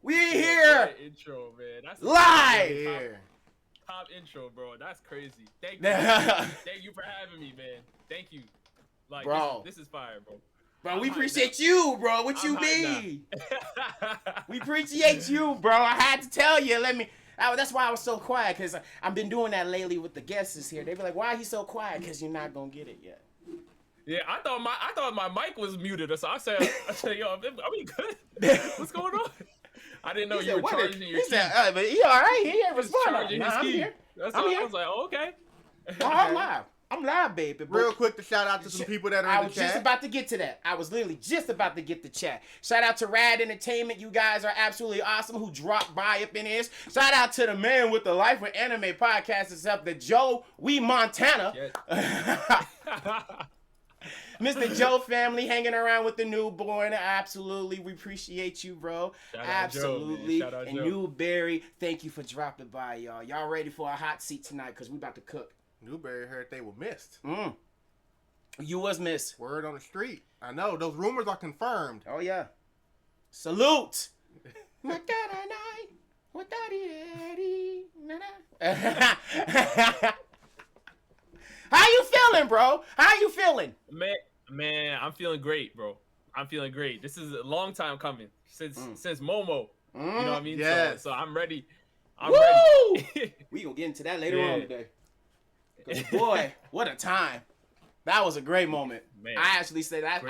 We here. Intro, man. That's live. Top intro, bro. That's crazy. Thank you. Thank you for having me, man. Thank you. Like, bro, this is fire, bro. Bro, we appreciate you, bro. What you mean? We appreciate you, bro. I had to tell you. That's why I was so quiet, because I've been doing that lately with the guests here. They be like, why are you so quiet? Because you're not going to get it yet. Yeah, I thought my mic was muted or so. I said, yo, are we good? What's going on? I didn't know you were charging your keys. But he all right. He ain't responding. Nah, I'm here. I'm here. I was like, oh, okay. Oh, I'm live. I'm live, baby. Real quick to shout out to some people that are in the chat. I was just about to get to that. I was literally just about to get the chat. Shout out to Rad Entertainment. You guys are absolutely awesome who dropped by up in this. Shout out to the man with the Life with Anime podcast itself, the Joe We Montana. Yes. Mr. Joe family hanging around with the newborn. Absolutely. We appreciate you, bro. Shout absolutely. Out Joe, and Joe. Newberry, thank you for dropping by, y'all. Y'all ready for a hot seat tonight, because we about to cook. Newberry heard they were missed. You was missed. Word on the street. I know. Those rumors are confirmed. Oh, yeah. Salute. How you feeling, bro? How you feeling? Man, I'm feeling great, bro. I'm feeling great. This is a long time coming since Momo. You know what I mean? Yes. So I'm ready. Ready. We gonna get into that later on today. Boy, what a time. That was a great moment. Man, I actually said that.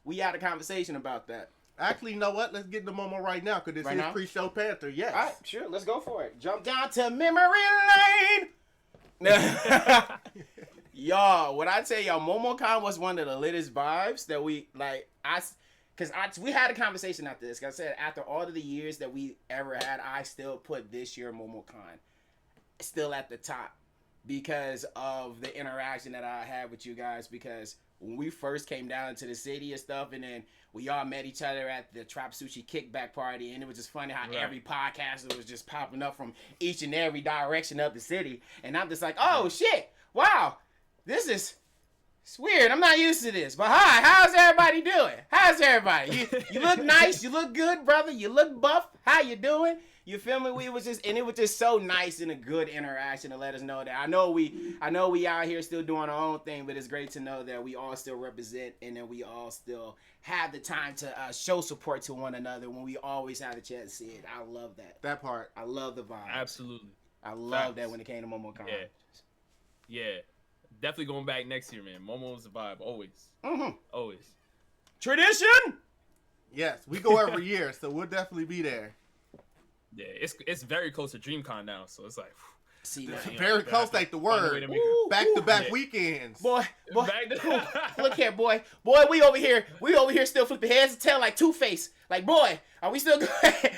We had a conversation about that. Actually, you know what? Let's get the Momo right now, because this is pre-show Panther. Yes. All right, sure. Let's go for it. Jump down to memory lane. Y'all, what I tell y'all, MomoCon was one of the littest vibes that we we had a conversation after this. Like I said, after all of the years that we ever had, I still put this year MomoCon still at the top because of the interaction that I had with you guys. Because when we first came down to the city and stuff, and then we all met each other at the Trap Sushi kickback party, and it was just funny how every podcaster was just popping up from each and every direction of the city, and I'm just like, oh shit, wow, it's weird. I'm not used to this. But hi, how's everybody doing? How's everybody? You look nice. You look good, brother. You look buff. How you doing? You feel me? It was just so nice and a good interaction to let us know that I know we out here still doing our own thing, but it's great to know that we all still represent and that we all still have the time to show support to one another when we always have the chance to see it. I love that. That part. I love the vibe. Absolutely. I love that when it came to MomoCon. Yeah. Definitely going back next year, man. Momo's the vibe, always. Always. Tradition? Yes, we go every year, so we'll definitely be there. Yeah, it's very close to DreamCon now, so it's like... See, very close, like the word. Back-to-back weekends. Boy, look here, boy. Boy, we over here still flipping heads and tail like Two-Face. Like, boy, are we still going? Hey,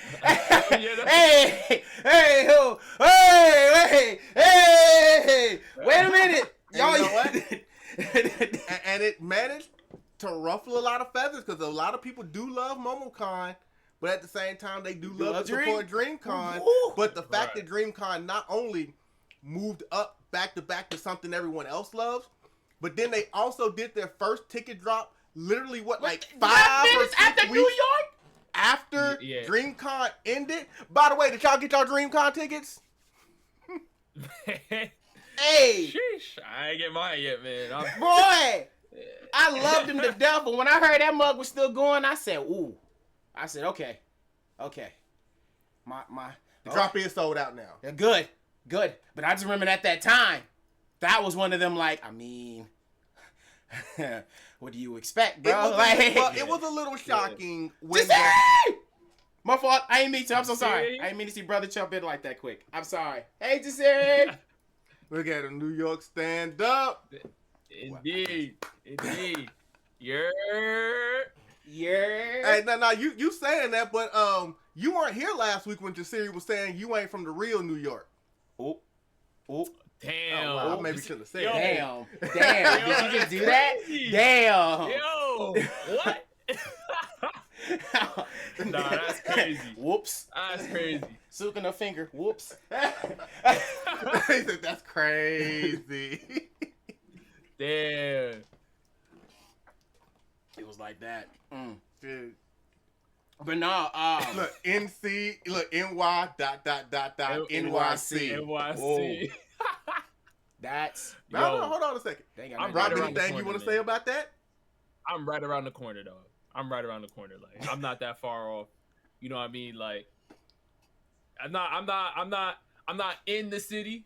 wait a minute. Y'all, you know what? and it managed to ruffle a lot of feathers, because a lot of people do love MomoCon, but at the same time, they do love to support DreamCon. But the fact that DreamCon not only moved up back to something everyone else loves, but then they also did their first ticket drop literally, 5 minutes after New York? After DreamCon ended. By the way, did y'all get y'all DreamCon tickets? Hey! Sheesh, I ain't get mine yet, man. Boy! I loved him to death, but when I heard that mug was still going, I said, ooh. I said, okay. The drop is sold out now. Yeah, good. But I just remember at that time, that was one of them, like, I mean, what do you expect, bro? It was a little shocking. When my fault. I ain't mean to. I'm so sorry. I ain't mean to see brother jump in like that quick. I'm sorry. Hey, Jasiri. Look at him, New York stand up. Indeed. Yeah. Hey, now you saying that, but you weren't here last week when Jasiri was saying you ain't from the real New York. Oh. Damn. Oh, wow. I maybe should have said Damn. Did you just do that? Damn. Yo. What? Nah, that's crazy. Whoops. That's crazy. Sucking a finger. Whoops. That's crazy. Damn. It was like that. Dude. But no, look, NC, look, NY NYC. NYC. That's No, hold on a second. I'm Rob, right around anything you want to say about that? I'm right around the corner, dog. I'm right around the corner. Like, I'm not that far off. You know what I mean? Like, I'm not in the city,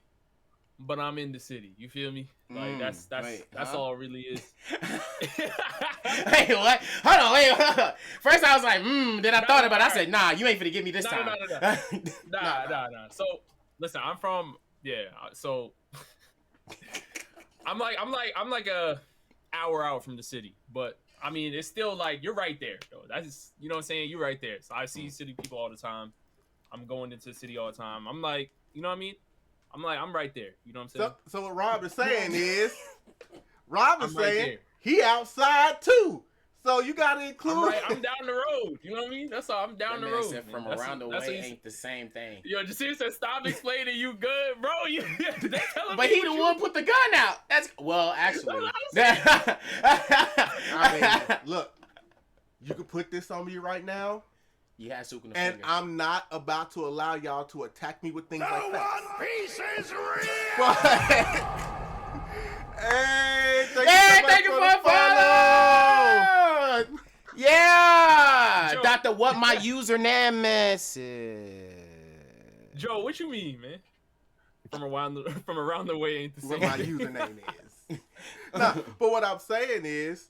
but I'm in the city. You feel me? Like, that's all it really is. Hey, what? Hold on, wait. First I was like, then I thought about it. I said, nah, you ain't finna give me this time. Nah. So, listen, I'm from, so I'm like a hour out from the city, but I mean, it's still like, you're right there, though. That's, you know what I'm saying? You're right there. So I see city people all the time. I'm going into the city all the time. I'm like, you know what I mean? I'm right there. You know what I'm saying? So what Rob is saying is, Rob is saying right he outside too. So you got to include. I'm down the road. You know what I mean? That's all. I'm down the road. From around the way ain't the same thing. Yo, Jasir said, stop explaining you good, bro. But he the one put the gun out. That's, well, actually. I mean, look, you can put this on me right now. You had Suk in the and finger. I'm not about to allow y'all to attack me with things like that. One Piece is real. Hey, thank you for follow. Yeah, Joe. Dr. What my username is. Joe, what you mean, man? From around the way ain't the same. What my username is. Nah, but what I'm saying is,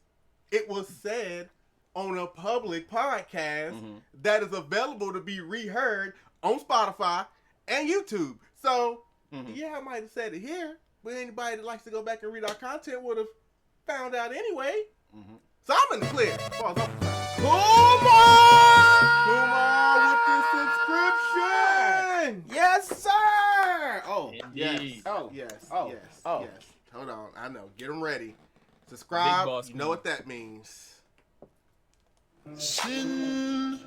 it was said on a public podcast that is available to be reheard on Spotify and YouTube. So, yeah, I might have said it here, but anybody that likes to go back and read our content would have found out anyway. So I'm in the clear. As far as I'm concerned. Come on with the subscription. Yes, sir. Oh, Indeed. Yes. Oh. Yes. Hold on. I know. Get them ready. Subscribe. You know what that means. Sin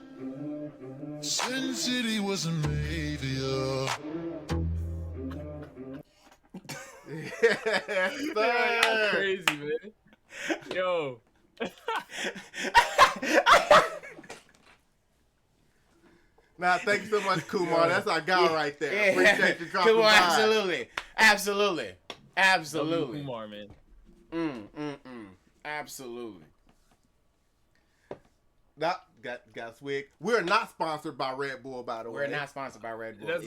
City wasn't made for you. Yes, That's crazy, man. Yo. Nah, thank you so much, Kumar. That's our guy right there. Yeah. Appreciate you dropping Kumar, by. absolutely. Kumar, man. Absolutely. Nah, got swig. We're not sponsored by Red Bull, by the way. We're not sponsored by Red Bull. It's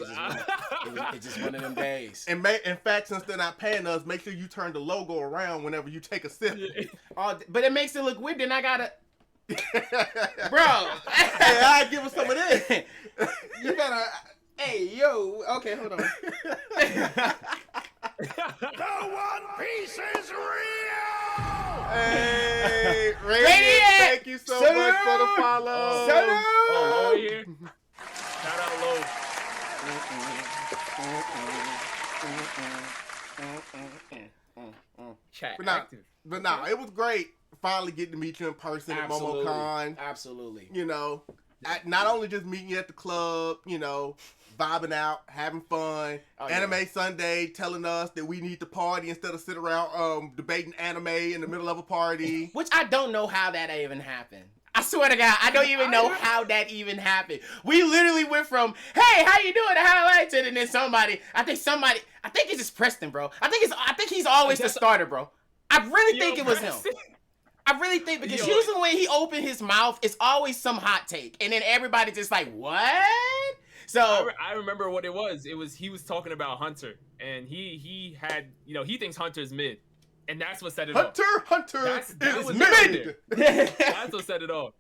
just one of them days. And in fact, since they're not paying us, make sure you turn the logo around whenever you take a sip. But it makes it look weird. Then I gotta, bro. Hey, I give us some of this. You better. Hey, yo. Okay, hold on. The One Piece is real. Hey, Radiant, thank you so much for the follow. Low here. Shout out Low. Chat active. But it was great finally getting to meet you in person at MomoCon. Absolutely. You know, not only just meeting you at the club, you know, vibing out, having fun. Anime Sunday telling us that we need to party instead of sit around debating anime in the middle of a party. Which I don't know how that even happened. I swear to God, I don't even know how that even happened. We literally went from, hey, how you doing, to highlights, and then I think it's just Preston, bro. I think he's always the starter, bro. I really think it was him. I really think, because usually when he opened his mouth, it's always some hot take, and then everybody just like, what? So I remember what it was. He was talking about Hunter, and he had, you know, he thinks Hunter's mid, and that's what set it off. Hunter that is was mid. That's what set it off.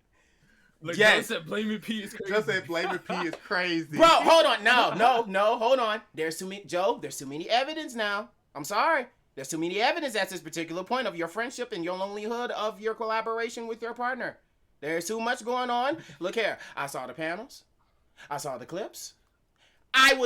Look, yes. Joe said Blaming P is crazy. Just said Blaming P is crazy. Bro, hold on. No, hold on. There's too many evidence now. I'm sorry. There's too many evidence at this particular point of your friendship and your lonelyhood of your collaboration with your partner. There's too much going on. Look here. I saw the panels. I saw the clips. I'd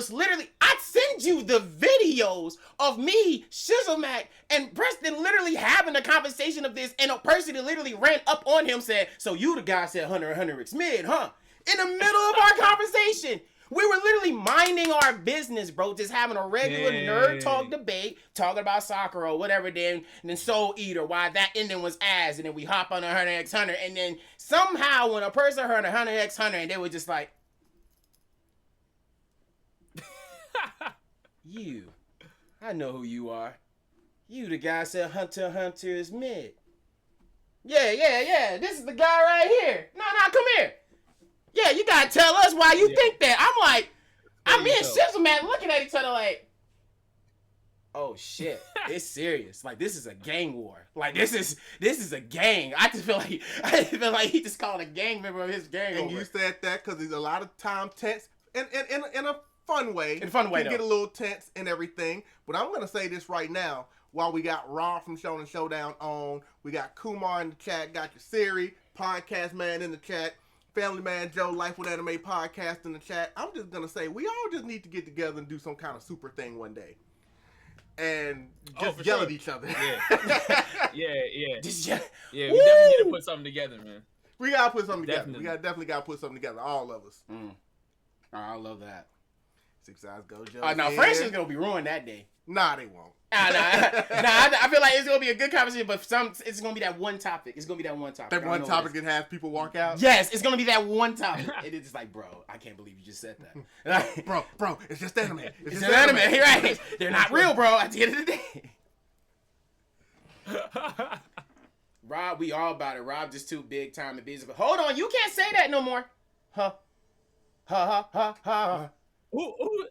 send you the videos of me, Shizzlemac, and Preston literally having a conversation of this, and a person that literally ran up on him said, so you the guy said Hunter X mid, huh? In the middle of our conversation. We were literally minding our business, bro, just having a regular nerd talk debate, talking about Sakura or whatever, and then Soul Eater, why that ending was ass, and then we hop on 100x100, and then somehow when a person heard 100x100, and they were just like, you, I know who you are. You the guy said Hunter x Hunter is mid. Yeah, this is the guy right here. No, come here. Yeah, you gotta tell us why you think that. I'm like, me and Ships, man, looking at each other like, oh shit, it's serious. Like, this is a gang war. Like, this is a gang. I just feel like he just called a gang member of his gang. And you said that because there's a lot of time tense in a fun way. In a fun way, you get a little tense and everything. But I'm gonna say this right now. While we got Rob from Shonen Showdown on, we got Kumar in the chat, got your Siri, Podcast Man in the chat, Family Man Joe, Life with Anime Podcast in the chat. I'm just going to say, we all just need to get together and do some kind of super thing one day. And just yell at each other. Yeah. Yeah. Just yell. Yeah, we definitely need to put something together, man. We got to put something together. Definitely. We definitely got to put something together, all of us. I love that. Six Eyes Gojo. No, friendship's going to be ruined that day. Nah, they won't. I feel like it's gonna be a good conversation, but it's gonna be that one topic. It's gonna be that one topic. That one topic can have people walk out. Yes, it's gonna be that one topic. And it's just like, bro, I can't believe you just said that. bro, it's just anime. It's just anime, right? They're not real, bro. At the end of the day. Rob, we all about it. Rob just too big time and busy. But hold on, you can't say that no more. Huh? Ooh.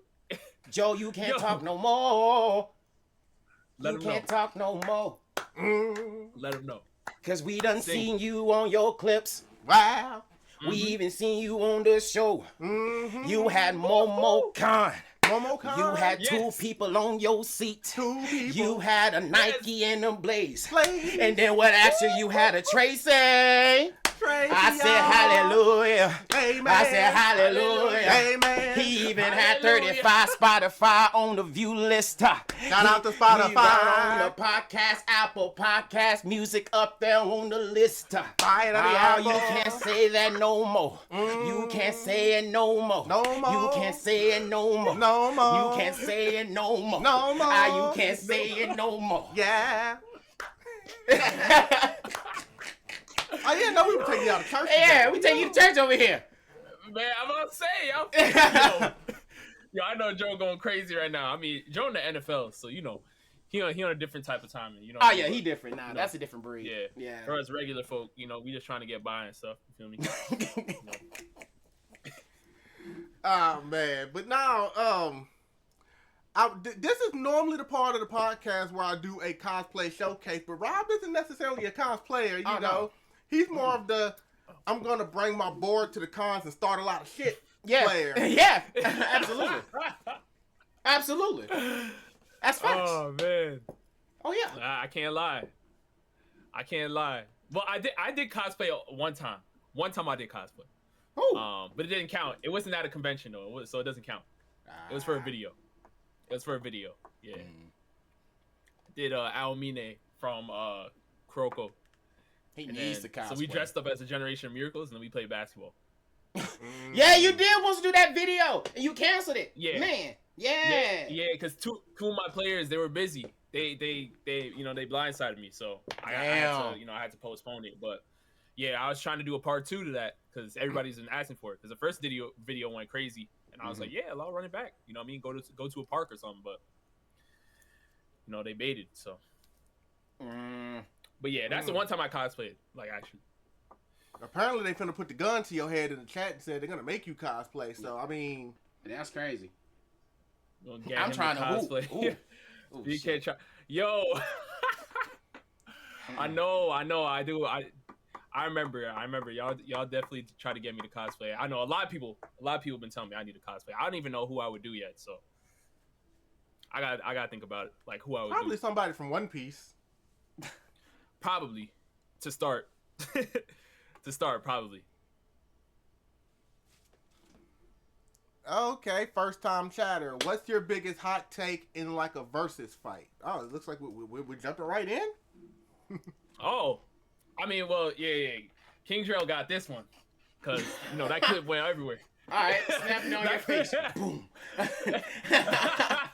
Joe, you can't talk no more. Let you can't talk no more. Let him know. Cause we done seen you on your clips. Wow. We even seen you on the show. You had Momo-Con. Momo-Con. You had two people on your seat. Two people. You had a Nike and a Blaze. And then what after you had a Tracy? I said hallelujah. Amen. I said hallelujah. Amen. He even had 35 Spotify on the view list. Shout out to Spotify. He got on the podcast, Apple Podcast, music up there on the list. You can't say that no more. You can't say it no more. No more. You can't say it no more. No more. You can't say it no more. No more. You can't say it no more. Yeah. I didn't know we were taking you out of church. Yeah, we take you to church over here. Man, I'm about to say, yo, I know Joe going crazy right now. I mean, Joe in the NFL, so you know, he on a different type of timing. You know. Oh yeah, he different. Nah, that's a different breed. Yeah. For us regular folk, you know, we just trying to get by and stuff. You feel me? Oh man, but now, this is normally the part of the podcast where I do a cosplay showcase, but Rob isn't necessarily a cosplayer. You know, he's more of the I'm gonna bring my board to the cons and start a lot of shit player. Yeah, absolutely, absolutely. That's facts. Oh man. Oh yeah. I can't lie. Well, I did cosplay one time. One time I did cosplay. Oh. But it didn't count. It wasn't at a convention though, so it doesn't count. It was for a video. Yeah. Did Aomine from Kuroko. He needs to cosplay. So we dressed up as a Generation of Miracles and then we played basketball. Yeah, you did want to do that video and you canceled it. Yeah. Man. Yeah, because two of my players, they were busy. They they blindsided me, so I had to postpone it. But yeah, I was trying to do a part 2 to that because everybody's been asking for it. Because the first video went crazy, and I was like, yeah, I'll run it back. You know what I mean? Go to a park or something. But you know, they baited. So. But yeah, that's the one time I cosplayed. Like actually. Apparently, they finna put the gun to your head in the chat and said they're gonna make you cosplay. So I mean, that's crazy. I'm trying to cosplay. Ooh, you can't try. Yo. I know. I do. I remember. Y'all definitely try to get me to cosplay. I know a lot of people have been telling me I need to cosplay. I don't even know who I would do yet. So I gotta think about it. Like who I would probably do. Somebody from One Piece. Probably to start. Probably. Okay, first time chatter. What's your biggest hot take in like a versus fight? Oh, it looks like we jumping right in. Oh, I mean, well, yeah. King Drell got this one because you know that clip went everywhere. All right, snapping on your face. Boom. That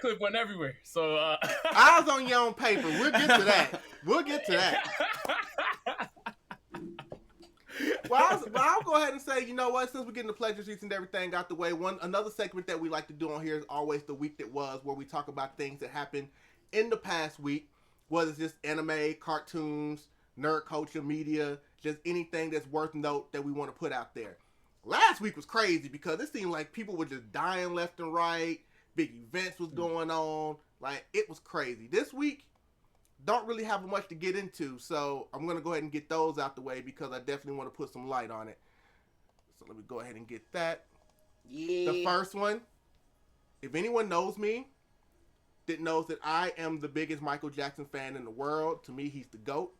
clip went everywhere. So Eyes on your own paper. We'll get to that. Well, I'll go ahead and say, you know what? Since we're getting the pleasure seats and everything out the way, another segment that we like to do on here is always the week that was, where we talk about things that happened in the past week, whether it's just anime, cartoons, nerd culture, media, just anything that's worth note that we want to put out there. Last week was crazy because it seemed like people were just dying left and right. Big events was going on. Like, it was crazy. This week, don't really have much to get into, so I'm going to go ahead and get those out the way because I definitely want to put some light on it. So let me go ahead and get that. Yeah. The first one, if anyone knows me, that knows that I am the biggest Michael Jackson fan in the world. To me, he's the GOAT.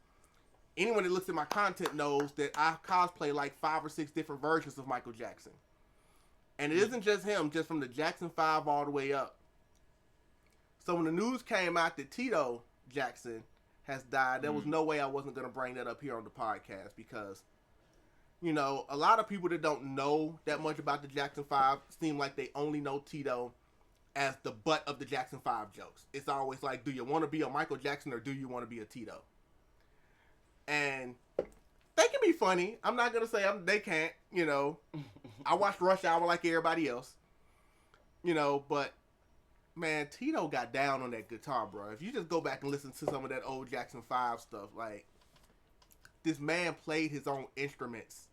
Anyone that looks at my content knows that I cosplay like 5 or 6 different versions of Michael Jackson. And it isn't just him, just from the Jackson 5 all the way up. So when the news came out that Tito Jackson has died, there was no way I wasn't going to bring that up here on the podcast because, you know, a lot of people that don't know that much about the Jackson 5 seem like they only know Tito as the butt of the Jackson 5 jokes. It's always like, do you want to be a Michael Jackson or do you want to be a Tito? And they can be funny. I'm not going to say they can't, you know. I watched Rush Hour like everybody else, you know, but man, Tito got down on that guitar, bro. If you just go back and listen to some of that old Jackson 5 stuff, like, this man played his own instruments.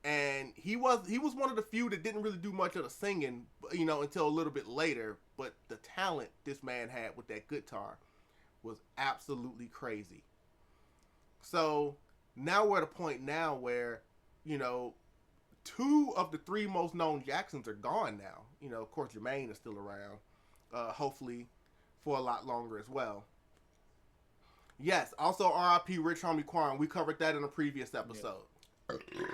And he was one of the few that didn't really do much of the singing, you know, until a little bit later. But the talent this man had with that guitar was absolutely crazy. So now we're at a point now where, you know, 2 of the 3 most known Jacksons are gone now. You know, of course, Jermaine is still around. Hopefully for a lot longer as well. Yes, also R.I.P. Rich Homie Quan. We covered that in a previous episode. Yeah.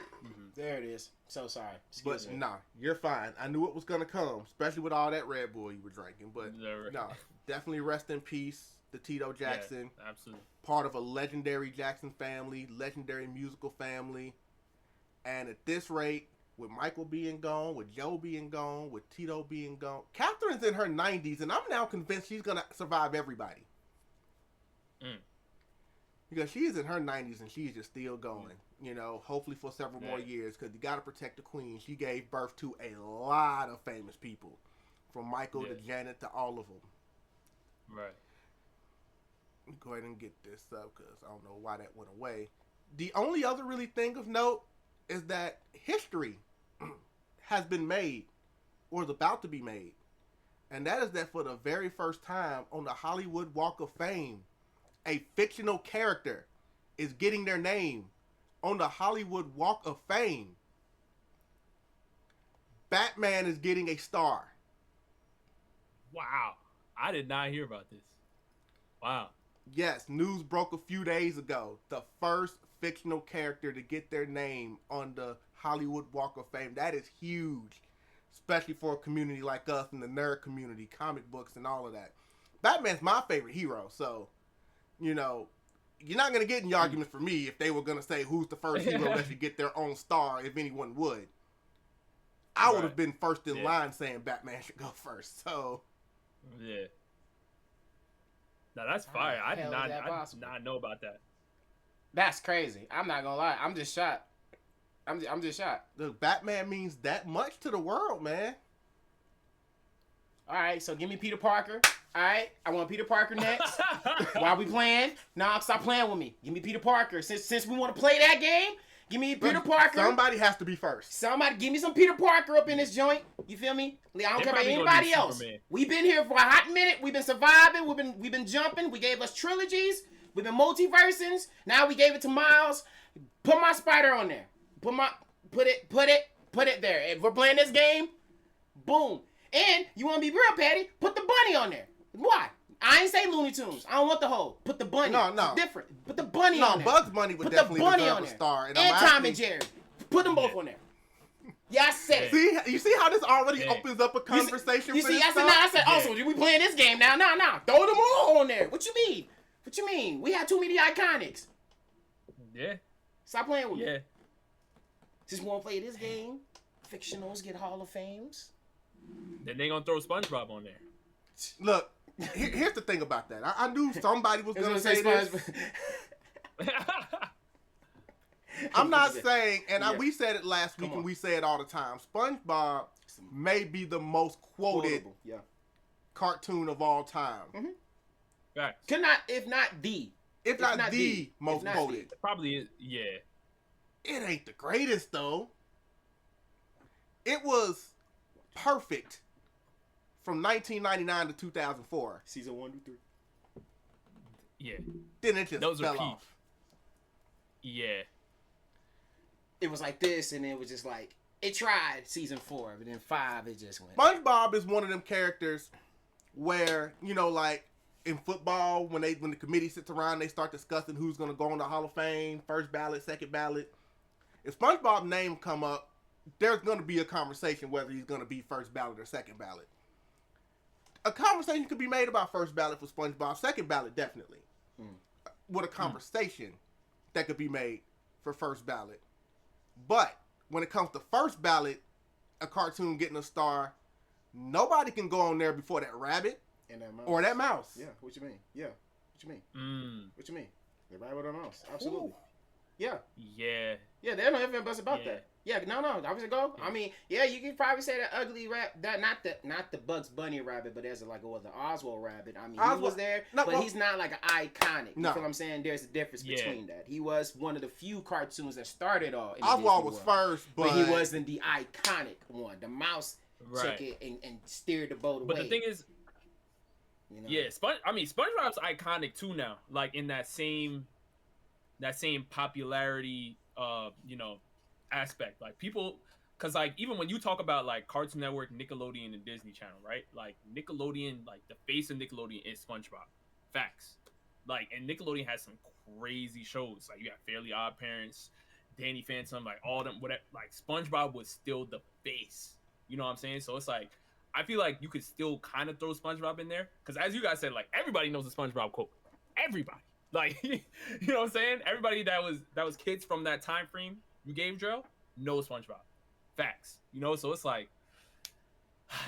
There it is. So sorry. Excuse me. Nah, you're fine. I knew it was going to come, especially with all that Red Bull you were drinking. But no, definitely rest in peace to Tito Jackson. Yeah, absolutely. Part of a legendary Jackson family, legendary musical family. And at this rate, with Michael being gone, with Joe being gone, with Tito being gone, Catherine's in her 90s, and I'm now convinced she's going to survive everybody. Because she's in her 90s, and she's just still going, you know, hopefully for several more years, because you got to protect the queen. She gave birth to a lot of famous people, from Michael to Janet to all of them. Right. Go ahead and get this up, because I don't know why that went away. The only other really thing of note is that history has been made, or is about to be made. And that is that for the very first time on the Hollywood Walk of Fame, a fictional character is getting their name on the Hollywood Walk of Fame. Batman is getting a star. Wow. I did not hear about this. Wow. Yes, news broke a few days ago. The first fictional character to get their name on the Hollywood Walk of Fame. That is huge, especially for a community like us in the nerd community, comic books and all of that. Batman's my favorite hero, so, you know, you're not going to get any arguments for me if they were going to say who's the first hero that should get their own star, if anyone would. I would have been first in line saying Batman should go first, so. Yeah. Now that's fire. I did not know about that. That's crazy. I'm not gonna lie. I'm just shocked. I'm just shocked. Look, Batman means that much to the world, man. All right, so give me Peter Parker. All right, I want Peter Parker next. While we playing? Nah, stop playing with me. Give me Peter Parker. Since we want to play that game, give me Peter Parker. Somebody has to be first. Somebody give me some Peter Parker up in this joint. You feel me? I don't care about anybody else. Superman. We've been here for a hot minute. We've been surviving. We've been jumping. We gave us trilogies. We've been multiversing. Now we gave it to Miles. Put my spider on there. Put it there. If we're playing this game, boom. And you want to be real petty? Put the bunny on there. Why? I ain't say Looney Tunes. I don't want the whole. Put the bunny. No. It's different. Put the bunny on there. No, Bugs Bunny would definitely deserve a star. And Tom and Jerry. Put them both on there. Yeah, I said it. See, you see how this already opens up a conversation for this stuff? I said, oh, so we playing this game now? Nah. Throw them all on there. What you mean? We had too many iconics. Yeah. Stop playing with me. Just want to play this game. fictionals get Hall of Fames. Then they gonna throw SpongeBob on there. Look, here's the thing about that. I knew somebody was gonna say this. I'm not saying, and we said it last week, and we say it all the time. SpongeBob may be the most quoted cartoon of all time. Mm-hmm. Facts. If not the most quoted. It probably is. Yeah. It ain't the greatest though. It was perfect from 1999 to 2004. Season 1 to 3. Yeah. Then it just fell off. Yeah. It was like this, and it was just like it tried season 4, but then 5 it just went. SpongeBob is one of them characters where, you know, like in football, when the committee sits around, they start discussing who's gonna go on the Hall of Fame, first ballot, second ballot. If SpongeBob's name come up, there's gonna be a conversation whether he's gonna be first ballot or second ballot. A conversation could be made about first ballot for SpongeBob, second ballot definitely. With a conversation that could be made for first ballot. But when it comes to first ballot, a cartoon getting a star, nobody can go on there before that rabbit and that mouse. Or that mouse. Yeah, what you mean? Yeah, what you mean? What you mean? The rabbit or mouse? Absolutely. Ooh. Yeah. Yeah. Yeah, they don't have any buzz about that. Yeah, no, I was gonna go. I mean, yeah, you can probably say that ugly that not the Bugs Bunny rabbit, but there's the Oswald rabbit. I mean, he was there, but he's not like an iconic. You feel what I'm saying? There's a difference between that. He was one of the few cartoons that started all. Oswald was first, but he wasn't the iconic one. The mouse took it and steered the boat away. But the thing is, you know? SpongeBob's iconic too now. Like in that same popularity, aspect. Like people, because like even when you talk about like Cartoon Network, Nickelodeon, and Disney Channel, right? Like Nickelodeon, like the face of Nickelodeon is SpongeBob. Facts. Like, and Nickelodeon has some crazy shows. Like you got Fairly Odd Parents, Danny Phantom, like all them. Whatever. Like SpongeBob was still the face. You know what I'm saying? So it's like I feel like you could still kind of throw SpongeBob in there because as you guys said, like everybody knows the SpongeBob quote. Everybody. Like you know what I'm saying? Everybody that was kids from that time frame you gave Drell knows SpongeBob. Facts. You know, so it's like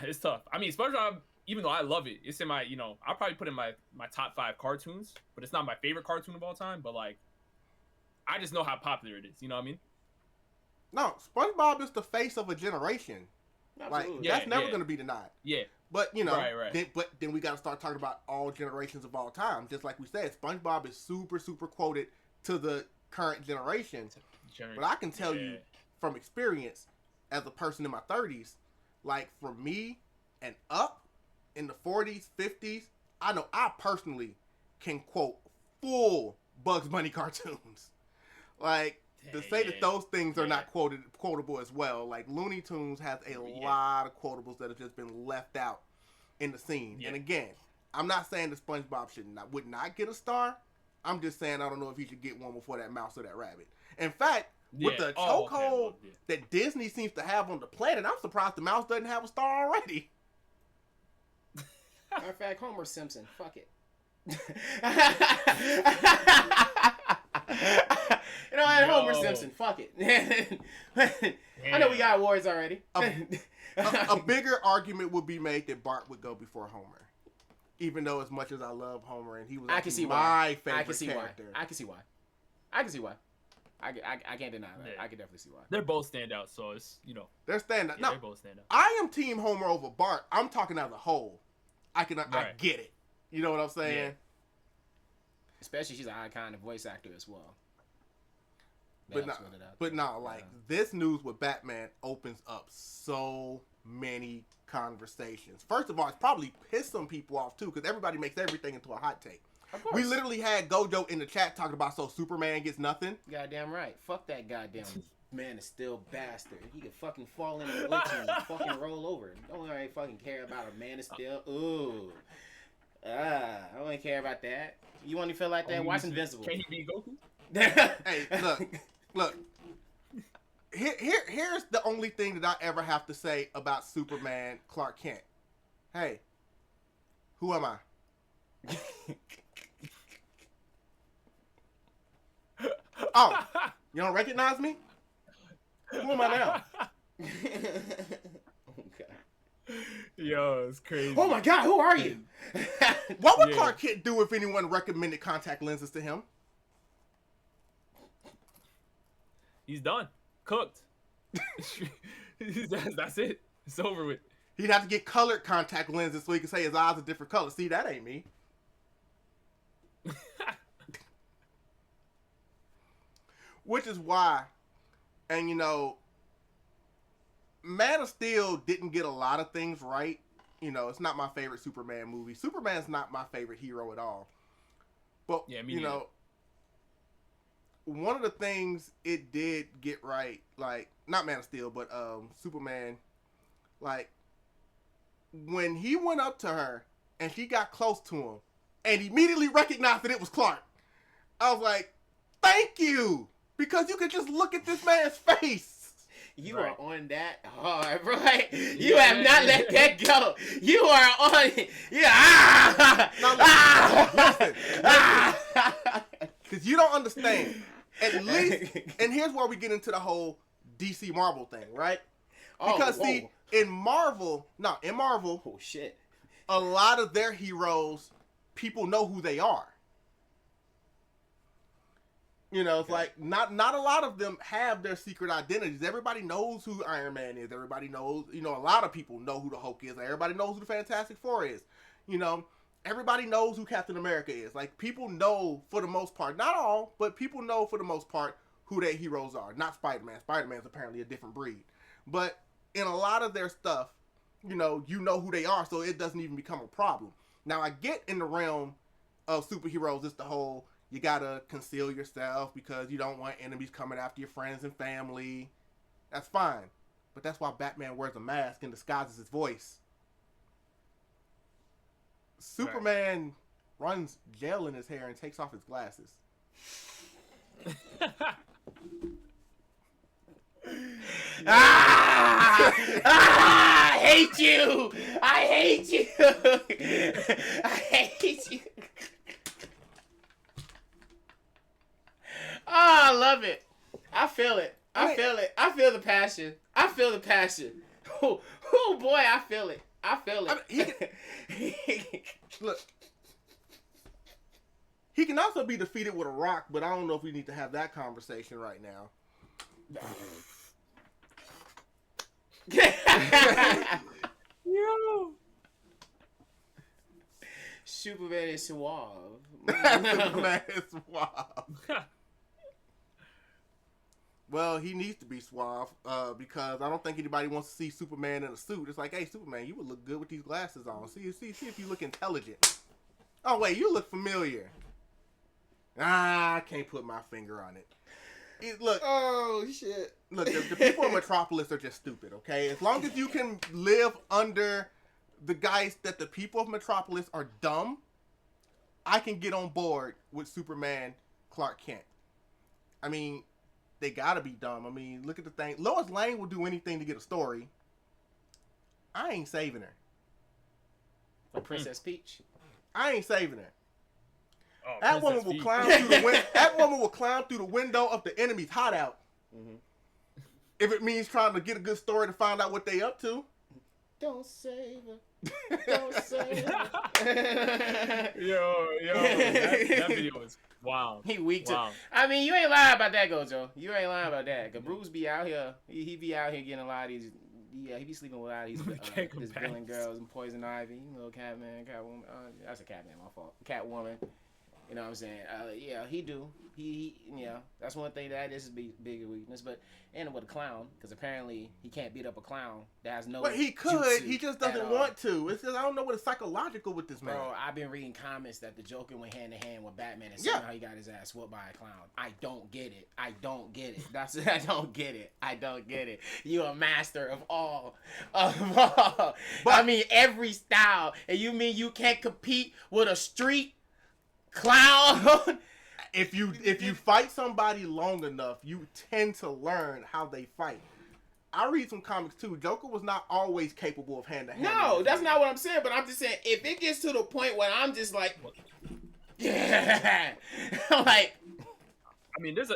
it's tough. I mean, SpongeBob, even though I love it, it's in my, I'll probably put in my top 5 cartoons, but it's not my favorite cartoon of all time, but like I just know how popular it is, you know what I mean? No, SpongeBob is the face of a generation. Absolutely. Like that's never gonna be denied. Yeah. But right. Then we got to start talking about all generations of all time. Just like we said, SpongeBob is super, super quoted to the current generation. But I can tell you from experience, as a person in my 30s, like from me and up in the 40s, 50s, I know I personally can quote full Bugs Bunny cartoons. Like to say that those things are not quotable as well. Like Looney Tunes has a lot of quotables that have just been left out in the scene. Yeah. And again, I'm not saying that SpongeBob would not get a star. I'm just saying I don't know if he should get one before that mouse or that rabbit. In fact, with the chokehold that Disney seems to have on the planet, I'm surprised the mouse doesn't have a star already. Matter of fact, Homer Simpson. Fuck it. Homer Simpson. Fuck it. I know we got awards already. A bigger argument would be made that Bart would go before Homer. Even though as much as I love Homer and he was my favorite character. I can see why. I can't deny that. Yeah. I can definitely see why. They're both standouts, so it's, They're standouts. Yeah, they're both standouts. I am Team Homer over Bart. I'm talking as a whole. I get it. You know what I'm saying? Yeah. Especially she's an iconic voice actor as well. This news with Batman opens up so many conversations. First of all, it's probably pissed some people off too, because everybody makes everything into a hot take. Of course. We literally had Gojo in the chat talking about so Superman gets nothing. Goddamn right. Fuck that goddamn Man of Steel bastard. He could fucking fall in a glitch and fucking roll over. Don't really fucking care about a Man of Steel. Ooh. I don't care about that. You want to feel like that? Watch Invincible. Can he be Goku? Hey, look. Here's the only thing that I ever have to say about Superman Clark Kent. Hey, who am I? Oh, you don't recognize me? Who am I now? Yo, it's crazy. Oh my God, who are you? What would Clark Kent do if anyone recommended contact lenses to him? He's done. Cooked. That's it. It's over with. He'd have to get colored contact lenses so he can say his eyes are different colors. See, that ain't me. Which is why, and you know, Man of Steel didn't get a lot of things right. You know, it's not my favorite Superman movie. Superman's not my favorite hero at all. But, Yeah, me you neither. know, one of the things it did get right, like, not Man of Steel, but Superman, like, when he went up to her and she got close to him and immediately recognized that it was Clark, I was like, thank you! Because you could just look at this man's face. You Right. are on that hard, right? You have not let that go. You are on it. Yeah. Listen. Because you don't understand. At least, and here's where we get into the whole DC Marvel thing, right? Because see, in Marvel, Oh shit. a lot of their heroes, people know who they are. You know, it's like not a lot of them have their secret identities. Everybody knows who Iron Man is. Everybody knows, you know, a lot of people know who the Hulk is. Everybody knows who the Fantastic Four is. You know, everybody knows who Captain America is. Like, people know for the most part, not all, but people know for the most part who their heroes are. Not Spider-Man. Spider-Man's apparently a different breed. But in a lot of their stuff, you know who they are, so it doesn't even become a problem. Now, I get in the realm of superheroes, it's the whole, you gotta conceal yourself because you don't want enemies coming after your friends and family. That's fine. But that's why Batman wears a mask and disguises his voice. Superman runs gel in his hair and takes off his glasses. I hate you. I hate you. I hate you. Oh, I love it. I feel it. I feel it. I feel the passion. I feel the passion. Oh boy, I feel it. I feel it. Look. He can also be defeated with a rock, but I don't know if we need to have that conversation right now. Yo. Superman is suave. Man, it's wild. Well, he needs to be suave because I don't think anybody wants to see Superman in a suit. It's like, hey, Superman, you would look good with these glasses on. See if you look intelligent. Oh, wait, you look familiar. I can't put my finger on it. Look. Oh, shit. Look, the people in Metropolis are just stupid, okay? As long as you can live under the guise that the people of Metropolis are dumb, I can get on board with Superman Clark Kent. I mean, they gotta be dumb. I mean, look at the thing. Lois Lane will do anything to get a story. I ain't saving her. For Princess Peach. I ain't saving her. Oh, That woman will climb through the window. That woman will climb through the window of the enemy's hideout. Mm-hmm. If it means trying to get a good story to find out what they up to. Don't save her. Don't save her. Yo, that video is wild. He weak Wow. too. I mean, you ain't lying about that, Gojo. You ain't lying about that. Cause Bruce be out here. He be out here getting a lot of these. Yeah, he be sleeping with a lot of these these villain girls and Poison Ivy. You know, Catman, Catwoman. That's a Catman. My fault. Catwoman. You know what I'm saying? Yeah, he do. He yeah. That's one thing that is his bigger weakness. But and with a clown, because apparently he can't beat up a clown that has no. But he could. jutsu He just at doesn't all. want to. It's just I don't know what is psychological with this man. Bro, I've been reading comments that the Joker went hand in hand with Batman and Yeah. somehow he got his ass whooped by a clown. I don't get it. I don't get it. That's I don't get it. I don't get it. You a master of all. Of all. But- I mean every style. And you mean you can't compete with a street clown? If you fight somebody long enough, you tend to learn how they fight. I read some comics too. Joker was not always capable of hand-to-hand. No, that's not what I'm saying. But I'm just saying, if it gets to the point where I'm just like, yeah, I'm like, I mean, there's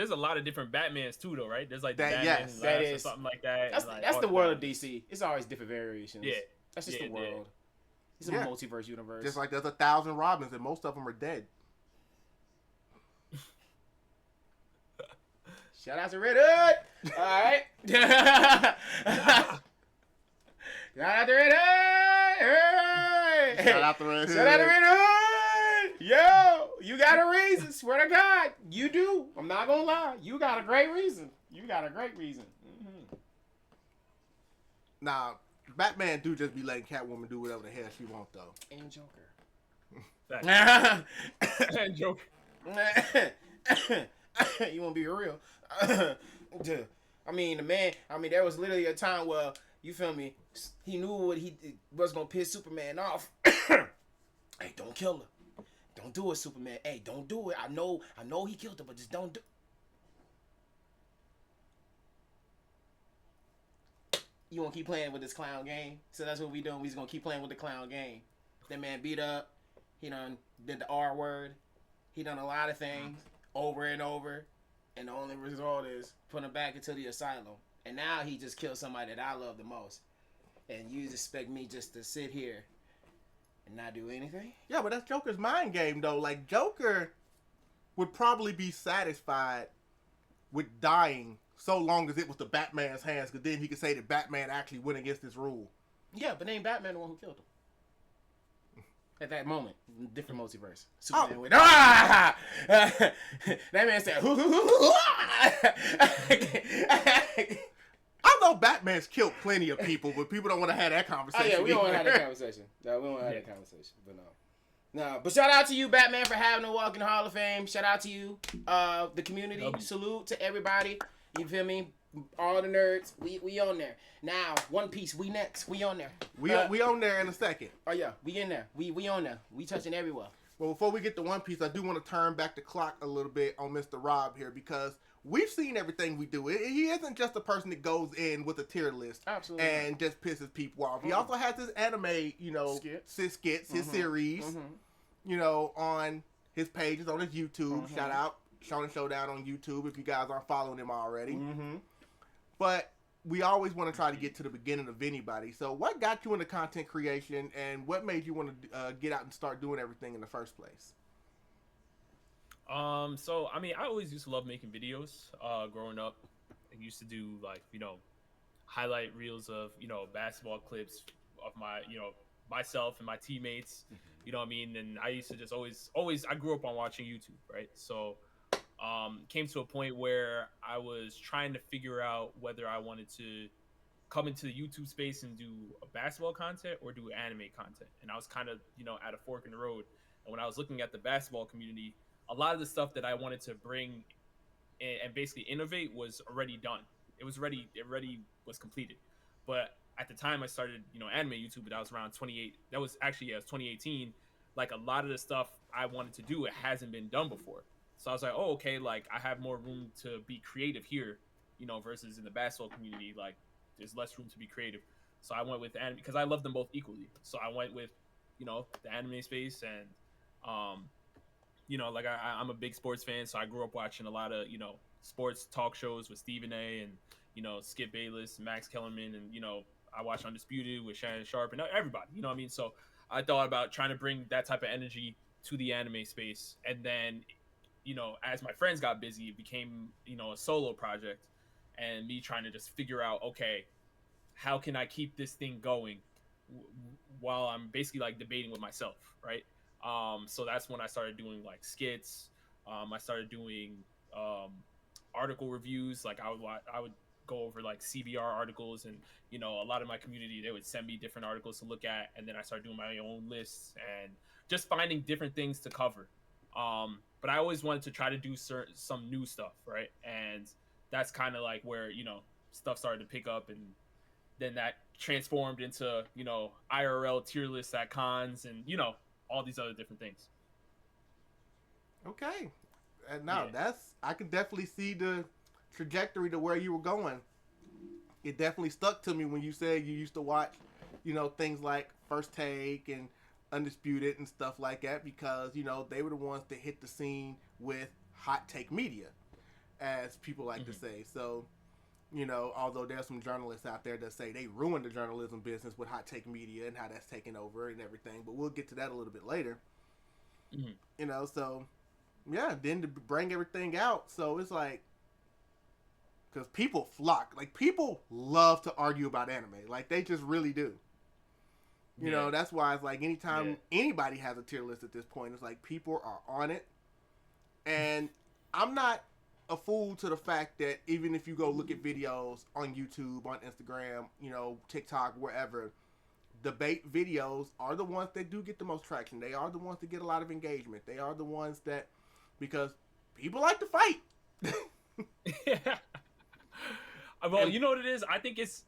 a lot of different Batmans too, though, right? There's like the That- Batman yes, who that laughs or is- something like that. That's and, like, that's all the world of Batmans. DC. It's always different variations. Yeah. That's just Yeah, the yeah. world. It's a Yeah. multiverse universe. Just like there's 1,000 Robins and most of them are dead. Shout out to Red Hood. All right. Shout out to Red Hood. Hey. Shout out to Red Shout out to Hood. Red Hood. Yo, you got a reason. Swear to God, you do. I'm not gonna lie. You got a great reason. You got a great reason. Mm-hmm. Nah, Batman do just be letting Catwoman do whatever the hell she want though. And Joker. Facts. And Joker. You want to be real? I mean, the man. I mean, there was literally a time where you feel me. He knew what he was gonna piss Superman off. Hey, don't kill her. Don't do it, Superman. Hey, don't do it. I know he killed her, but just don't do. You want to keep playing with this clown game? So that's what we doing. We just gonna keep playing with the clown game. That man beat up. He done did the R word. He done a lot of things over and over, and the only result is putting him back into the asylum. And now he just killed somebody that I love the most. And you just expect me just to sit here and not do anything? Yeah, but that's Joker's mind game though. Like Joker would probably be satisfied with dying so long as it was the Batman's hands, because then he could say that Batman actually went against this rule. Yeah, but ain't Batman the one who killed him? At that moment, different multiverse. Superman went, ah! That man said, I know Batman's killed plenty of people, but people don't want to have that oh conversation. yeah, we don't want to have that either. conversation. No, we don't want to have that conversation. But no. No, but shout out to you, Batman, for having a walk in the Hall of Fame. Shout out to you, the community. Salute to everybody. You feel me? All the nerds, we on there. Now, One Piece, we next. We on there. We on there in a second. Oh yeah, we in there. We on there. We touching everywhere. Well, before we get to One Piece, I do want to turn back the clock a little bit on Mr. Rob here, because we've seen everything we do. He isn't just a person that goes in with a tier list Absolutely. and just pisses people off. He also has his anime, his skits, his series, on his pages, on his YouTube. Shout out Shonen Showdown on YouTube if you guys aren't following him already. But we always want to try to get to the beginning of anybody. So what got you into content creation, and what made you want to get out and start doing everything in the first place? So I mean, I always used to love making videos. Growing up, I used to do highlight reels of basketball clips of my myself and my teammates. You know what I mean? And I used to just always I grew up on watching YouTube, right? So came to a point where I was trying to figure out whether I wanted to come into the YouTube space and do basketball content or do anime content. And I was kind of, at a fork in the road. And when I was looking at the basketball community, a lot of the stuff that I wanted to bring and basically innovate was already done. It already was completed. But at the time I started, anime YouTube, that was around 2018. Like a lot of the stuff I wanted to do, it hasn't been done before. So I was like, oh, okay, like I have more room to be creative here, versus in the basketball community, like there's less room to be creative. So I went with anime because I love them both equally. So I went with, the anime space, and, I'm a big sports fan. So I grew up watching a lot of, sports talk shows with Stephen A. and, Skip Bayless, Max Kellerman, and, I watched Undisputed with Shannon Sharp and everybody, you know what I mean? So I thought about trying to bring that type of energy to the anime space. And then, as my friends got busy, it became, a solo project, and me trying to just figure out, okay, how can I keep this thing going while I'm basically like debating with myself, right? So that's when I started doing like skits. I started doing article reviews. Like I would go over like CBR articles, and a lot of my community, they would send me different articles to look at, and then I started doing my own lists and just finding different things to cover. But I always wanted to try to do some new stuff, right? And that's kind of like where, stuff started to pick up, and then that transformed into, IRL tier lists at cons and, all these other different things. Okay. And now I can definitely see the trajectory to where you were going. It definitely stuck to me when you said you used to watch, things like First Take and Undisputed and stuff like that, because they were the ones that hit the scene with hot take media, as people like to say. So, you know, although there's some journalists out there that say they ruined the journalism business with hot take media and how that's taken over and everything, but we'll get to that a little bit later. You know, so yeah, then to bring everything out, so it's like, because people flock, like people love to argue about anime, like they just really do. You know, that's why it's like anytime anybody has a tier list at this point, it's like people are on it. And I'm not a fool to the fact that even if you go look at videos on YouTube, on Instagram, you know, TikTok, wherever, debate videos are the ones that do get the most traction. They are the ones that get a lot of engagement. They are the ones that, because people like to fight. Yeah. Well, you know what it is? I think it's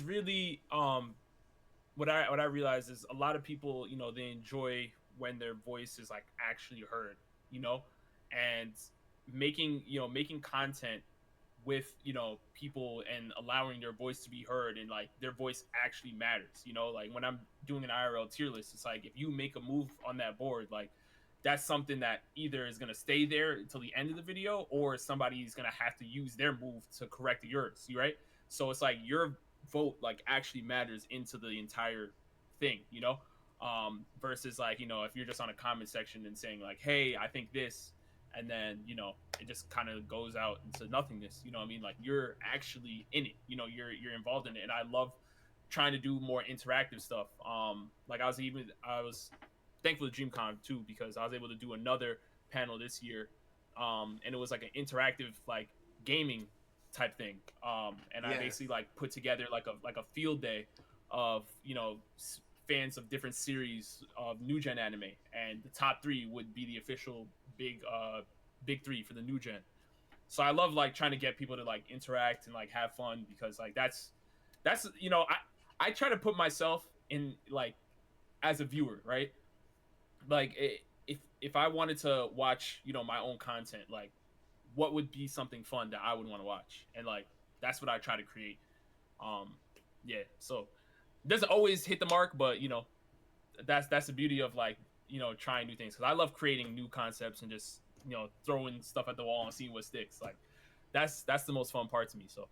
really what I realize is a lot of people, you know, they enjoy when their voice is like actually heard, you know, and making content with, you know, people and allowing their voice to be heard, and like their voice actually matters, you know. Like when I'm doing an IRL tier list, it's like if you make a move on that board, like that's something that either is going to stay there until the end of the video, or somebody's going to have to use their move to correct yours, right? So it's like your vote like actually matters into the entire thing, you know, versus like, you know, if you're just on a comment section and saying like, hey, I think this, and then, you know, it just kind of goes out into nothingness, you know what I mean? Like you're actually in it, you know, you're involved in it. And I love trying to do more interactive stuff. Like I was thankful to DreamCon too, because I was able to do another panel this year, and it was like an interactive like gaming type thing, and I basically like put together like a field day of, you know, fans of different series of new gen anime, and the top 3 would be the official big 3 for the new gen. So I love like trying to get people to like interact and like have fun, because like that's you know, I try to put myself in like as a viewer, right? Like if I wanted to watch, you know, my own content, like what would be something fun that I would want to watch, and like that's what I try to create. So it doesn't always hit the mark, but you know, that's the beauty of like, you know, trying new things, because I love creating new concepts and just, you know, throwing stuff at the wall and seeing what sticks. Like that's the most fun part to me. So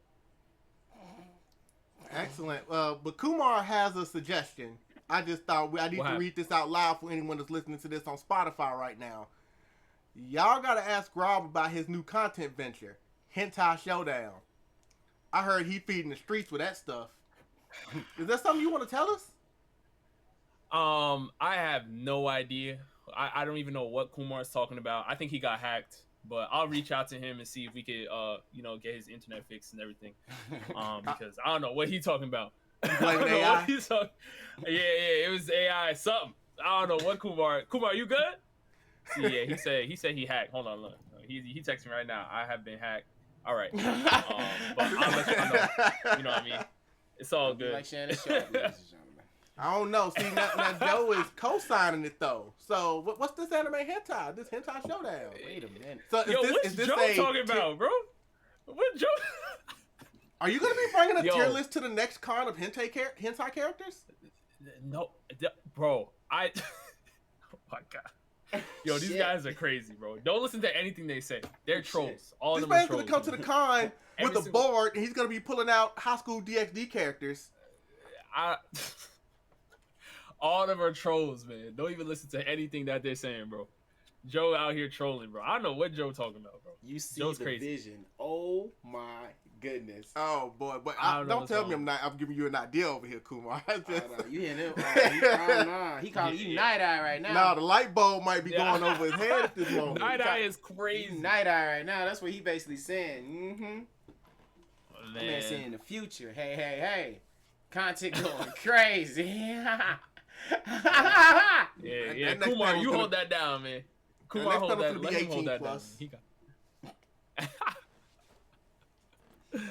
excellent. But Kumar has a suggestion. I just thought I need to read this out loud for anyone that's listening to this on Spotify right now. Y'all gotta ask Rob about his new content venture, Hentai Showdown. I heard he feeding the streets with that stuff. Is that something you want to tell us? I have no idea. I don't even know what Kumar's talking about. I think he got hacked, but I'll reach out to him and see if we could, you know, get his internet fixed and everything. Because I don't know what he's talking about. Blame AI? Yeah, it was AI something. I don't know what Kumar, you good? Yeah, he said he hacked. Hold on, look. He texted me right now. I have been hacked. All right. But I'll let you know. You know what I mean? It's all good. Like Shannon Sharp, ladies and gentlemen. I don't know. See, now Joe is co-signing it though. So what's this anime hentai? This Hentai Showdown? Wait a minute. So what's Joe talking about, bro? What Joe? Are you gonna be bringing a tier list to the next con of hentai characters? No, bro. Oh my god. Yo, these guys are crazy, bro. Don't listen to anything they say. They're trolls. All of them are trolls. This man's gonna come to the con with a board, and he's gonna be pulling out high school DxD characters. All of them are trolls, man. Don't even listen to anything that they're saying, bro. Joe out here trolling, bro. I don't know what Joe talking about, bro. You see Joe's the crazy. vision. Oh my goodness. Oh boy, but don't tell me I'm giving you an idea over here, Kumar. You hear him? He calling you Night Eye right now. No, the light bulb might be going over his head at this moment. Night Eye is crazy. Night Eye right now. That's what he basically saying. Man. Man, saying the future. Hey. Content going crazy. Yeah. Kumar, you hold that down, man. Kumar, hold that. Let him hold that down. He got.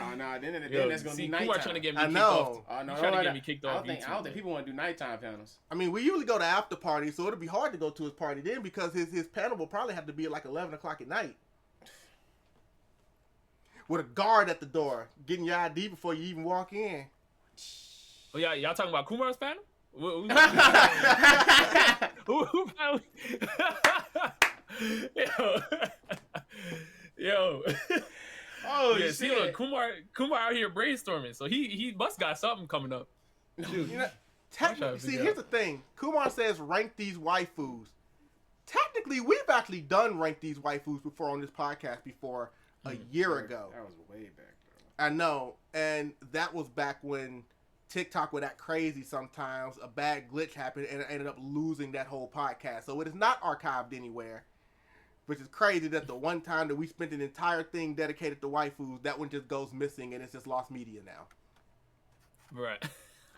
Oh no! Then that's gonna be nighttime. Kumar trying to get me kicked off. Oh no! Trying to get me kicked off. I don't think people want to do nighttime panels. I mean, we usually go to after parties, so it'll be hard to go to his party then because his panel will probably have to be at like 11 o'clock at night. With a guard at the door, getting your ID before you even walk in. Oh yeah, y'all talking about Kumar's panel? Who panel? Yo. Oh yeah, shit! see, look, Kumar out here brainstorming, so he must got something coming up. Dude, You know, trying to technically, see, figure here's out. the thing. Kumar says rank these waifus. Technically, we've actually done rank these waifus before on this podcast before a year ago. That was way back though. I know, and that was back when TikTok would act crazy sometimes. A bad glitch happened, and it ended up losing that whole podcast. So it is not archived anywhere, which is crazy that the one time that we spent an entire thing dedicated to waifus, that one just goes missing, and it's just lost media now. Right.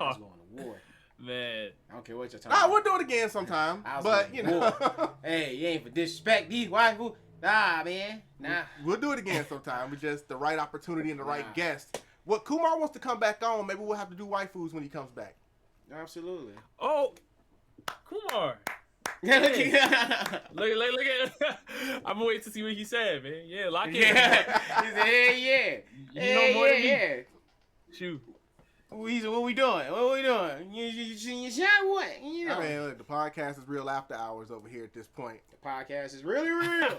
I was going to war. Man. I don't care what you're talking Nah, about. we'll do it again sometime. I was But, going you to know. war. Hey, you ain't for disrespect these waifu. Nah, man. Nah. We'll do it again sometime. With just the right opportunity and the right Nah. guest. What Kumar wants to come back on, maybe we'll have to do waifus when he comes back. Absolutely. Oh, Kumar. Yeah, look Hey. at Look at. I'm gonna wait to see what he said, man. Yeah, lock in. Yeah. He said, hey, yeah. You know more than me. Yeah. Shoot. What we doing? What we doing? You shot what? You know. I mean, look, the podcast is real after hours over here at this point. The podcast is really real.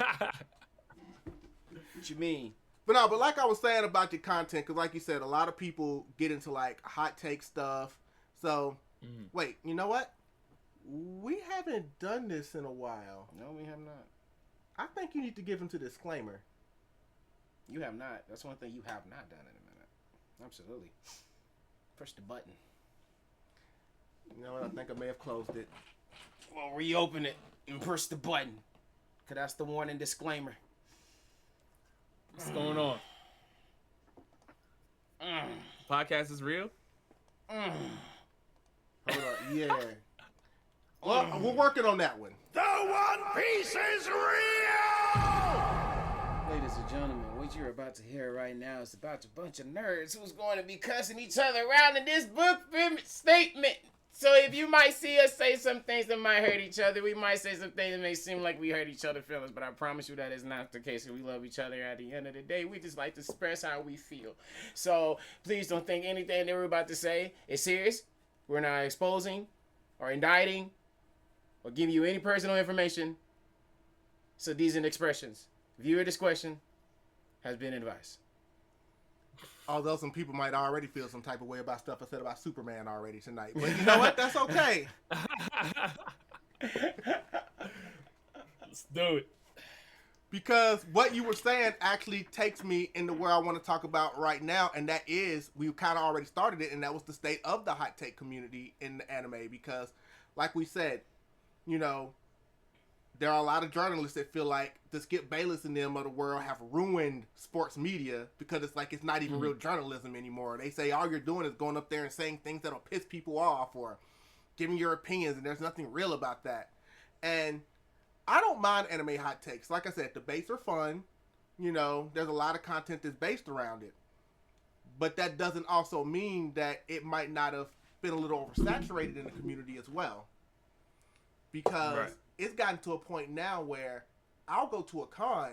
What you mean? But no, but like I was saying about your content, because like you said, a lot of people get into like hot take stuff. So, wait, you know what? We haven't done this in a while. No, we have not. I think you need to give him to disclaimer. You have not. That's one thing you have not done in a minute. Absolutely. Push the button. You know what? I think I may have closed it. Well, reopen it and push the button. Because that's the warning disclaimer. What's going on? Podcast is real? Hold on. Yeah. Well, we're working on that one. The One Piece is real! Ladies and gentlemen, what you're about to hear right now is about a bunch of nerds who's going to be cussing each other around in this book statement. So if you might see us say some things that might hurt each other, we might say some things that may seem like we hurt each other's feelings, but I promise you that is not the case. We love each other at the end of the day. We just like to express how we feel. So please don't think anything that we're about to say is serious. We're not exposing or indicting or giving you any personal information. So these are expressions. Viewer discretion has been advised. Although some people might already feel some type of way about stuff I said about Superman already tonight. But you know what? That's okay. Let's do it. Because what you were saying actually takes me into where I want to talk about right now. And that is, we kind of already started it. And that was the state of the hot take community in the anime. Because like we said, you know, there are a lot of journalists that feel like the Skip Bayless and them of the world have ruined sports media because it's like it's not even real journalism anymore. They say all you're doing is going up there and saying things that'll piss people off or giving your opinions, and there's nothing real about that. And I don't mind anime hot takes. Like I said, debates are fun. You know, there's a lot of content that's based around it. But that doesn't also mean that it might not have been a little oversaturated in the community as well. Because it's gotten to a point now where I'll go to a con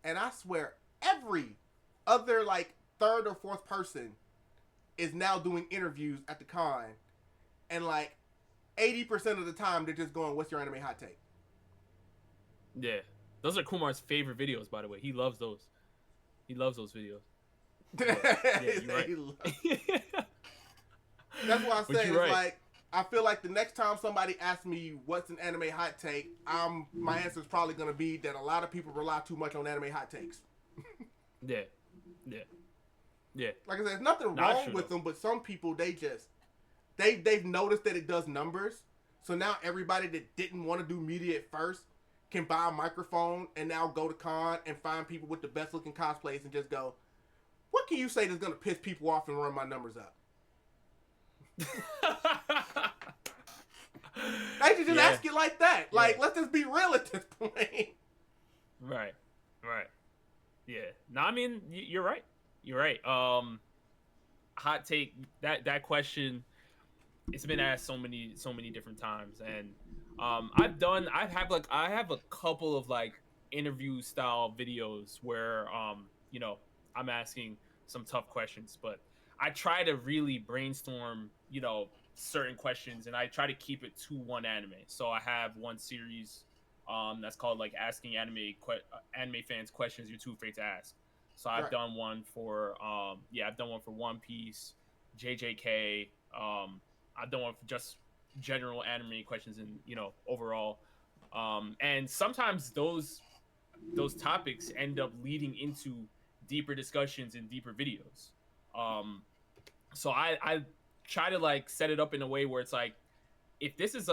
and I swear every other like third or fourth person is now doing interviews at the con, and like 80% of the time they're just going, "What's your anime hot take?" Yeah. Those are Kumar's favorite videos, by the way. He loves those. He loves those videos. Yeah, you're right. That's why I But say you're it's right. like I feel like the next time somebody asks me what's an anime hot take, my answer is probably going to be that a lot of people rely too much on anime hot takes. Yeah. Like I said, there's nothing Not wrong true, with though. them, but some people they've noticed that it does numbers. So now everybody that didn't want to do media at first can buy a microphone and now go to con and find people with the best looking cosplays and just go, "What can you say that's going to piss people off and run my numbers up?" I should just ask it like that. Like, let's just be real at this point. Right. Yeah. No, I mean, you're right. You're right. Hot take, that question, it's been asked so many different times, and I have a couple of like interview style videos where you know, I'm asking some tough questions, but I try to really brainstorm, you know, certain questions, and I try to keep it to one anime. So I have one series That's called like asking anime fans questions you're too afraid to ask. So I've done one for I've done one for One Piece, JJK. I've done one for just general anime questions and overall. And sometimes those topics end up leading into deeper discussions and deeper videos. So I try to like set it up in a way where it's like, if this is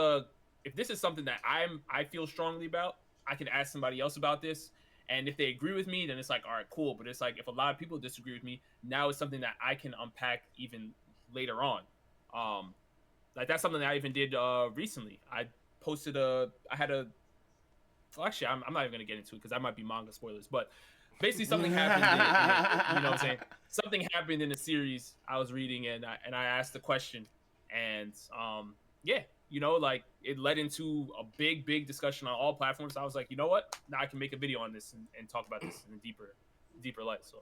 something that I feel strongly about, I can ask somebody else about this, and if they agree with me, then it's like, all right, cool. But it's like, if a lot of people disagree with me, now it's something that I can unpack even later on. Like that's something that I even did recently. I posted actually, I'm not even gonna get into it because that might be manga spoilers, but basically something happened. You know what I'm saying? Something happened in a series I was reading, and I asked the question, and like it led into a big discussion on all platforms. So I was like, you know what? Now I can make a video on this and talk about this in a deeper light. So.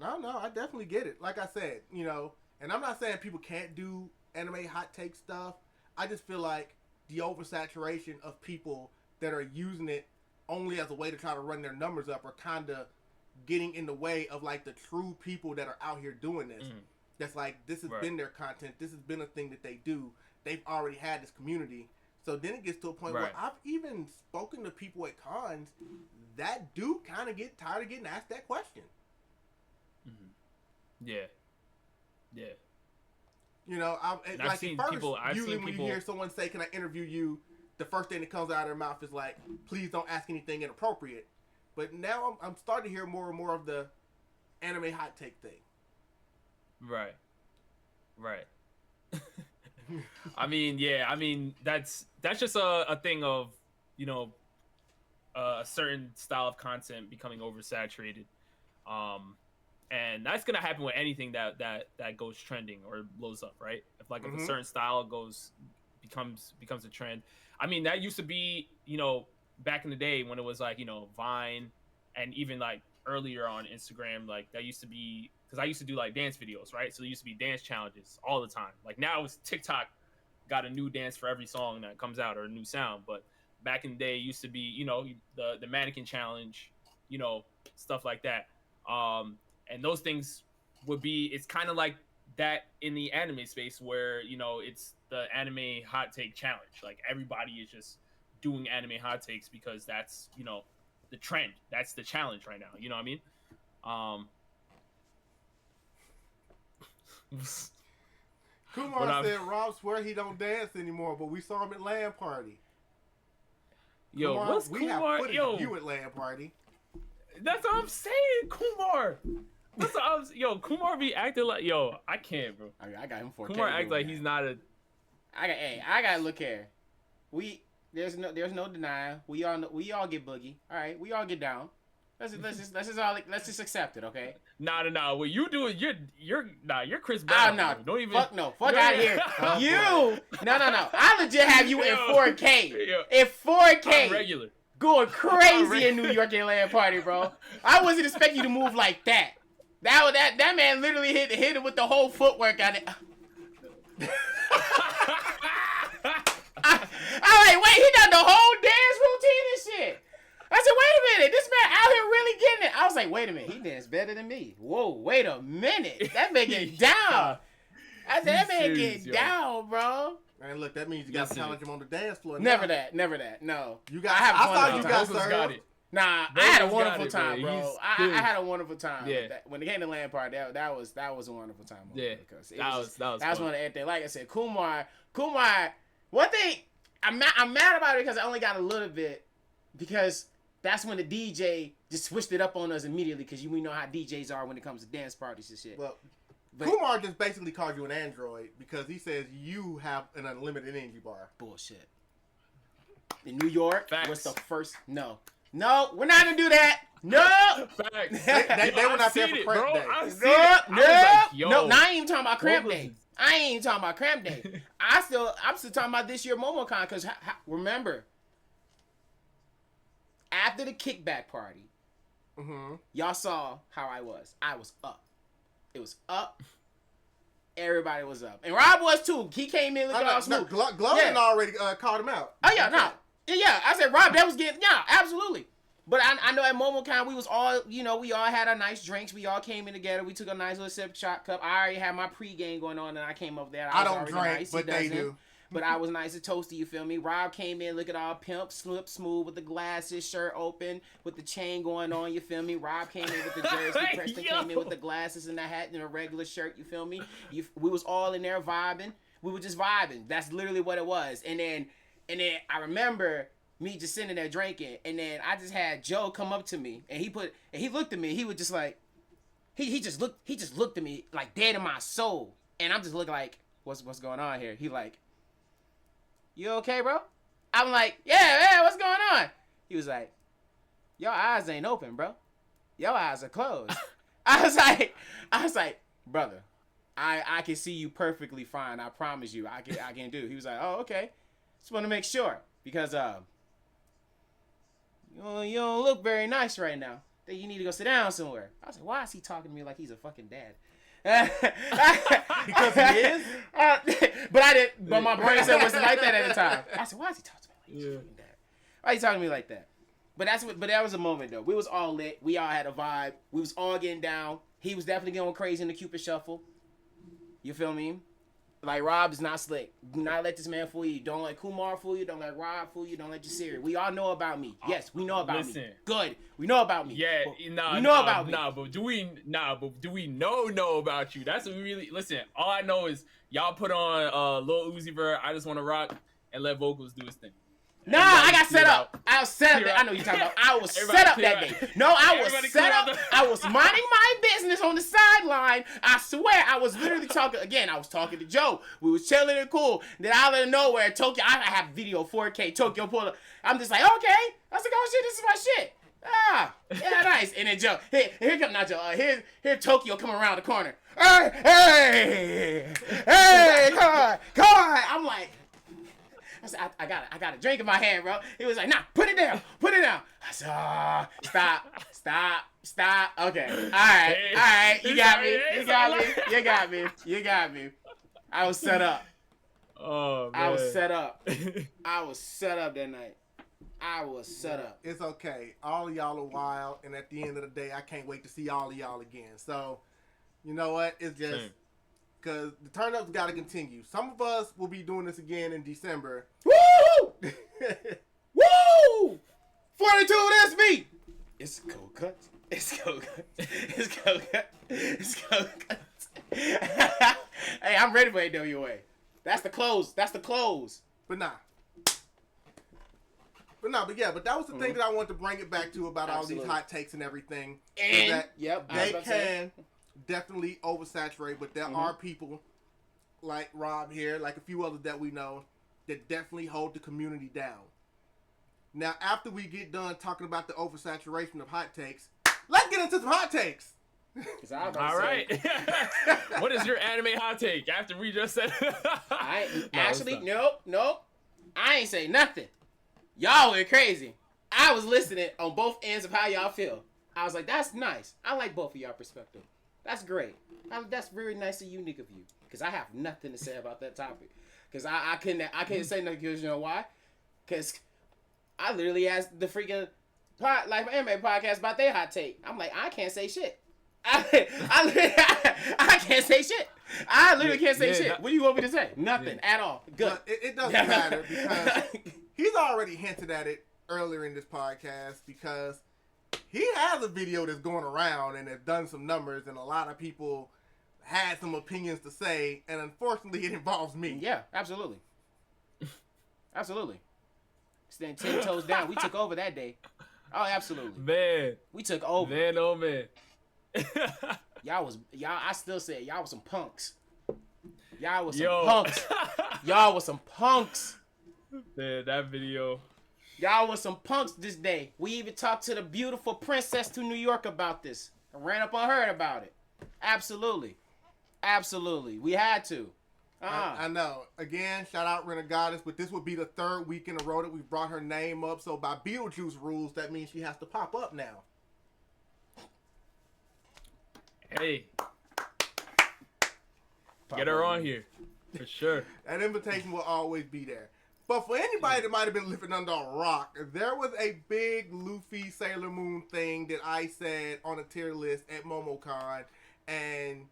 No, I definitely get it. Like I said, and I'm not saying people can't do anime hot take stuff. I just feel like the oversaturation of people that are using it only as a way to try to run their numbers up are kind of getting in the way of like the true people that are out here doing this. Mm-hmm. That's like, this has been their content. This has been a thing that they do. They've already had this community. So then it gets to a point where I've even spoken to people at cons that do kind of get tired of getting asked that question. Mm-hmm. Yeah. Like first, usually when you hear someone say, "Can I interview you?" the first thing that comes out of their mouth is like, "Please don't ask anything inappropriate." But now I'm starting to hear more and more of the anime hot take thing. Right. I mean, that's just a thing of, a certain style of content becoming oversaturated. And that's gonna happen with anything that goes trending or blows up, right? If a certain style becomes a trend. I mean, that used to be, back in the day when it was like, Vine, and even like earlier on Instagram, like that used to be, because I used to do like dance videos, right? So there used to be dance challenges all the time. Like now it's TikTok got a new dance for every song that comes out or a new sound. But back in the day, it used to be, the mannequin challenge, stuff like that. And those things would be, it's kind of like that in the anime space where, it's the anime hot take challenge. Like everybody is just doing anime hot takes because that's, the trend. That's the challenge right now. You know what I mean? Kumar said Rob swear he don't dance anymore, but we saw him at LAN party. Yo, Kumar, what's we Kumar? have footage of you at LAN party. That's what I'm saying, Kumar. That's what I was. Yo, Kumar be acting like, I can't, bro. I mean, I got him for Kumar act like he's not a. I got look here. There's no denial. We all get boogie. All right, we all get down. Let's just accept it, okay? Nah. What you do is you're Chris Brown. No. Don't even. Fuck out of here. No. I legit have you in 4K. In 4K. Regular. Going crazy in New York at LAN party, bro. I wasn't expecting you to move like that. That man literally hit it with the whole footwork on it. I'm like, wait, he done the whole dance routine and shit. I said, wait a minute, this man out here really getting it. I was like, wait a minute, he danced better than me. Whoa, wait a minute, that man getting down. I said, that man getting down, bro. Man, look, that means you got to challenge him on the dance floor. Never that. No. I thought you got served. Nah, I had a wonderful time, bro. I had a wonderful time. Yeah. When it came to LAN party, that was a wonderful time. Yeah, because that was one of everything. Like I said, Kumar. One thing I'm mad about it because I only got a little bit, because that's when the DJ just switched it up on us immediately, because we know how DJs are when it comes to dance parties and shit. Well, Kumar just basically called you an android because he says you have an unlimited energy bar. Bullshit. In New York, was the first. No, we're not gonna do that. No. Facts. They were not there for cramp day. No, I ain't even talking about cramp day. I'm still talking about this year MomoCon, because remember, after the kickback party, y'all saw how I was. I was up. It was up. Everybody was up. And Rob was too. He came in looking all smooth. Glover already called him out. Oh, yeah, no. Yeah, I said Rob, that was getting, yeah, absolutely. But I know at MomoCon we was all, you know, we all had our nice drinks. We all came in together. We took a nice little sip shot cup. I already had my pregame going on, and I came up there. I don't drink, nice. but they do. But I was nice and toasty, you feel me? Rob came in, look at all pimp, slip smooth with the glasses, shirt open, with the chain going on, you feel me? Rob came in with the jersey, Preston came in with the glasses and the hat and a regular shirt, you feel me? We was all in there vibing. We were just vibing. That's literally what it was. And then I remember me just sitting there drinking, and then I just had Joe come up to me, and he looked at me. He was just like, he just looked at me like dead in my soul, and I'm just looking like, what's going on here? He like, you okay, bro? I'm like, yeah, what's going on? He was like, your eyes ain't open, bro. Your eyes are closed. I was like, brother, I can see you perfectly fine. I promise you, I can do. He was like, oh, okay. Just want to make sure because you don't look very nice right now. Think you need to go sit down somewhere. I was like, why is he talking to me like he's a fucking dad? Because he is. But I didn't. But my brain said wasn't like that at the time. I said, why is he talking to me like he's a fucking dad? Why is he talking to me like that? But that was a moment though. We was all lit. We all had a vibe. We was all getting down. He was definitely going crazy in the Cupid Shuffle. You feel me? Like, Rob is not slick. Do not let this man fool you. Don't let Kumar fool you. Don't let Rob fool you. Don't let Jasiri. We all know about me. Yes, we know about me. Good. We know about me. Yeah, we know about me. But do we know about you? That's what we really listen. All I know is y'all put on Lil Uzi Vert, I Just Wanna Rock, and let vocals do his thing. Nah, I got set up. I was set up. I know you're talking about. I was set up that day. No, I was set up. I was minding my business on the sideline. I swear, I was literally talking. Again, I was talking to Joe. We was chilling and cool. Then out of nowhere, Tokyo. I have video 4K. Tokyo pulled up. I'm just like, okay. I was like, oh shit, this is my shit. Ah, yeah, nice. And then Joe, here come not Joe. Here Tokyo coming around the corner. Hey, come on. I'm like. I said, I got a drink in my hand, bro. He was like, nah, put it down. I said, stop. Okay, all right. You got me. I was set up. Oh, man. I was set up that night. It's okay. All of y'all are wild, and at the end of the day, I can't wait to see all of y'all again. So, you know what? It's just... Because the turn-ups got to continue. Some of us will be doing this again in December. Woo! Woo! 42, that's me! It's cold cut. Hey, I'm ready for AWA. That's the close. But that was the thing that I wanted to bring it back to about all these hot takes and everything. And, that they can... definitely oversaturate, but there are people like Rob here, like a few others that we know, that definitely hold the community down. Now, after we get done talking about the oversaturation of hot takes, let's get into some hot takes. All right. What is your anime hot take after we just said Nope. I ain't say nothing. Y'all went crazy. I was listening on both ends of how y'all feel. I was like, that's nice. I like both of y'all perspective. That's great. That's very nice and unique of you. Because I have nothing to say about that topic. Because I couldn't say nothing because you know why? Because I literally asked the freaking Life Anime podcast about their hot take. I'm like, I can't say shit. I can't say shit. I literally can't say shit. What do you want me to say? Nothing at all. Good. It doesn't matter because he's already hinted at it earlier in this podcast because he has a video that's going around and has done some numbers, and a lot of people had some opinions to say, and unfortunately, it involves me. Yeah, absolutely. Stand 10 toes down. We took over that day. Oh, absolutely. Man. We took over. Man, oh man. Y'all, I still say y'all was some punks. Y'all was some punks. Man, that video. Y'all was some punks this day. We even talked to the beautiful princess to New York about this. I ran up on her about it. Absolutely. We had to. I know. Again, shout out Rena Goddess, but this would be the third week in a row that we brought her name up. So by Beetlejuice rules, that means she has to pop up now. Hey. Get her on here. For sure. That invitation will always be there. But for anybody that might have been living under a rock, there was a big Luffy Sailor Moon thing that I said on a tier list at MomoCon, and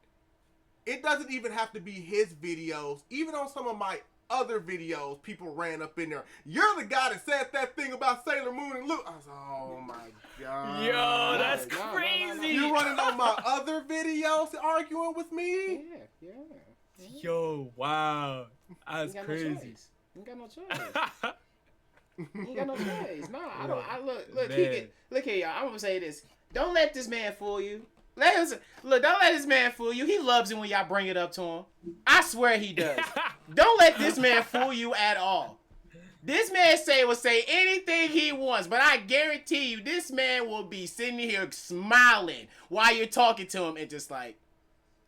it doesn't even have to be his videos. Even on some of my other videos, people ran up in there. You're the guy that said that thing about Sailor Moon and Luffy. I was like, oh my god. Yo, that's crazy. You running on my other videos arguing with me? Yeah. Yo, wow. That's crazy. You ain't got no choice. You ain't got no choice. No, I don't. Look here, y'all. I'm gonna say this. Don't let this man fool you. Don't let this man fool you. He loves it when y'all bring it up to him. I swear he does. Don't let this man fool you at all. This man will say anything he wants, but I guarantee you, this man will be sitting here smiling while you're talking to him and just like,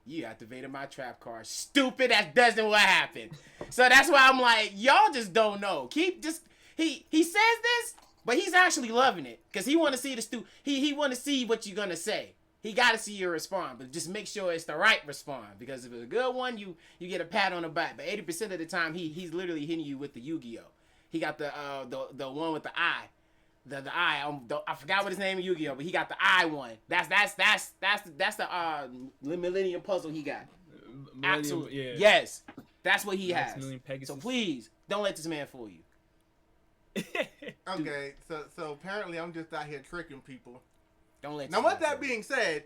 you activated my trap card. Stupid, that doesn't what happened. So that's why I'm like, y'all just don't know. He says this, but he's actually loving it. Because he want to see he want to see what you're going to say. He got to see your response, but just make sure it's the right response. Because if it's a good one, you get a pat on the back. But 80% of the time, he's literally hitting you with the Yu-Gi-Oh! He got the one with the eye. The eye. I forgot what his name in Yu-Gi-Oh, but he got the eye one. That's the Millennium Puzzle he got. Absolutely. Yeah. Yes. That's what he Max has. Million Pegasus. So please don't let this man fool you. Okay, so apparently I'm just out here tricking people. Don't let. Now, with that being said,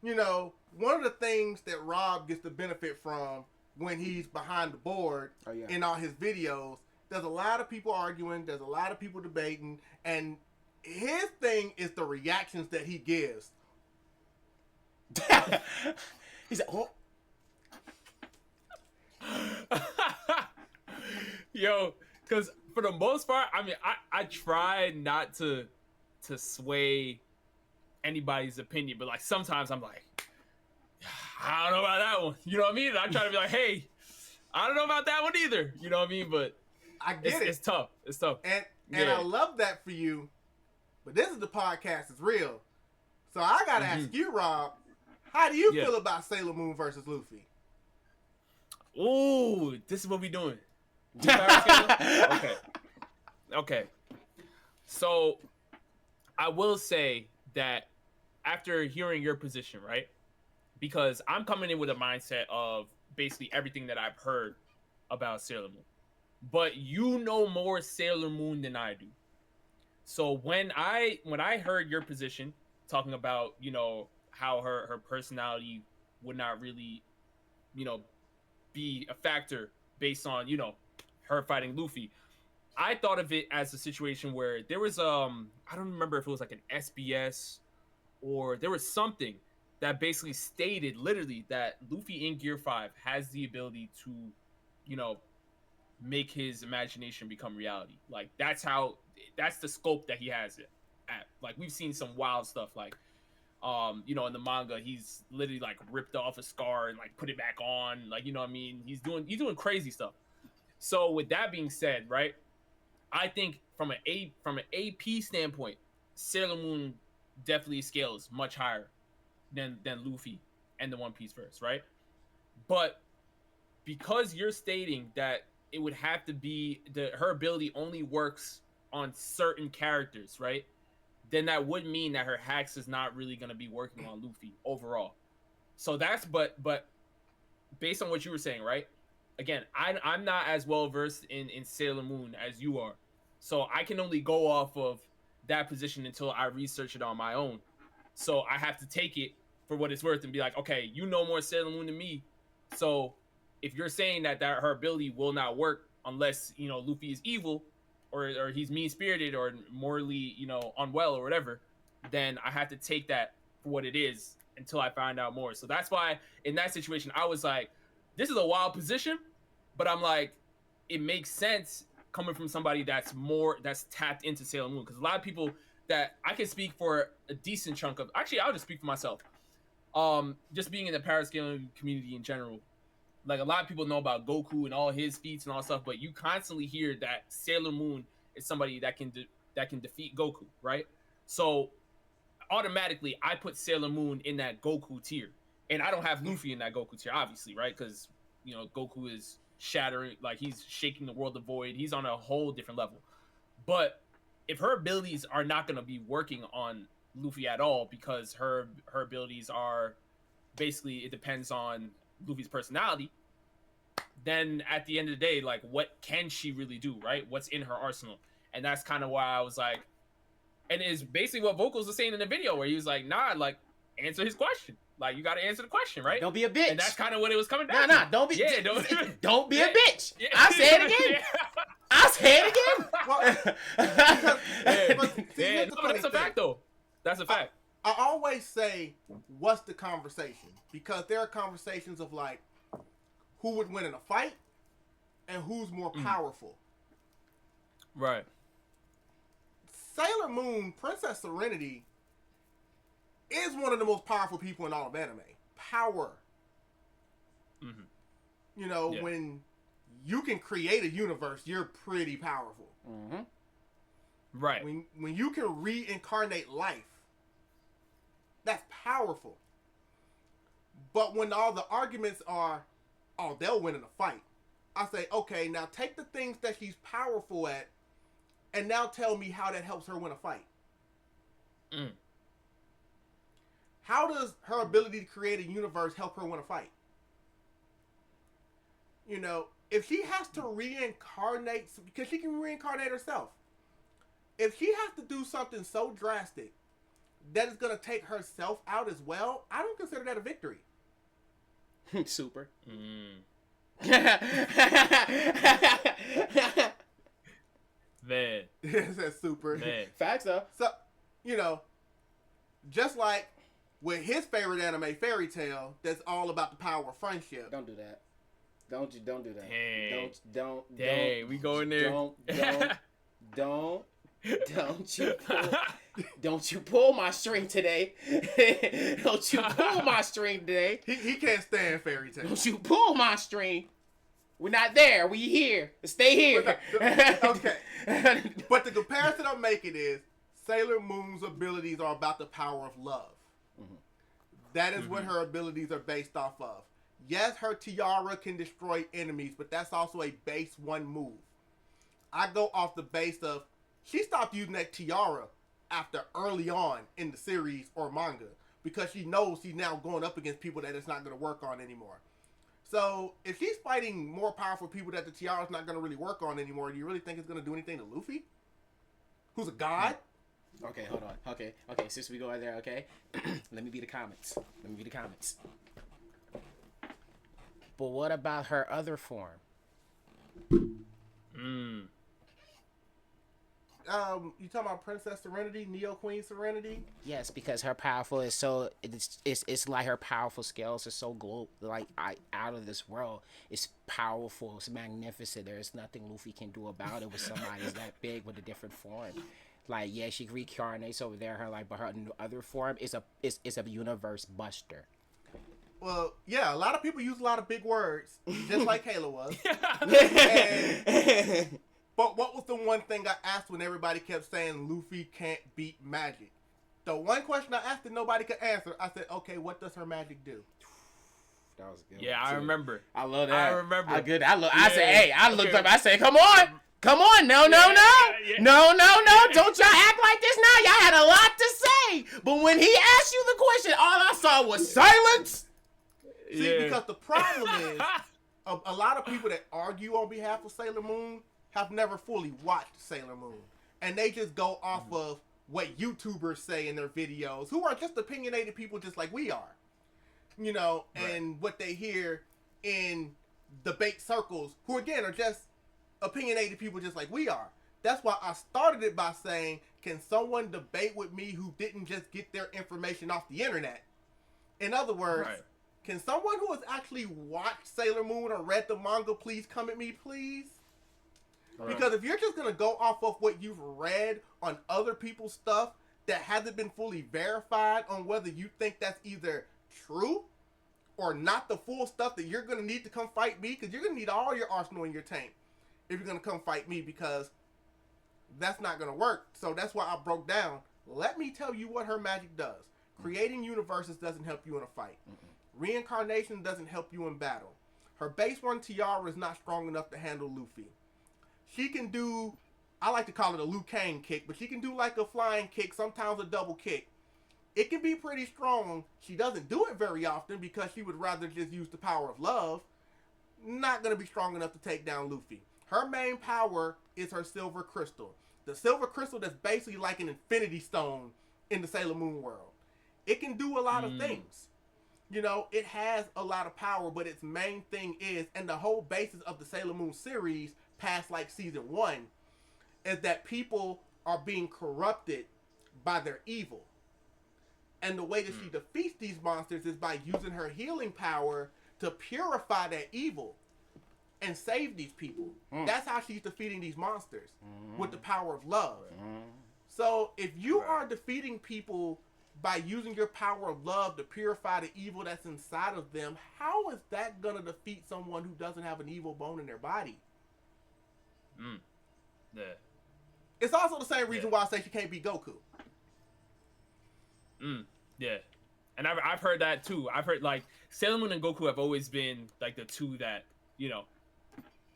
one of the things that Rob gets the benefit from when he's behind the board in all his videos, there's a lot of people arguing, there's a lot of people debating, and his thing is the reactions that he gives. He's like, oh. Yo, because for the most part, I mean, I try not to sway anybody's opinion, but like sometimes I'm like, I don't know about that one. You know what I mean? I try to be like, hey, I don't know about that one either. You know what I mean? But I get it. It's tough. It's tough. And I love that for you. But this is the podcast. It's real. So I got to ask you, Rob, how do you feel about Sailor Moon versus Luffy? Ooh, this is what we doing. Okay. So I will say that after hearing your position, right? Because I'm coming in with a mindset of basically everything that I've heard about Sailor Moon. But you know more Sailor Moon than I do. So when I heard your position talking about, how her personality would not really, be a factor based on, her fighting Luffy, I thought of it as a situation where there was I don't remember if it was like an SBS or there was something that basically stated literally that Luffy in Gear 5 has the ability to, make his imagination become reality. Like that's the scope that he has it at. Like we've seen some wild stuff like in the manga he's literally like ripped off a scar and like put it back on, like you know what I mean, he's doing crazy stuff. So with that being said, right, I think from an AP standpoint, Sailor Moon definitely scales much higher than Luffy and the One Piece verse, right? But because you're stating that it would have to be her ability only works on certain characters, right? Then that would mean that her hacks is not really going to be working on Luffy overall. So that's but based on what you were saying, right? Again, I'm not as well versed in Sailor Moon as you are. So I can only go off of that position until I research it on my own. So I have to take it for what it's worth and be like, okay, you know more Sailor Moon than me. So if you're saying that her ability will not work unless, Luffy is evil or he's mean-spirited or morally, unwell or whatever, then I have to take that for what it is until I find out more. So that's why in that situation, I was like, this is a wild position, but I'm like, it makes sense coming from somebody that's tapped into Sailor Moon. Because a lot of people that I can speak for a decent chunk of, actually, I'll just speak for myself. Just being in the parascaling community in general, like a lot of people know about Goku and all his feats and all stuff, but you constantly hear that Sailor Moon is somebody that can defeat Goku, right? So automatically, I put Sailor Moon in that Goku tier, and I don't have Luffy in that Goku tier, obviously, right? Because Goku is shattering, like he's shaking the world of void. He's on a whole different level. But if her abilities are not going to be working on Luffy at all, because her abilities are basically, it depends on Luffy's personality, then at the end of the day, like, what can she really do, right? What's in her arsenal? And that's kind of why I was like, and it's basically what Vocals was saying in the video, where he was like, nah, like, answer his question. Like, you got to answer the question, right? Don't be a bitch. And that's kind of what it was coming down to. Nah, don't be. Yeah, don't be yeah, a bitch. yeah. I'll say it again. I'll say it again. But that's a fact, though. That's a fact. I always say, what's the conversation? Because there are conversations of like, who would win in a fight and who's more powerful. Right. Sailor Moon, Princess Serenity, is one of the most powerful people in all of anime. Power. Mm-hmm. You know, when you can create a universe, you're pretty powerful. Mm-hmm. Right. When you can reincarnate life, that's powerful. But when all the arguments are, oh, they'll win in a fight, I say, okay, now take the things that she's powerful at and now tell me how that helps her win a fight. Mm. How does her ability to create a universe help her win a fight? You know, if she has to reincarnate, because she can reincarnate herself. If she has to do something so drastic that is going to take herself out as well, I don't consider that a victory. Super. Man. That's super. Man. Facts though. So, you know, just like with his favorite anime, Fairy Tail, that's all about the power of friendship. Don't do that. Don't do that. Dang. Don't. We go in there. Don't you pull my string today. Don't you pull my string today. He can't stand Fairy Tail. Don't you pull my string. We're not there. We here. Stay here. Okay. But the comparison I'm making is Sailor Moon's abilities are about the power of love. Mm-hmm. That is what her abilities are based off of. Yes, her tiara can destroy enemies, but that's also a base 1 move. I go off the base of, she stopped using that tiara after early on in the series or manga because she knows she's now going up against people that it's not going to work on anymore. So if she's fighting more powerful people that the tiara's not going to really work on anymore, do you really think it's going to do anything to Luffy? Who's a god? Okay, hold on. Okay, since we go in there, okay? Let me be the comments. But what about her other form? You talking about Princess Serenity, Neo Queen Serenity? Yes, because her powerful is so it's like her powerful scales are so out of this world. It's powerful, it's magnificent. There's nothing Luffy can do about it with somebody that big with a different form. Like, yeah, she reincarnates over there, but her other form is a universe buster. Well, yeah, a lot of people use a lot of big words, just like Kayla was. But what was the one thing I asked when everybody kept saying Luffy can't beat magic? The one question I asked that nobody could answer, I said, okay, what does her magic do? That was good. Yeah, I remember. I love that. I remember. I said, hey, I looked up, I said, come on, no, don't y'all act like this now. Y'all had a lot to say. But when he asked you the question, all I saw was silence. See, because the problem is, a lot of people that argue on behalf of Sailor Moon have never fully watched Sailor Moon. And they just go off of what YouTubers say in their videos, who are just opinionated people just like we are. You know, and what they hear in debate circles, who again are just opinionated people just like we are. That's why I started it by saying, can someone debate with me who didn't just get their information off the internet? In other words, can someone who has actually watched Sailor Moon or read the manga please come at me, please? Because if you're just going to go off of what you've read on other people's stuff that hasn't been fully verified on whether you think that's either true or not the full stuff, that you're going to need to come fight me, because you're going to need all your arsenal in your tank if you're going to come fight me, because that's not going to work. So that's why I broke down. Let me tell you what her magic does. Creating universes doesn't help you in a fight. Reincarnation doesn't help you in battle. Her base 1 tiara is not strong enough to handle Luffy. She can do, I like to call it a Liu Kang kick, but she can do like a flying kick, sometimes a double kick. It can be pretty strong. She doesn't do it very often because she would rather just use the power of love. Not going to be strong enough to take down Luffy. Her main power is her silver crystal. The silver crystal that's basically like an infinity stone in the Sailor Moon world. It can do a lot of things. You know, it has a lot of power, but its main thing is, and the whole basis of the Sailor Moon series past like season 1, is that people are being corrupted by their evil. And the way that she defeats these monsters is by using her healing power to purify that evil and save these people. That's how she's defeating these monsters, with the power of love. So if you are defeating people by using your power of love to purify the evil that's inside of them, how is that going to defeat someone who doesn't have an evil bone in their body? Yeah. It's also the same reason why I say she can't beat Goku. Yeah. And I've heard that too. I've heard like Sailor Moon and Goku have always been like the two that, you know,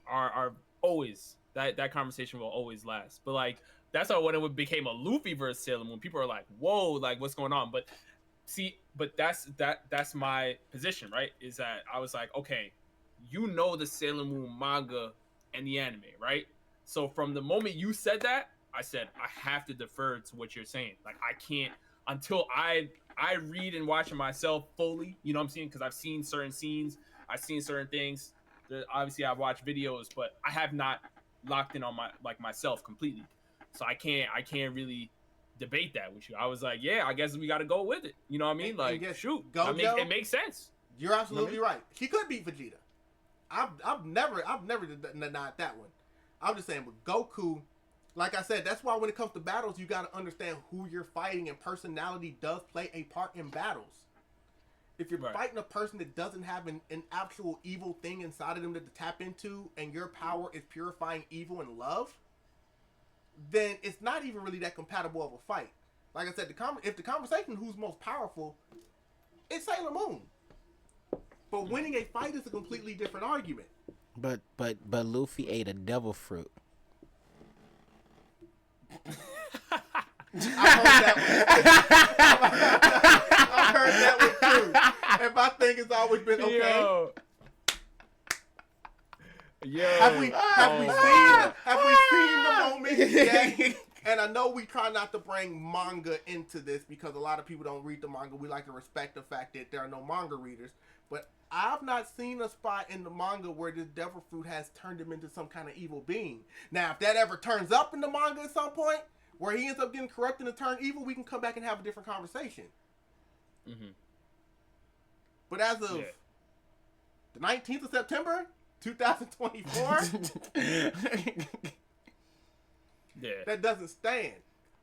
are always that conversation will always last. But like that's how when it became a Luffy versus Sailor Moon, people are like, whoa, like what's going on? But see, but that's my position, right? Is that I was like, okay, you know the Sailor Moon manga and the anime, right? So from the moment you said that, I said I have to defer to what you're saying. Like I can't until I read and watch it myself fully. You know what I'm saying? Because I've seen certain scenes, I've seen certain things. Obviously, I've watched videos, but I have not locked in on myself completely. So I can't really debate that with you. I was like, yeah, I guess we got to go with it. You know what I mean? Like, shoot, Gojo, I mean, it makes sense. You're absolutely right. She could beat Vegeta. I've never denied that one. I'm just saying, with Goku, like I said, that's why when it comes to battles, you got to understand who you're fighting, and personality does play a part in battles. If you're fighting a person that doesn't have an actual evil thing inside of them to tap into, and your power is purifying evil and love, then it's not even really that compatible of a fight. Like I said, if the conversation who's most powerful, it's Sailor Moon. But winning a fight is a completely different argument. But Luffy ate a devil fruit. I heard that one too. And my thing has always been okay. Yo. Have we seen the moment yet? And I know we try not to bring manga into this because a lot of people don't read the manga. We like to respect the fact that there are no manga readers. But I've not seen a spot in the manga where this devil fruit has turned him into some kind of evil being. Now, if that ever turns up in the manga at some point, where he ends up getting corrupted and turned evil, we can come back and have a different conversation. But as of the 19th of September, 2024, that doesn't stand.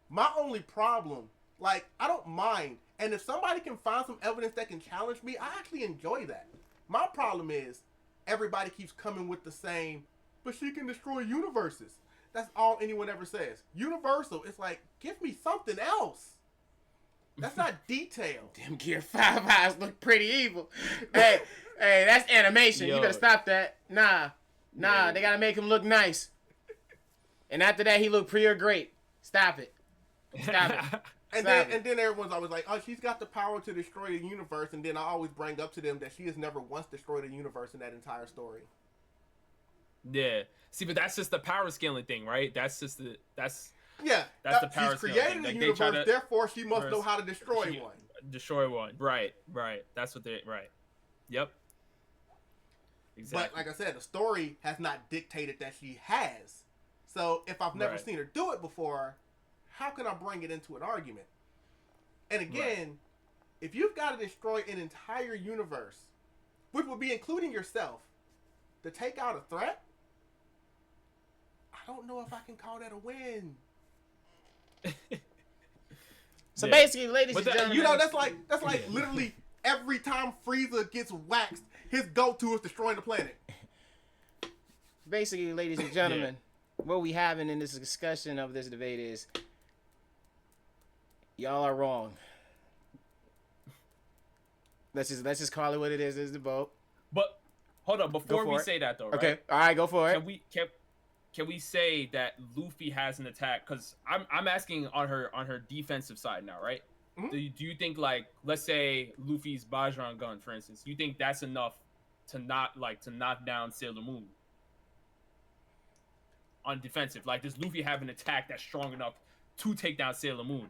My only problem, like, I don't mind. And if somebody can find some evidence that can challenge me, I actually enjoy that. My problem is everybody keeps coming with the same, but she can destroy universes. That's all anyone ever says. Universal, it's like, give me something else. That's not detail. Them Gear 5 eyes look pretty evil. Hey, that's animation. Yo. You better stop that. Nah, they gotta make him look nice. And after that, he looked pure great. Stop it. And then everyone's always like, oh, she's got the power to destroy the universe. And then I always bring up to them that she has never once destroyed a universe in that entire story. Yeah. See, but that's just the power scaling thing, right? That's the power she's created scaling thing. a universe, therefore she must know how to destroy one. Destroy one. Right. That's what Yep. Exactly. But like I said, the story has not dictated that she has. So if I've never seen her do it before, how can I bring it into an argument? And again, if you've got to destroy an entire universe, which would be including yourself, to take out a threat, I don't know if I can call that a win. So basically, ladies and gentlemen, you know, that's like literally every time Frieza gets waxed, his go-to is destroying the planet. Basically, ladies and gentlemen, what we having in this discussion of this debate is y'all are wrong. Let's just call it what it is. Is the vote. But hold up. Before we say that though, right? Okay, all right, go for it. Can we say that Luffy has an attack? Because I'm asking on her defensive side now, right? Mm-hmm. Do you think, like, let's say Luffy's Bajran gun, for instance, you think that's enough to knock down Sailor Moon on defensive? Like, does Luffy have an attack that's strong enough to take down Sailor Moon?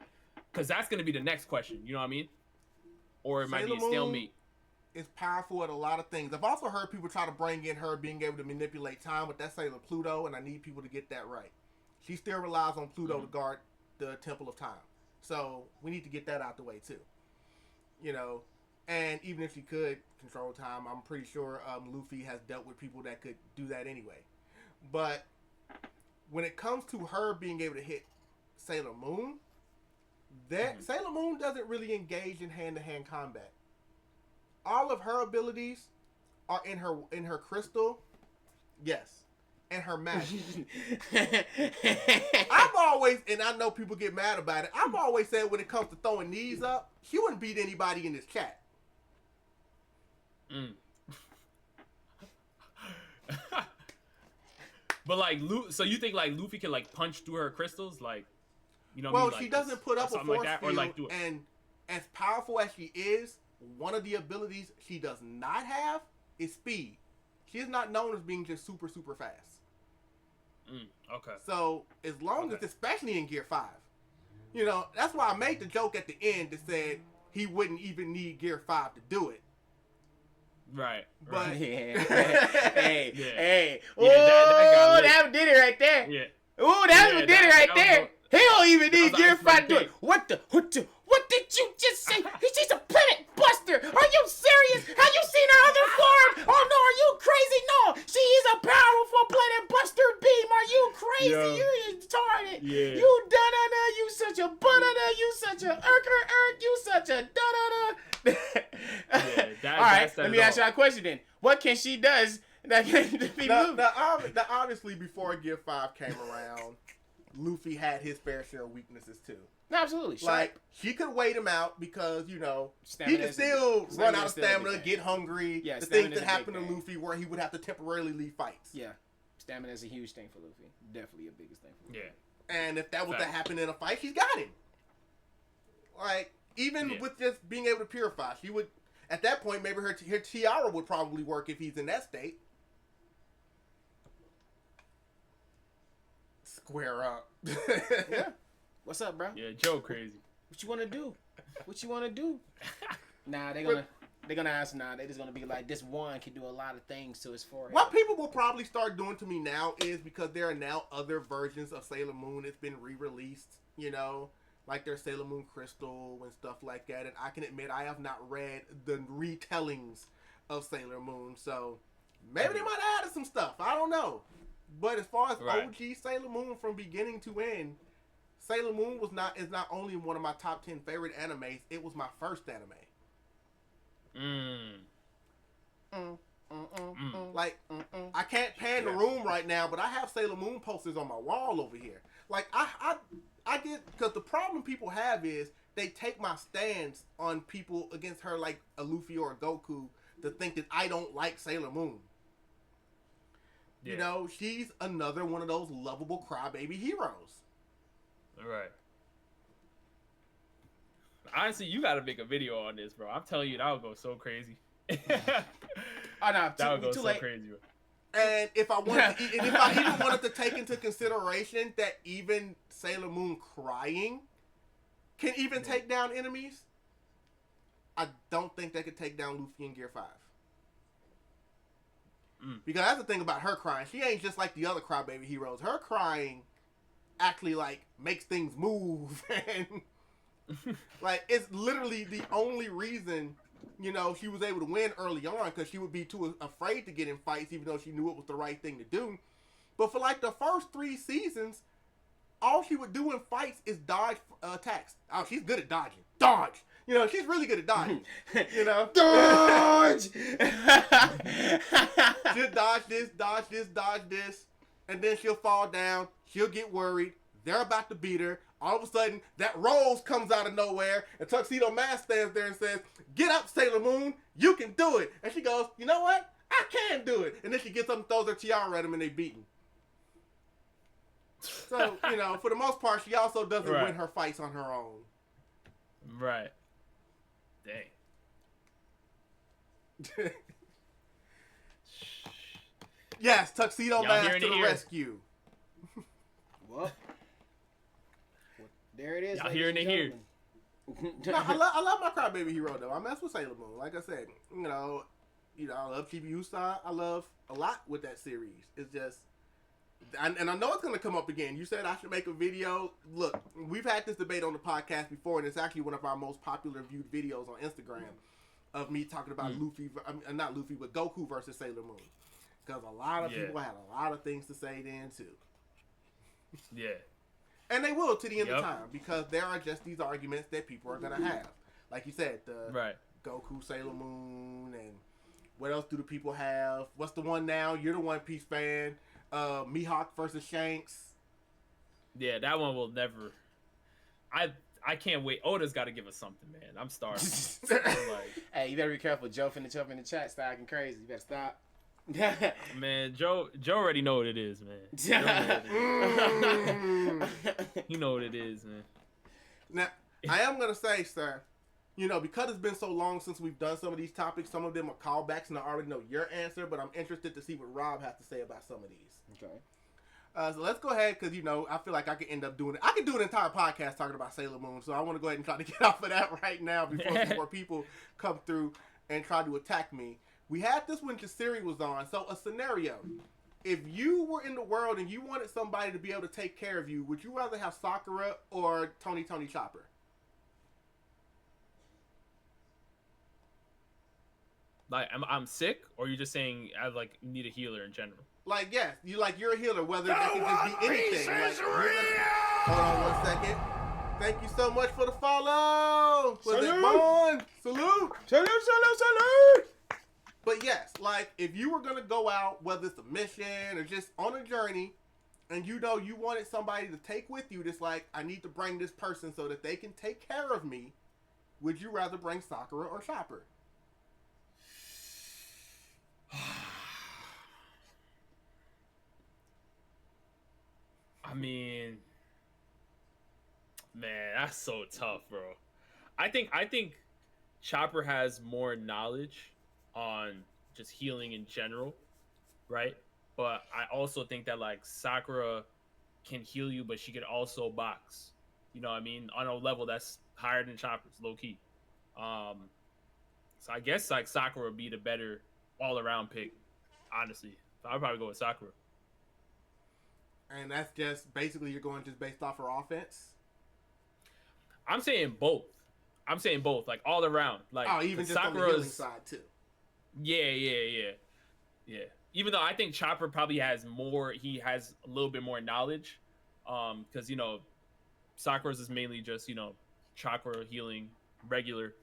Because that's gonna be the next question. You know what I mean? Or it might be a stalemate. Is powerful at a lot of things. I've also heard people try to bring in her being able to manipulate time, but that's Sailor Pluto, and I need people to get that right. She still relies on Pluto to guard the Temple of Time. So we need to get that out the way too. You know, and even if she could control time, I'm pretty sure Luffy has dealt with people that could do that anyway. But when it comes to her being able to hit Sailor Moon, Sailor Moon doesn't really engage in hand-to-hand combat. All of her abilities are in her crystal, yes, and her magic. I've always, and I know people get mad about it, I've always said when it comes to throwing knees up, she wouldn't beat anybody in this chat. But like, so you think like Luffy can like punch through her crystals, like, you know? Well, what I mean? she Like, doesn't put up a force like that, field, or like and as powerful as she is, one of the abilities she does not have is speed. She is not known as being just super, super fast. Okay. So, as long as, especially in Gear 5, you know, that's why I made the joke at the end that said he wouldn't even need Gear 5 to do it. Right. But, hey. Yeah, that did it right there. Yeah. Ooh, that did it right there. He don't even need Gear 5 to do it. What did you just say? She's a planet buster. Are you serious? Have you seen her other form? Oh no, are you crazy? No, she is a powerful planet buster beam. Are you crazy? Yo. You retarded. Yeah. You da-da-da. You such a ba-da-da. You such a irk. You such a da-da-da. All right, let me ask you a question then. What can she does that can defeat Luffy? Obviously, before Gear 5 came around, Luffy had his fair share of weaknesses too. No, absolutely. Like, she could wait him out because, you know, Stamina he could still run out of still stamina, everything. get hungry, Yeah, the stamina things is that a happened to big thing. Luffy where he would have to temporarily leave fights. Yeah, stamina is a huge thing for Luffy. Definitely a biggest thing for Luffy. Yeah. And if that was to Facts. happen in a fight, she's got him. Like, even with just being able to purify, she would, at that point, maybe her tiara would probably work if he's in that state. Square up. Yeah. What's up, bro? Yeah, Joe crazy. What you want to do? What you want to do? Nah, they're gonna ask. Nah, they just gonna be like, this one can do a lot of things to his forehead. What people will probably start doing to me now is because there are now other versions of Sailor Moon that's been re-released, you know, like there's Sailor Moon Crystal and stuff like that. And I can admit I have not read the retellings of Sailor Moon, so maybe they might have added some stuff. I don't know. But as far as OG Sailor Moon from beginning to end, Sailor Moon is not only one of my top 10 favorite animes, it was my first anime. Like, I can't pan the room right now, but I have Sailor Moon posters on my wall over here. Like, I get, because the problem people have is they take my stance on people against her, like a Luffy or a Goku, to think that I don't like Sailor Moon. Yeah. You know, she's another one of those lovable crybaby heroes. Right. Honestly, you gotta make a video on this, bro. I'm telling you, that would go so crazy. Oh no, that would go too so late. crazy, bro. And if I even wanted to take into consideration that even Sailor Moon crying can even take down enemies, I don't think they could take down Luffy in Gear 5. Because that's the thing about her crying. She ain't just like the other crybaby heroes. Her crying actually like makes things move, and like it's literally the only reason, you know, she was able to win early on, because she would be too afraid to get in fights even though she knew it was the right thing to do. But for like the first 3 seasons, all she would do in fights is dodge attacks. Oh, she's good at dodging. Dodge! You know, she's really good at dodging. You know? Dodge! She'll dodge this, and then she'll fall down. She'll get worried. They're about to beat her. All of a sudden, that Rose comes out of nowhere, and Tuxedo Mask stands there and says, "Get up, Sailor Moon. You can do it." And she goes, "You know what? I can do it. And then she gets up and throws her tiara at him and they beat him. So, you know, for the most part, she also doesn't win her fights on her own. Right. Dang. Yes, Tuxedo Mask to the rescue. Well, there it is. Y'all hearing it here. No, I love my Crybaby hero though. I mess with Sailor Moon. Like I said, you know, I love Chibiusa. I love a lot with that series. It's just, and I know it's gonna come up again. You said I should make a video. Look, we've had this debate on the podcast before, and it's actually one of our most popular viewed videos on Instagram of me talking about Luffy, not Luffy, but Goku versus Sailor Moon. Because a lot of people had a lot of things to say then too. Yeah. And they will to the end of time, because there are just these arguments that people are going to have. Like you said, the Goku, Sailor Moon, and what else do the people have? What's the one now? You're the One Piece fan. Mihawk versus Shanks. Yeah, that one will never... I can't wait. Oda's got to give us something, man. I'm starving. Hey, you better be careful. Joe finna jump in the chat, start acting crazy. You better stop. Man, Joe already know what it is, man. You know what it is, man. Now, I am gonna say, sir, you know, because it's been so long since we've done some of these topics, some of them are callbacks, and I already know your answer, but I'm interested to see what Rob has to say about some of these. Okay. So let's go ahead, because, you know, I feel like I could end up doing it. I could do an entire podcast talking about Sailor Moon, so I want to go ahead and try to get off of that right now before some more people come through and try to attack me. We had this when Jasiri was on. So a scenario. If you were in the world and you wanted somebody to be able to take care of you, would you rather have Sakura or Tony Chopper? Like, I'm sick, or you're just saying I need a healer in general? Like, yes, you're a healer, whether that can just be anything. Hold on 1 second. Thank you so much for the follow. Was it Bond? Salute. Salute. But yes, like, if you were going to go out, whether it's a mission or just on a journey, and you know you wanted somebody to take with you that's like, I need to bring this person so that they can take care of me, would you rather bring Sakura or Chopper? I mean, man, that's so tough, bro. I think Chopper has more knowledge on just healing in general, right? But I also think that like Sakura can heal you, but she could also box. You know what I mean? On a level that's higher than Chopper's, low key. So I guess like Sakura would be the better all around pick, honestly. So I'd probably go with Sakura. And that's just basically you're going just based off her offense? I'm saying both. Like all around. Like even just on the healing side too. Yeah. Even though I think Chopper probably has more, he has a little bit more knowledge. Because, you know, Sakura's is mainly just, you know, chakra healing, regular.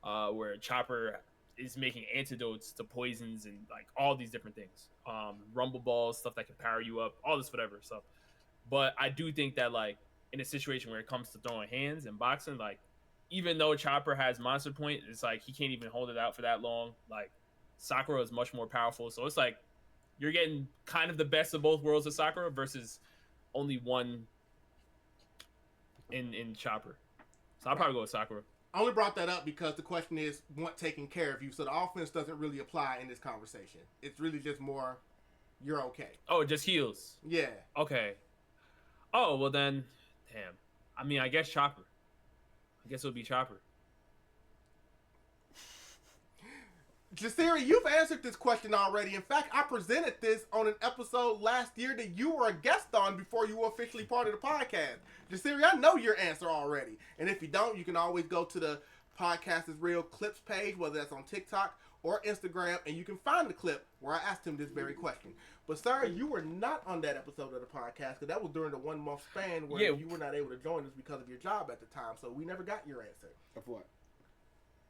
Where Chopper is making antidotes to poisons and like all these different things. Rumble balls, stuff that can power you up, all this whatever stuff. But I do think that like in a situation where it comes to throwing hands and boxing, like even though Chopper has monster point, it's like he can't even hold it out for that long. Like Sakura is much more powerful, so it's like you're getting kind of the best of both worlds of Sakura versus only one in Chopper. So I'll probably go with Sakura. I only brought that up because the question is want taking care of you, so the offense doesn't really apply in this conversation. It's really just more you're okay. Oh, it just heals. Yeah. Okay. Oh well then, damn. I mean, I guess Chopper. I guess it would be Chopper. Jasiri, you've answered this question already. In fact, I presented this on an episode last year that you were a guest on before you were officially part of the podcast. Jasiri, I know your answer already. And if you don't, you can always go to the Podcast is Real clips page, whether that's on TikTok or Instagram, and you can find the clip where I asked him this very question. But, sir, you were not on that episode of the podcast because that was during the 1 month span where you were not able to join us because of your job at the time. So we never got your answer. Of what?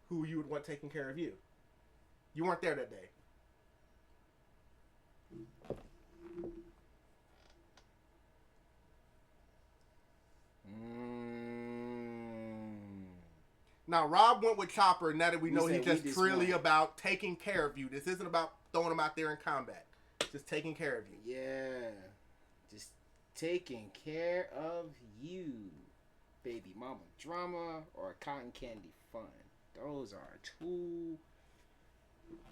Who you would want taking care of you. You weren't there that day. Now, Rob went with Chopper now that we know he's just really about taking care of you. This isn't about throwing them out there in combat. Just taking care of you. Yeah. Just taking care of you. Baby mama drama or cotton candy fun. Those are two.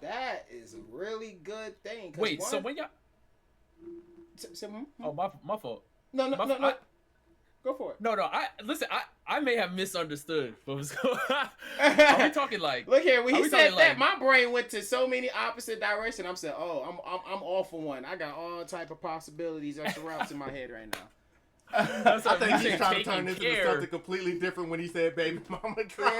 That is a really good thing. Wait, so when y'all... Oh, my fault. No. Go for it. No. I may have misunderstood what was going on. Are we talking like? Look here, when he said that, like, my brain went to so many opposite directions. I'm saying, I'm all for one. I got all type of possibilities that routes in my head right now. I think he's trying to turn this into something completely different when he said baby mama drama.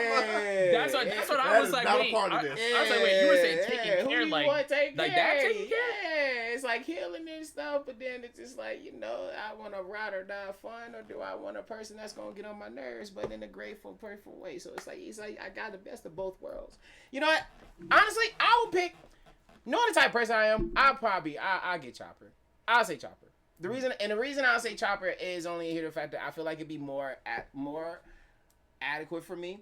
That's what I was like. Wait, I was like, wait, you were saying taking care, like that taking care? Yeah, it's like healing and stuff, but then it's just like, I want a ride or die fun, or do I want a person that's gonna get on my nerves, but in a grateful, prayerful way? So it's like I got the best of both worlds. You know what? Honestly, I would pick. You know what the type of person I am? I'll get Chopper. I'll say Chopper. The reason I'll say Chopper is only here the fact that I feel like it'd be more adequate for me,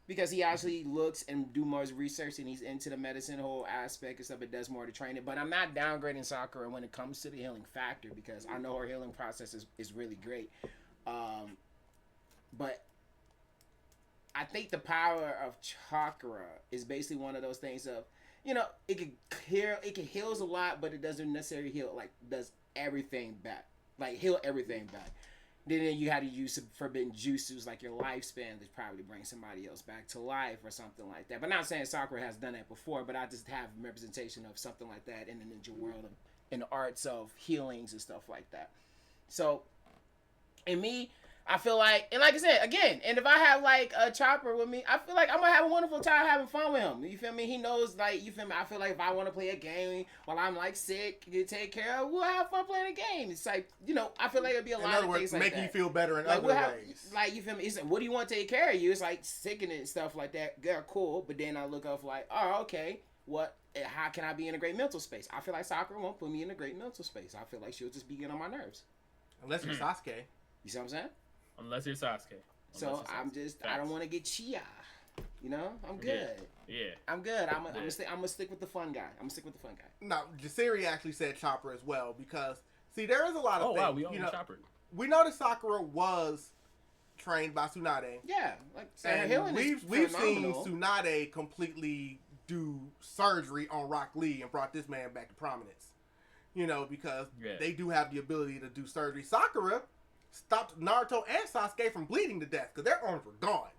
because he actually looks and do more research and he's into the medicine whole aspect and stuff. It does more to train it, but I'm not downgrading Sakura when it comes to the healing factor, because I know her healing process is really great. But I think the power of chakra is basically one of those things of, it can heals a lot, but it doesn't necessarily heal, like, does everything back, like heal everything back. Then you had to use some forbidden juices, like your lifespan, to probably bring somebody else back to life or something like that. But not saying Sakura has done that before, but I just have representation of something like that in the ninja world, in the arts of healings and stuff like that. So, in me, I feel like, and like I said, again, and if I have like a Chopper with me, I feel like I'm gonna have a wonderful time having fun with him. You feel me? He knows, like, you feel me? I feel like if I want to play a game while I'm like sick, get take care of, we'll have fun playing a game. It's like, I feel like it'd be a lot of things like that. Making you feel better in other ways. Like, you feel me? It's like, what do you want to take care of you? It's like sickening and stuff like that. Yeah, cool. But then I look up like, oh, okay, how can I be in a great mental space? I feel like Sakura won't put me in a great mental space. I feel like she'll just be getting on my nerves. Unless you're Sasuke. You see what I'm saying? Unless you're Sasuke. I don't want to get Chia. I'm good. Yeah. I'm good. I'm gonna stick with the fun guy. No, Jasiri actually said Chopper as well, because see, there is a lot of things. Wow, we own Chopper. We know that Sakura was trained by Tsunade. Yeah, like, and we've seen Tsunade completely do surgery on Rock Lee and brought this man back to prominence. Because they do have the ability to do surgery. Sakura stopped Naruto and Sasuke from bleeding to death because their arms were gone.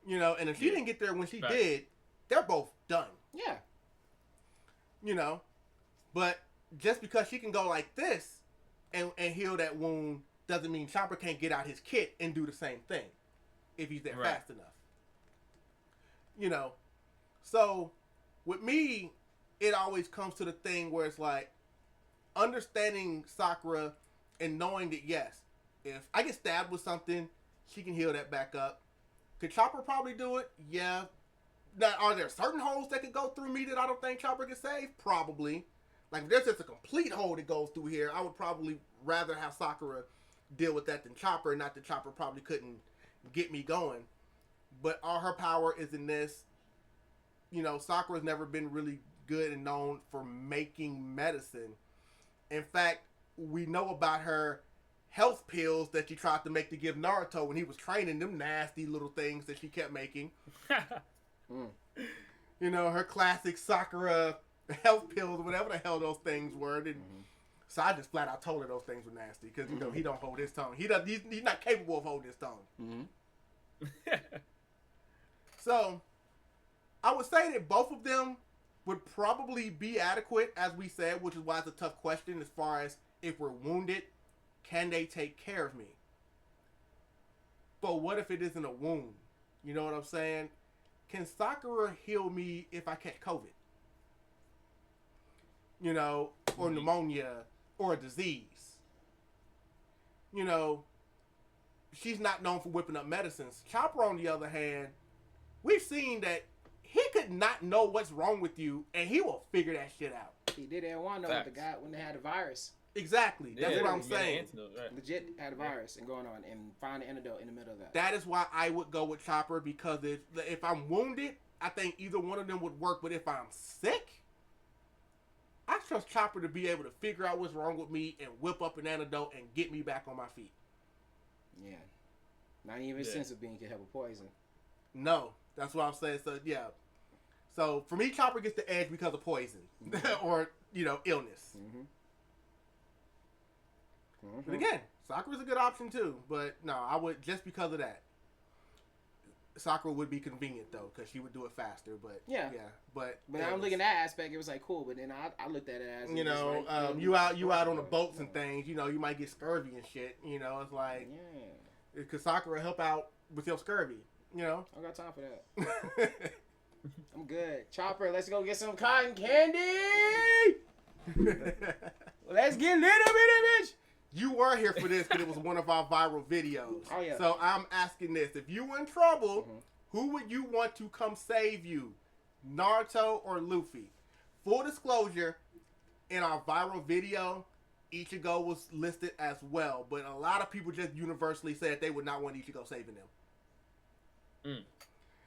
And if she didn't get there when she did, they're both done. Yeah. But just because she can go like this and heal that wound doesn't mean Chopper can't get out his kit and do the same thing if he's there fast enough. So with me, it always comes to the thing where it's like understanding Sakura and knowing that, yes, if I get stabbed with something, she can heal that back up. Could Chopper probably do it? Yeah. Now, are there certain holes that could go through me that I don't think Chopper can save? Probably. Like, if there's just a complete hole that goes through here, I would probably rather have Sakura deal with that than Chopper. Not that Chopper probably couldn't get me going. But all her power is in this. Sakura's never been really good and known for making medicine. In fact, we know about her health pills that she tried to make to give Naruto when he was training, them nasty little things that she kept making. Her classic Sakura health pills, whatever the hell those things were. So I just flat out told her those things were nasty because, he don't hold his tongue. He's not capable of holding his tongue. So I would say that both of them would probably be adequate, as we said, which is why it's a tough question as far as if we're wounded, can they take care of me? But what if it isn't a wound? You know what I'm saying? Can Sakura heal me if I catch COVID? Or pneumonia, or a disease? She's not known for whipping up medicines. Chopper, on the other hand, we've seen that he could not know what's wrong with you, and he will figure that shit out. He did it one with the guy when they had a virus. Exactly. That's what I'm saying. Legit had a virus and going on and find an antidote in the middle of that. That is why I would go with Chopper, because if I'm wounded, I think either one of them would work. But if I'm sick, I trust Chopper to be able to figure out what's wrong with me and whip up an antidote and get me back on my feet. Yeah. Not even sense of being can help with poison. No, that's what I'm saying. So yeah. So for me, Chopper gets the edge because of poison or illness. Mm-hmm. But again, Sakura's a good option too. But no, I would just because of that. Sakura would be convenient though, because she would do it faster. But but I'm looking at that aspect. It was like cool, but then I looked at it as you out on the boats and things. You might get scurvy and shit. It's like because Sakura help out with your scurvy. I don't got time for that. I'm good. Chopper, let's go get some cotton candy. Let's get lit up in it, bitch. You were here for this because it was one of our viral videos. Oh, yeah. So I'm asking this. If you were in trouble, who would you want to come save you? Naruto or Luffy? Full disclosure, in our viral video, Ichigo was listed as well. But a lot of people just universally said they would not want Ichigo saving them.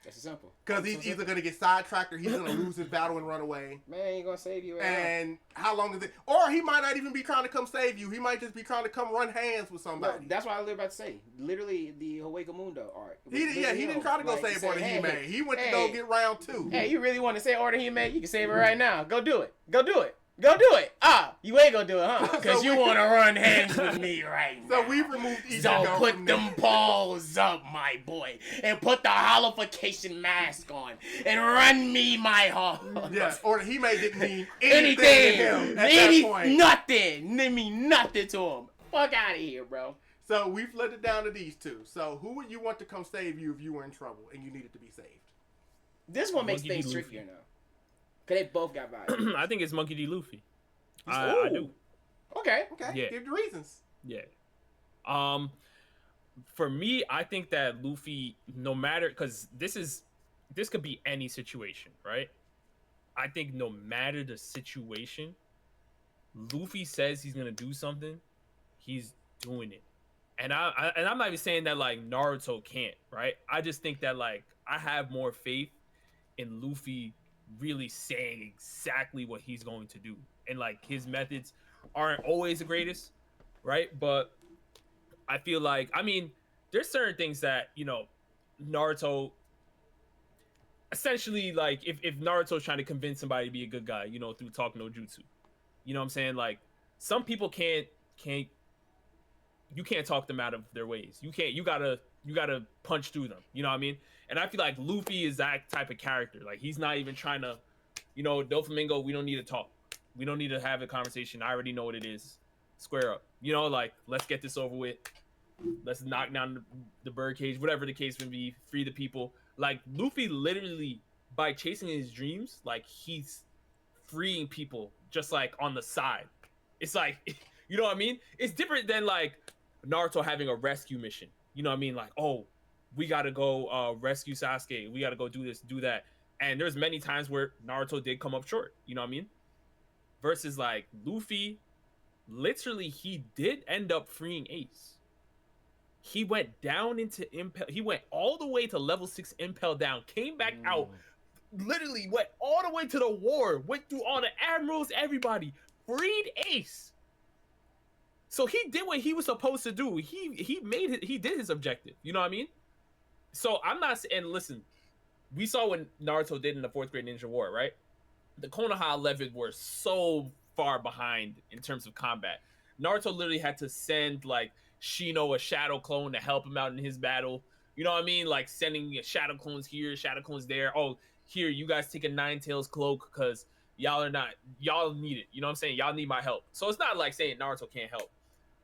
That's simple. Because he's either going to get sidetracked or he's going to lose his battle and run away. Man, he ain't going to save you. And how long is it? Or he might not even be trying to come save you. He might just be trying to come run hands with somebody. No, that's what I was about to say. Literally, the Hueco Mundo arc. He didn't try to go save Order Hime. He went to go get round 2. Hey, you really want to say Order Hime? You can save it right now. Go do it. Go do it. Go do it. You ain't gonna do it, huh? Because you want to run hands with me right now. So we've removed Ichigo. So put them paws up, my boy, and put the holification mask on, and run me my horse. Yes, Order Hime didn't mean anything to him at that point. Nothing. Didn't mean nothing to him. Fuck out of here, bro. So we've let it down to these two. So who would you want to come save you if you were in trouble and you needed to be saved? This one makes things trickier now. Because they both got value. I think it's Monkey D. Luffy. I do. Okay. Yeah. Give the reasons. Yeah. For me, I think that Luffy, no matter, because this could be any situation, right? I think no matter the situation, Luffy says he's gonna do something, he's doing it. And I'm not even saying that like Naruto can't, right? I just think that like I have more faith in Luffy really saying exactly what he's going to do, and like his methods aren't always the greatest, right? But I feel like, I mean, there's certain things that Naruto essentially, like if Naruto's trying to convince somebody to be a good guy, through talk no jutsu, you know what I'm saying? Like some people can't talk them out of their ways. You gotta punch through them, you know what I mean? And I feel like Luffy is that type of character. Like he's not even trying to, Doflamingo, we don't need to talk. We don't need to have a conversation. I already know what it is. Square up. Like let's get this over with. Let's knock down the birdcage, whatever the case may be, free the people. Like Luffy literally, by chasing his dreams, like he's freeing people just like on the side. It's like, you know what I mean? It's different than like Naruto having a rescue mission. You know what I mean? Like, oh, we gotta go rescue Sasuke. We gotta go do this, do that. And there's many times where Naruto did come up short. You know what I mean? Versus like Luffy, literally he did end up freeing Ace. He went down into Impel. He went all the way to level 6 Impel down. Came back out. Literally went all the way to the war. Went through all the admirals, everybody. Freed Ace. So he did what he was supposed to do. He did his objective. You know what I mean? So I'm not saying, listen, we saw what Naruto did in the 4th grade Ninja War, right? The Konoha 11 were so far behind in terms of combat. Naruto literally had to send like Shino a shadow clone to help him out in his battle. You know what I mean? Like sending shadow clones here, shadow clones there. Oh, here, you guys take a Nine Tails cloak because y'all need it. You know what I'm saying? Y'all need my help. So it's not like saying Naruto can't help.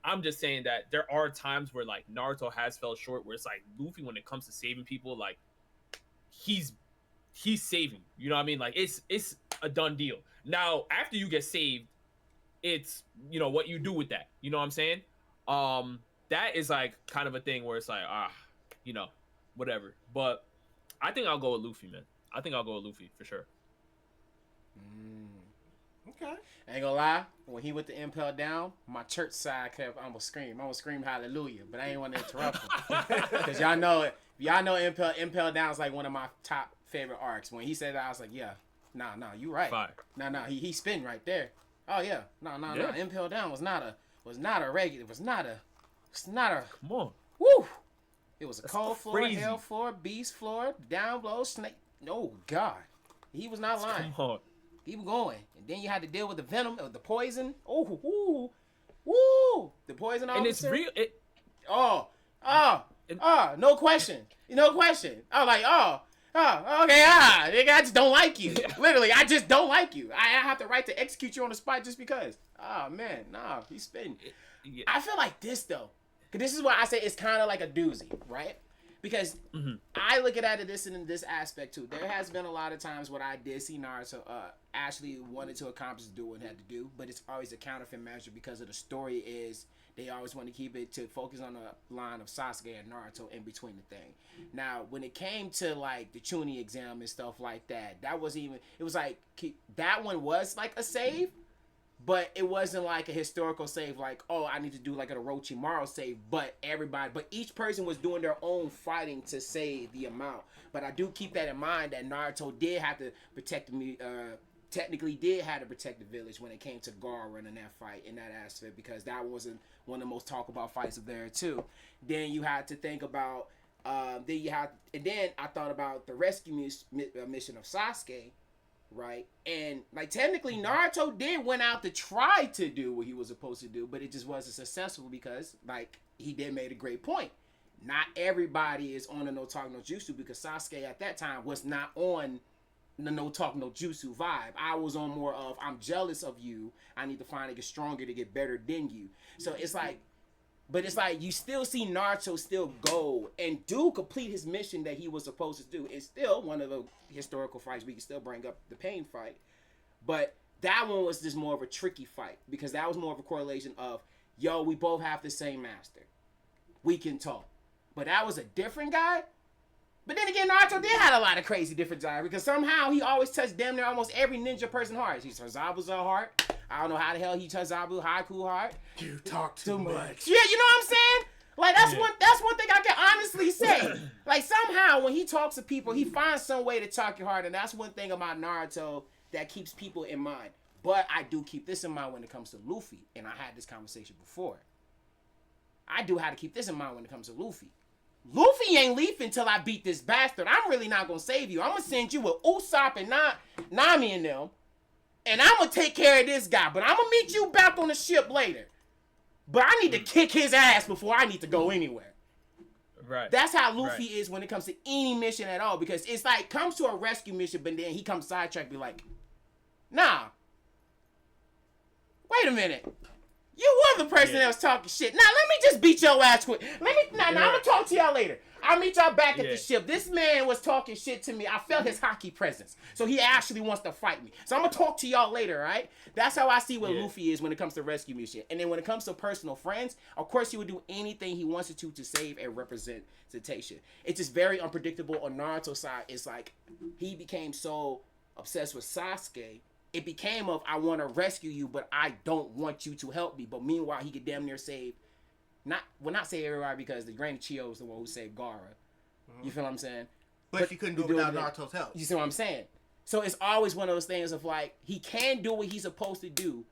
I'm just saying that there are times where like Naruto has fell short, where it's like Luffy, when it comes to saving people, like he's saving. You know what I mean? Like it's a done deal. Now, after you get saved, it's what you do with that. You know what I'm saying? That is like kind of a thing where it's like whatever. But I think I'll go with Luffy, man. I think I'll go with Luffy for sure. Okay. I ain't gonna lie, when he went to Impel down, my church side kept, I'm gonna scream hallelujah, but I ain't want to interrupt him. Because y'all know Impel down is like one of my top favorite arcs. When he said that, I was like, yeah, nah, you right. Fire. Nah, he spin right there. Oh yeah, nah. Impel down was not a regular. It's not a. Come on. Woo! It was a That's cold floor, crazy. hell floor, beast floor, down blow, snake. Oh God, he was not lying. Come on. He was going, and then you had to deal with the venom, the poison. Oh, woo! The poison officer. And it's real. No question. No question. I was like, okay, nigga, I just don't like you. Literally, I just don't like you. I have the right to execute you on the spot just because. Oh, man, nah, he's spitting. Yeah. I feel like this, though, because this is why I say it's kind of like a doozy, right? Because I look at it this in this aspect, too. There has been a lot of times when I did see Naruto actually wanted to accomplish do what it had to do, but it's always a counterfeit measure because of the story is they always want to keep it to focus on the line of Sasuke and Naruto in between the thing. Now, when it came to, like, the Chunin exam and stuff like that, that wasn't even... It was like... That one was, like, a save, but it wasn't, like, a historical save, like, oh, I need to do, like, an Orochimaru save, but each person was doing their own fighting to save the amount. But I do keep that in mind that Naruto did have to protect me... technically did have to protect the village when it came to Gaara in that fight, in that aspect, because that wasn't one of the most talked about fights of there too. Then you had to think about, and then I thought about the rescue mission of Sasuke, right? And like technically Naruto did went out to try to do what he was supposed to do, but it just wasn't successful because like he did made a great point. Not everybody is on a no talk no jutsu because Sasuke at that time was not on the no talk no jutsu vibe. I was on more of I'm jealous of you. I need to find it get stronger to get better than you. So it's like, but it's like you still see Naruto still go and do complete his mission that he was supposed to do. It's still one of the historical fights. We can still bring up the pain fight, but that one was just more of a tricky fight because that was more of a correlation of yo, we both have the same master. We can talk, but that was a different guy. But then again, Naruto did have a lot of crazy different guys because somehow he always touched damn near almost every ninja person heart. He touched Zabu's heart. I don't know how the hell he touched Zabu Haiku's heart. You talk too much. Yeah, you know what I'm saying? Like that's one thing I can honestly say. Like somehow when he talks to people, he finds some way to talk your heart, and that's one thing about Naruto that keeps people in mind. But I do keep this in mind when it comes to Luffy, and I had this conversation before. I do have to keep this in mind when it comes to Luffy. Luffy ain't leaving until I beat this bastard. I'm really not gonna save you. I'm gonna send you with Usopp and Nami and them, and I'm gonna take care of this guy. But I'm gonna meet you back on the ship later. But I need to kick his ass before I need to go anywhere. Right. That's how Luffy is when it comes to any mission at all. Because it's like comes to a rescue mission, but then he comes sidetracked, be like, nah. Wait a minute. You were the person that was talking shit. Now let me just beat your ass quick. I'm gonna talk to y'all later. I'll meet y'all back at the ship. This man was talking shit to me. I felt his hockey presence. So he actually wants to fight me. So I'm gonna talk to y'all later, right? That's how I see what Luffy is when it comes to rescue mission. And then when it comes to personal friends, of course he would do anything he wants to save and representation. It's just very unpredictable on Naruto's side. It's like he became so obsessed with Sasuke. It became of, I want to rescue you, but I don't want you to help me. But meanwhile, he could damn near save, not save everybody because the Granny Chiyo is the one who saved Gaara. Mm-hmm. You feel what I'm saying? But you couldn't do it without Naruto's help. You see what I'm saying? So it's always one of those things of like, he can do what he's supposed to do,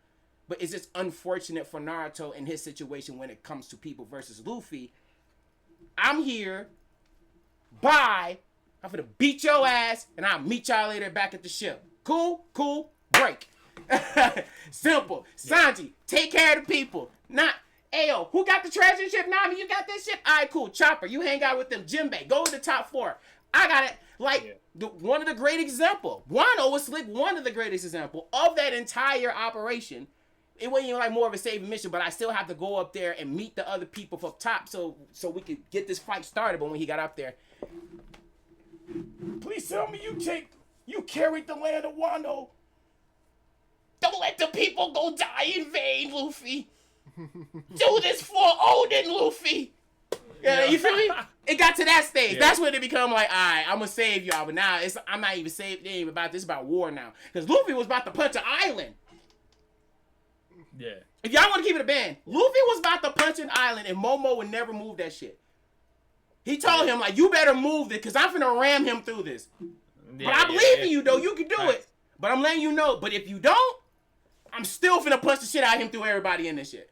but it's just unfortunate for Naruto in his situation when it comes to people versus Luffy. I'm here, bye, I'm gonna beat your ass, and I'll meet y'all later back at the ship. Cool, break. Simple. Sanji, take care of the people. Not, ayo, who got the treasure ship? Nami, you got this ship? Alright, cool. Chopper, you hang out with them. Jinbei, go to the top 4. I got it. Like, one of the great example. Wano was like one of the greatest example of that entire operation. It wasn't even like more of a saving mission, but I still have to go up there and meet the other people from top so we could get this fight started. But when he got up there, please tell me you carried the land of Wano. Don't let the people go die in vain, Luffy. Do this for Odin, Luffy. Yeah, you feel me? It got to that stage. Yeah. That's when it become like, all right, I'm gonna save y'all. But now I'm not even saved. It ain't even about this. It's about war now. Because Luffy was about to punch an island. Yeah. If y'all want to keep it a band, Luffy was about to punch an island, and Momo would never move that shit. He told him like, you better move it, because I'm finna ram him through this. But I believe in you, though. You can do it. But I'm letting you know. But if you don't, I'm still finna punch the shit out of him through everybody in this shit.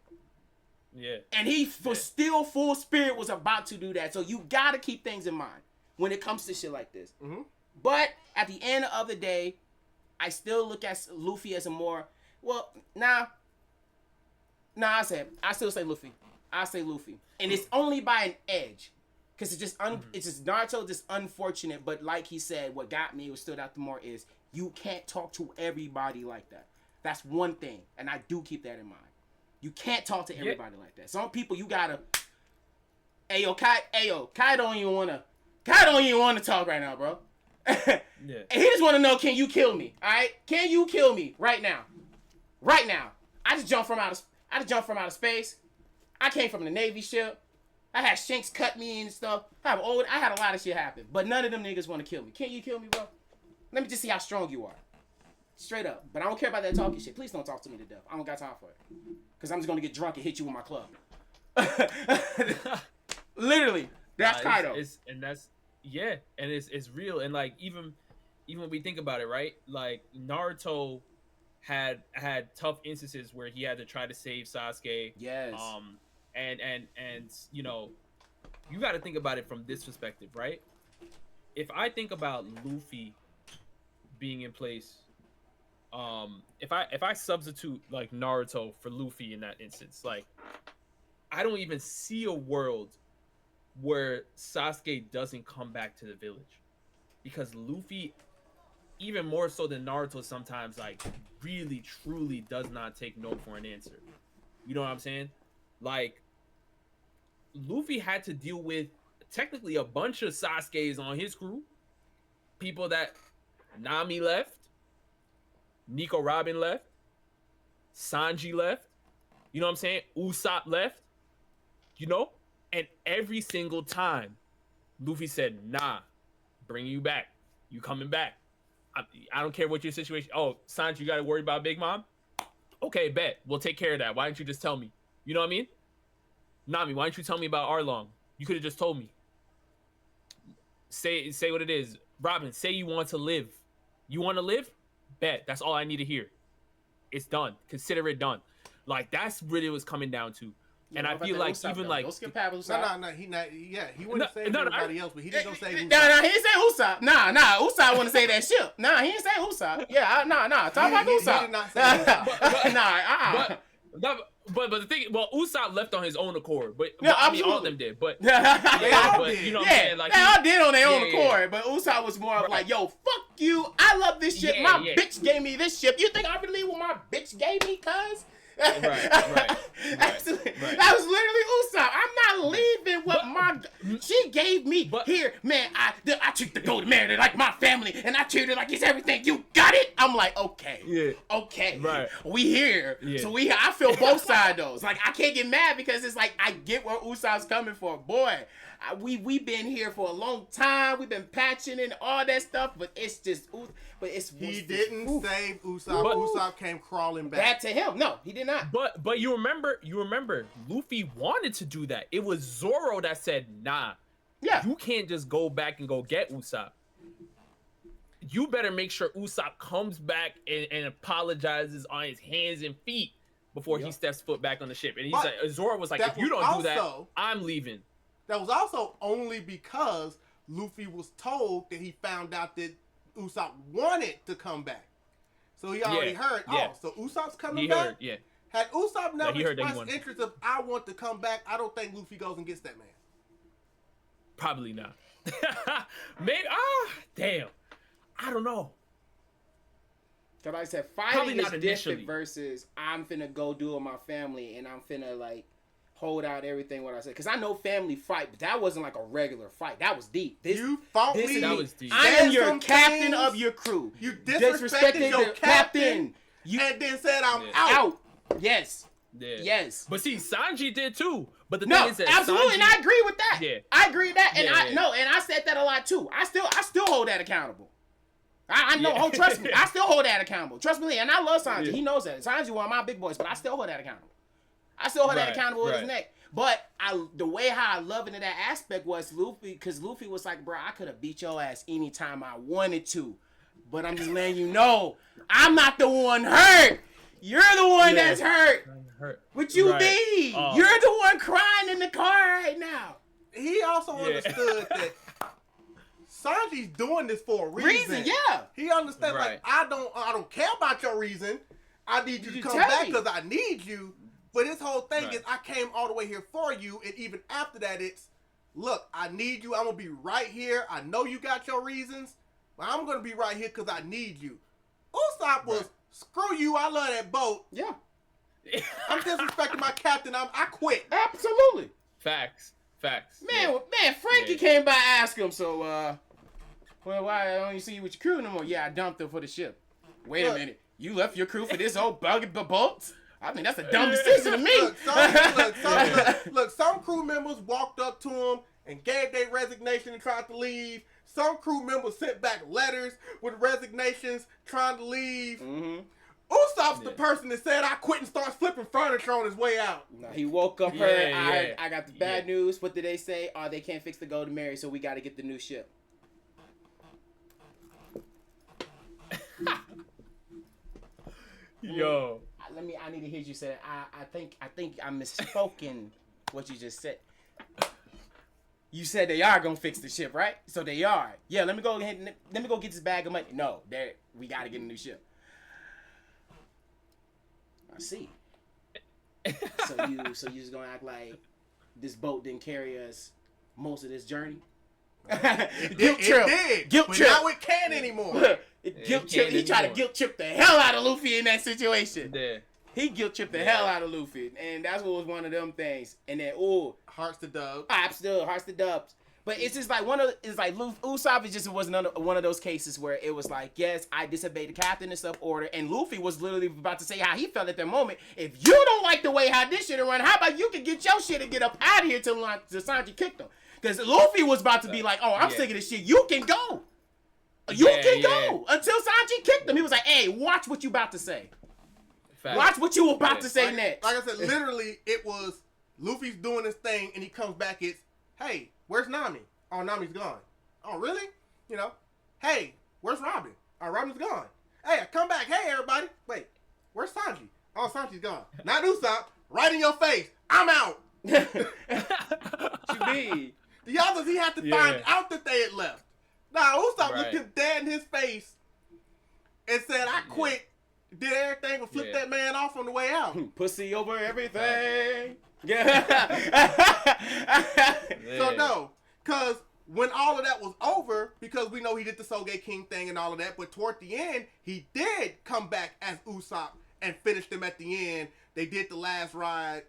Yeah. And he was still full spirit was about to do that. So you gotta keep things in mind when it comes to shit like this. Mm-hmm. But at the end of the day, I still look at Luffy as a more I still say Luffy. I say Luffy, and it's only by an edge, cause it's just Naruto just unfortunate. But like he said, what got me, what stood out the more is you can't talk to everybody like that. That's one thing, and I do keep that in mind. You can't talk to everybody like that. Some people you gotta. Kai don't even wanna talk right now, bro. And he just wanna know, can you kill me? All right, can you kill me right now? Right now. I just jumped from outer space. I came from the Navy ship. I had Shanks cut me and stuff. I had a lot of shit happen, but none of them niggas want to kill me. Can you kill me, bro? Let me just see how strong you are. Straight up. But I don't care about that talking shit. Please don't talk to me to death. I don't got time for it. Because I'm just going to get drunk and hit you with my club. Literally. That's Kaido. And it's real. And like, even when we think about it, right? Like, Naruto had tough instances where he had to try to save Sasuke. Yes. And you know, you got to think about it from this perspective, right? If I think about Luffy being in place, if I substitute like Naruto for Luffy in that instance, like, I don't even see a world where Sasuke doesn't come back to the village, because Luffy, even more so than Naruto, sometimes like really truly does not take no for an answer. You know what I'm saying? Like, Luffy had to deal with technically a bunch of Sasuke's on his crew. People that Nami left, Nico Robin left, Sanji left, you know what I'm saying? Usopp left, you know? And every single time, Luffy said, nah, bring you back. You coming back. I don't care what your situation. Oh, Sanji, you got to worry about Big Mom? Okay, bet. We'll take care of that. Why don't you just tell me? You know what I mean? Nami, why don't you tell me about Arlong? You could have just told me. Say what it is. Robin, say you want to live. You want to live? Bet. That's all I need to hear. It's done. Consider it done. Like, that's really what's coming down to. And I feel like even like... Don't skip past Usopp. No, he wouldn't say everybody else, but he didn't go say Usopp. No, he didn't say Usopp. Nah, Usopp wouldn't say that shit. Nah, he didn't say Usopp. Yeah, talk about Usopp. He did not say Usopp. But the thing, well, Usopp left on his own accord, but yeah, I mean, all of them did. But they all but did. you know what I'm saying? Like, they all did on their own accord. But Usopp was more of like, yo, fuck you. I love this shit. My bitch gave me this shit. You think I really leave what my bitch gave me, cuz? Right. Absolutely. That was literally Usopp. I'm not leaving what she gave me. Here, man, I treat the golden man like my family, and I treat it like it's everything. You got it? I'm like, okay. Yeah. Okay. Right. We here. Yeah. So I feel both sides of those. Like, I can't get mad because it's like, I get where Usopp's coming from. Boy, we've been here for a long time. We've been patching and all that stuff, but it's just... He didn't save Usopp. Usopp came crawling back. That to him. No, he did not. But you remember, Luffy wanted to do that. It was Zoro that said, nah. Yeah. You can't just go back and go get Usopp. You better make sure Usopp comes back and apologizes on his hands and feet before he steps foot back on the ship. And he's like, Zoro was like, if you don't do that, I'm leaving. That was also only because Luffy was told that he found out that Usopp wanted to come back. So he already heard, so Usopp's coming back? Had Usopp never expressed interest of, I want to come back, I don't think Luffy goes and gets that man. Probably not. Maybe, damn. I don't know. Because like I said, fighting is different versus I'm finna go do it with my family and I'm finna, like, hold out everything what I said. Because I know family fight, but that wasn't like a regular fight. That was deep. You fought me. That was deep. I am your captain of your crew. You disrespected your captain and then said I'm out. Yes. Yeah. Yes. But see, Sanji did too. But the thing is that absolutely, Sanji, and I agree with that. Yeah. I agree with that. And I said that a lot too. I still hold that accountable. I know. Oh, trust me. I still hold that accountable. Trust me. And I love Sanji. He knows that. Sanji one of my big boys, but I still hold that accountable. I still hold that Right, accountable with his right. neck. But the way how I love it in that aspect was Luffy, because Luffy was like, bro, I could have beat your ass anytime I wanted to. But I'm just letting you know, I'm not the one hurt. You're the one that's hurt. What you mean? You're the one crying in the car right now. He also understood that Sanji's doing this for a reason. Yeah. He understands, like, I don't care about your reason. I need you to come back because I need you. But his whole thing is, I came all the way here for you, and even after that, it's, look, I need you. I'm going to be right here. I know you got your reasons, but I'm going to be right here because I need you. Usopp was, screw you, I love that boat. Yeah. I'm disrespecting my captain. I quit. Absolutely. Facts. Man, Frankie came by ask him, so, well, why don't you see you with your crew no more? Yeah, I dumped them for the ship. Wait a minute. You left your crew for this old buggy boat? I mean, that's a dumb decision to me. Look, some crew members walked up to him and gave their resignation and tried to leave. Some crew members sent back letters with resignations trying to leave. Mm-hmm. Usopp's the person that said, I quit and starts flipping furniture on his way out. No, he woke up heard, I got the bad news. What did they say? Oh, they can't fix the Golden Mary, so we got to get the new ship. Yo. I need to hear you say it. I think I misspoken what you just said. You said they are gonna fix the ship, right? So they are. Yeah, let me go get this bag of money. No, we gotta get a new ship. I see. So you just gonna act like this boat didn't carry us most of this journey? Guilt trip. But now it can't anymore. Guilt trip. He tried to guilt trip the hell out of Luffy in that situation. Yeah. He guilt tripped the hell out of Luffy, and that's what was one of them things. And then hearts to dubs. Hearts to dubs. But it's just like Usopp just was one of those cases where it was like, yes, I disobeyed the captain and stuff order, and Luffy was literally about to say how he felt at that moment. If you don't like the way how this shit run, how about you can get your shit and get up out of here till Sanji kicked him? Because Luffy was about to be like, oh, I'm sick of this shit. You can go. You can go until Sanji kicked him. He was like, hey, watch what you about to say. Fact. Watch what you about to say next. Like I said, literally, it was Luffy's doing this thing, and he comes back. It's, hey, where's Nami? Oh, Nami's gone. Oh, really? You know, hey, where's Robin? Oh, Robin's gone. Hey, I come back. Hey, everybody. Wait, where's Sanji? Oh, Sanji's gone. Not Usopp. Right in your face. I'm out. What you mean? The others, he had to find out that they had left. Nah, Usopp looked him dead in his face and said, I quit. Did everything but flip that man off on the way out. Pussy over everything. So no, because when all of that was over, because we know he did the Soge King thing and all of that, but toward the end, he did come back as Usopp and finished them at the end. They did the last ride,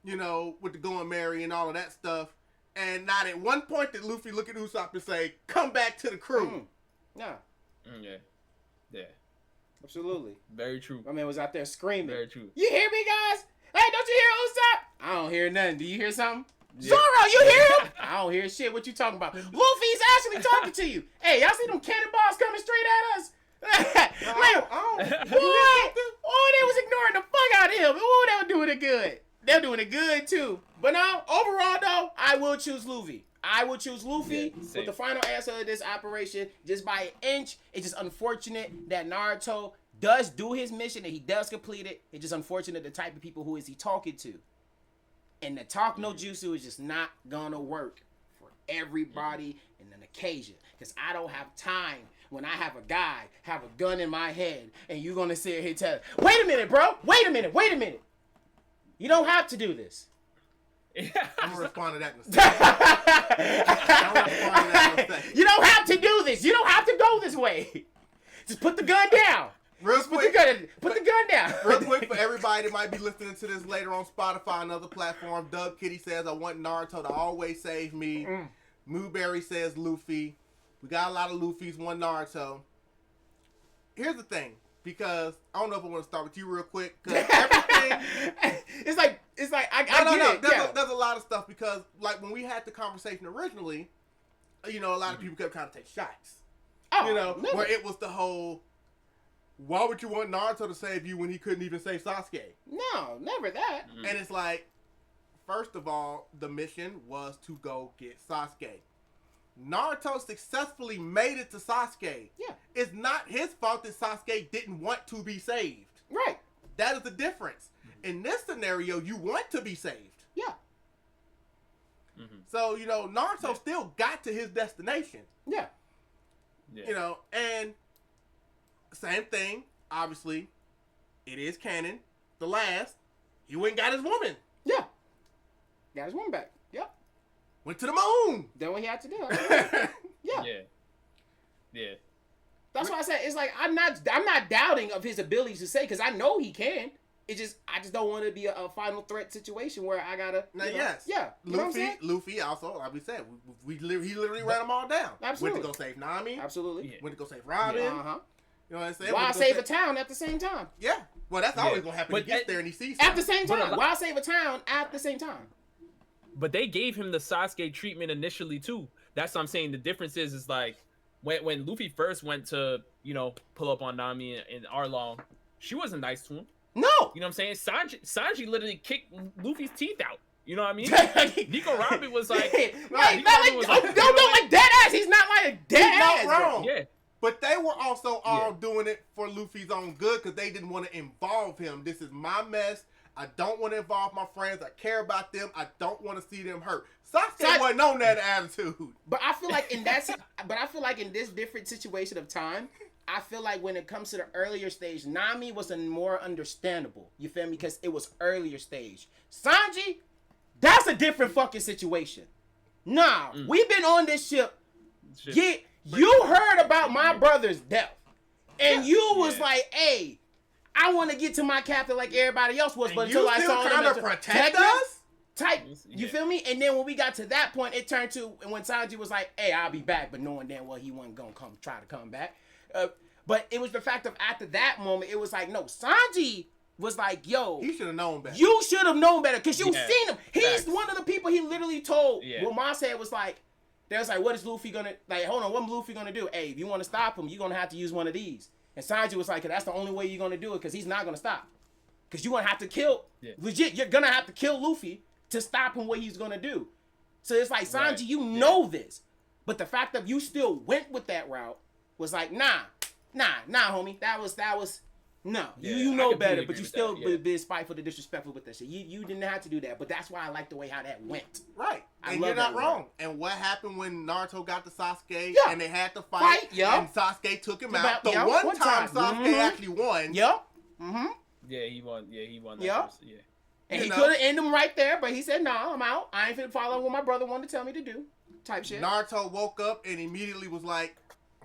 you know, with the Going Merry and all of that stuff. And not at one point did Luffy look at Usopp and say, come back to the crew. Yeah. Yeah. Absolutely. Very true. My man was out there screaming. Very true. You hear me, guys? Hey, don't you hear Usopp? I don't hear nothing. Do you hear something? Yeah. Zoro, you hear him? I don't hear shit. What you talking about? Luffy's actually talking to you. Hey, y'all see them cannonballs coming straight at us? Boy, they was ignoring the fuck out of him. Oh, they were doing it good. They're doing it good, too. But now, overall, though, I will choose Luffy. I will choose Luffy with the final answer of this operation just by an inch. It's just unfortunate that Naruto does do his mission and he does complete it. It's just unfortunate the type of people who is he talking to. And the talk no jutsu is just not gonna work for everybody in an occasion. Because I don't have time when I have a guy have a gun in my head and you're gonna sit here tell, wait a minute, bro. Wait a minute. You don't have to do this. I'm gonna respond to that in a second. You don't have to do this. You don't have to go this way. Just put the gun down. Real quick, put the gun down. Real quick for everybody that might be listening to this later on Spotify and other platforms. Dub Kitty says, I want Naruto to always save me. Mooberry says Luffy. We got a lot of Luffy's, one Naruto. Here's the thing, because I don't know if I want to start with you real quick, because everything... It's like I get it. There's a lot of stuff, because like when we had the conversation originally, you know, a lot of people kept trying to take shots. Oh, you know, where it was the whole, why would you want Naruto to save you when he couldn't even save Sasuke? No, never that. And it's like, first of all, the mission was to go get Sasuke. Naruto successfully made it to Sasuke. Yeah. It's not his fault that Sasuke didn't want to be saved. Right. That is the difference. In this scenario, you want to be saved. Yeah. So, Naruto still got to his destination. Yeah. And same thing, obviously, it is canon. The last, he went and got his woman. Yeah. Got his woman back. Yep. Went to the moon. Done what he had to do. Yeah. That's why I said it's like I'm not doubting of his abilities to say because I know he can. I just don't want to be a final threat situation where I gotta. Yes. Yeah. You know what I'm saying? Luffy also, like we said, he literally ran them all down. Absolutely. Went to go save Nami. Absolutely. Yeah. Went to go save Robin. Uh-huh. You know what I'm saying? Why save a town at the same time? Yeah. Well, that's always gonna happen. But He gets there and he sees at the same But time. Why save a town at the same time? But they gave him the Sasuke treatment initially too. That's what I'm saying. The difference is like when Luffy first went to pull up on Nami and Arlong, she wasn't nice to him. No. You know what I'm saying? Sanji literally kicked Luffy's teeth out. You know what I mean? Nico Robin was like, don't like dead ass. He's not like a dead ass. He's not wrong. Yeah. But they were also all doing it for Luffy's own good because they didn't want to involve him. This is my mess. I don't want to involve my friends. I care about them. I don't want to see them hurt. Sasuke wasn't on that attitude. But I feel like in this different situation of time, I feel like when it comes to the earlier stage, Nami was a more understandable. You feel me? Because it was earlier stage. Sanji, that's a different fucking situation. Nah, we've been on this ship. Yeah, you heard about my brother's death. And you was like, hey, I want to get to my captain like everybody else was, but until I saw him to protect us? Type, you feel me? And then when we got to that point, it turned to when Sanji was like, hey, I'll be back, but knowing damn well he wasn't going to try to come back. But it was the fact of after that moment, it was like, no, Sanji was like, yo. He should have known better. You should have known better because you've seen him. He's Facts. one of the people he literally told. What Ma said was like, they was like, what is Luffy going to, like, hold on, what Luffy going to do? Hey, if you want to stop him, you're going to have to use one of these. And Sanji was like, that's the only way you're going to do it because he's not going to stop. Because you're going to have to kill, legit, you're going to have to kill Luffy to stop him what he's going to do. So it's like, Sanji, you know this. But the fact that you still went with that route was like, nah, homie. That was, no. You know better, but you still been spiteful and disrespectful with that shit. You didn't have to do that. But that's why I like the way how that went. Right. And you're not wrong. And what happened when Naruto got to Sasuke and they had to fight and Sasuke took him out? The one time Sasuke actually won. Yep. Yeah, he won. Yeah, he won. Yep. And he could have ended him right there, but he said, no, I'm out. I ain't finna follow what my brother wanted to tell me to do. Type shit. Naruto woke up and immediately was like,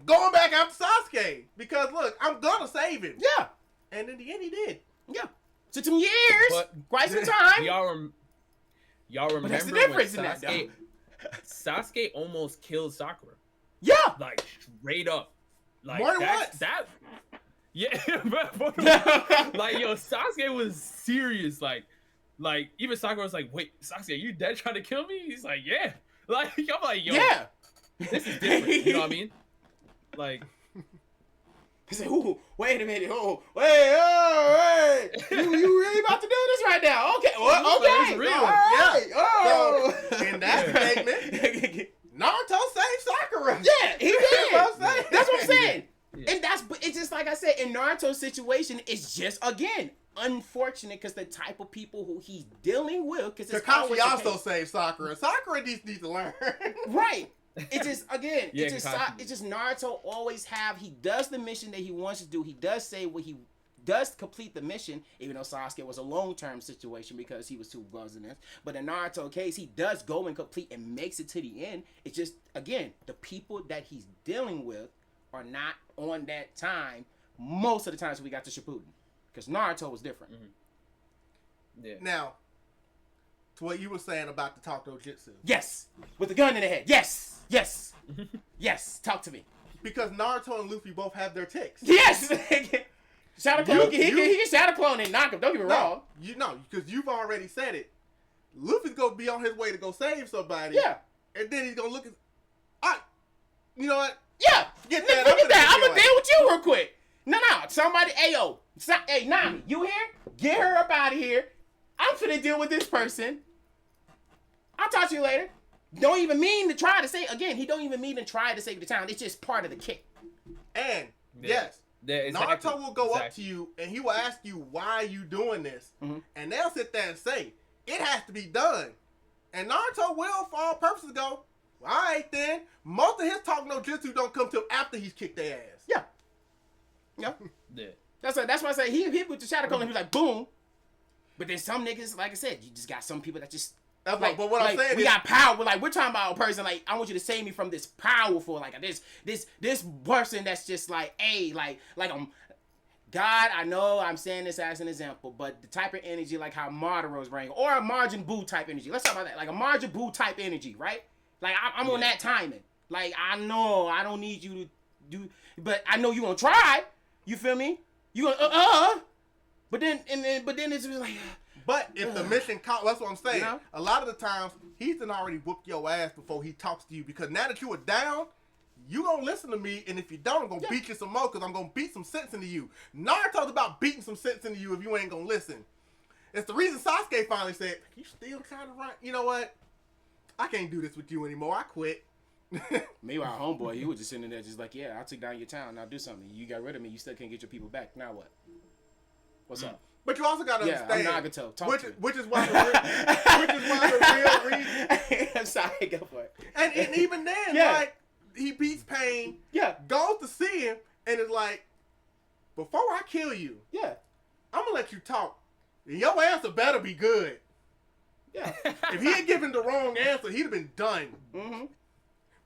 going back after Sasuke. Because, look, I'm going to save him. Yeah. And in the end, he did. Yeah. Took some years. Quite some time. Y'all remember that's the difference in that, Sasuke almost killed Sakura. Yeah. Like, straight up. Like, more than once. Yeah. Like, yo, Sasuke was serious. Like even Sakura was like, wait, Sasuke, you dead trying to kill me? He's like, yeah. Like, I'm like, yo. Yeah. This is different. You know what I mean? Like. He said, ooh, wait a minute. Oh, wait. You really about to do this right now? Okay. Well, okay. It's real. All right. Oh. So, in that statement, Naruto saved Sakura. Yeah, he did. That's what I'm saying. Yeah. And it's just like I said, in Naruto's situation, it's just, again, unfortunate because the type of people who he's dealing with. Kakashi also saved Sakura. Sakura needs to learn. Right. It just, again, it's just Naruto always he does the mission that he wants to do. He does say what he does complete the mission, even though Sasuke was a long-term situation because he was too buzzing in. But in Naruto's case, he does go and complete and makes it to the end. It's just, again, the people that he's dealing with are not on that time most of the times we got to Shippuden. Because Naruto was different. Yeah. Now, to what you were saying about the Takuto Jutsu. Yes! With the gun in the head. Yes! Yes! Talk to me. Because Naruto and Luffy both have their ticks. Yes! Shadow Clone, he can Shadow Clone and knock him. Don't get me wrong. Because you've already said it. Luffy's going to be on his way to go save somebody. Yeah. And then he's going to look at... you know what? Yeah. Get that. Look at that. I'm going to deal with you real quick. No. Somebody, hey, Nami, you here? Get her up out of here. I'm finna deal with this person. I'll talk to you later. Don't even mean to try to save. Again, he don't even mean to try to save the town. It's just part of the kick. And Yeah. yes, Yeah, exactly. Naruto will go up to you and he will ask you, why are you doing this? And they'll sit there and say, it has to be done. And Naruto will, for all purposes, go, all right then. Most of his talk no jutsu don't come till after he's kicked their ass. Yeah. Yeah. That's why I say he hit with the shadow cone and he was like, boom. But then some niggas, like I said, you just got some people that just That's like, but what I'm saying we is, got power. Like we're talking about a person like I want you to save me from this powerful like this person that's just like God. I know I'm saying this as an example, but the type of energy like how Maruro's bringing or a Margin Buu type energy. Let's talk about that. Like a Margin Buu type energy, right? Like I'm on that timing. Like I know I don't need you to do, but I know you gonna try. You feel me? You gonna but then it's just like. But if the mission, that's what I'm saying. You know? A lot of the times, he's done already whooped your ass before he talks to you. Because now that you are down, you gonna listen to me. And if you don't, I'm gonna beat you some more. Because I'm gonna beat some sense into you. Naruto's about beating some sense into you if you ain't gonna listen. It's the reason Sasuke finally said, you still trying to run? You know what? I can't do this with you anymore. I quit. Meanwhile, homeboy, he was just sitting there just like, yeah, I took down your town. Now do something. You got rid of me. You still can't get your people back. Now what? What's up? But you also gotta understand, I'm Nagato. which is why the real reason. I'm sorry, go for it. And even then, like he beats Pain, goes to see him, and is like, before I kill you, I'm gonna let you talk. And your answer better be good. Yeah. If he had given the wrong answer, he'd have been done. Mm-hmm.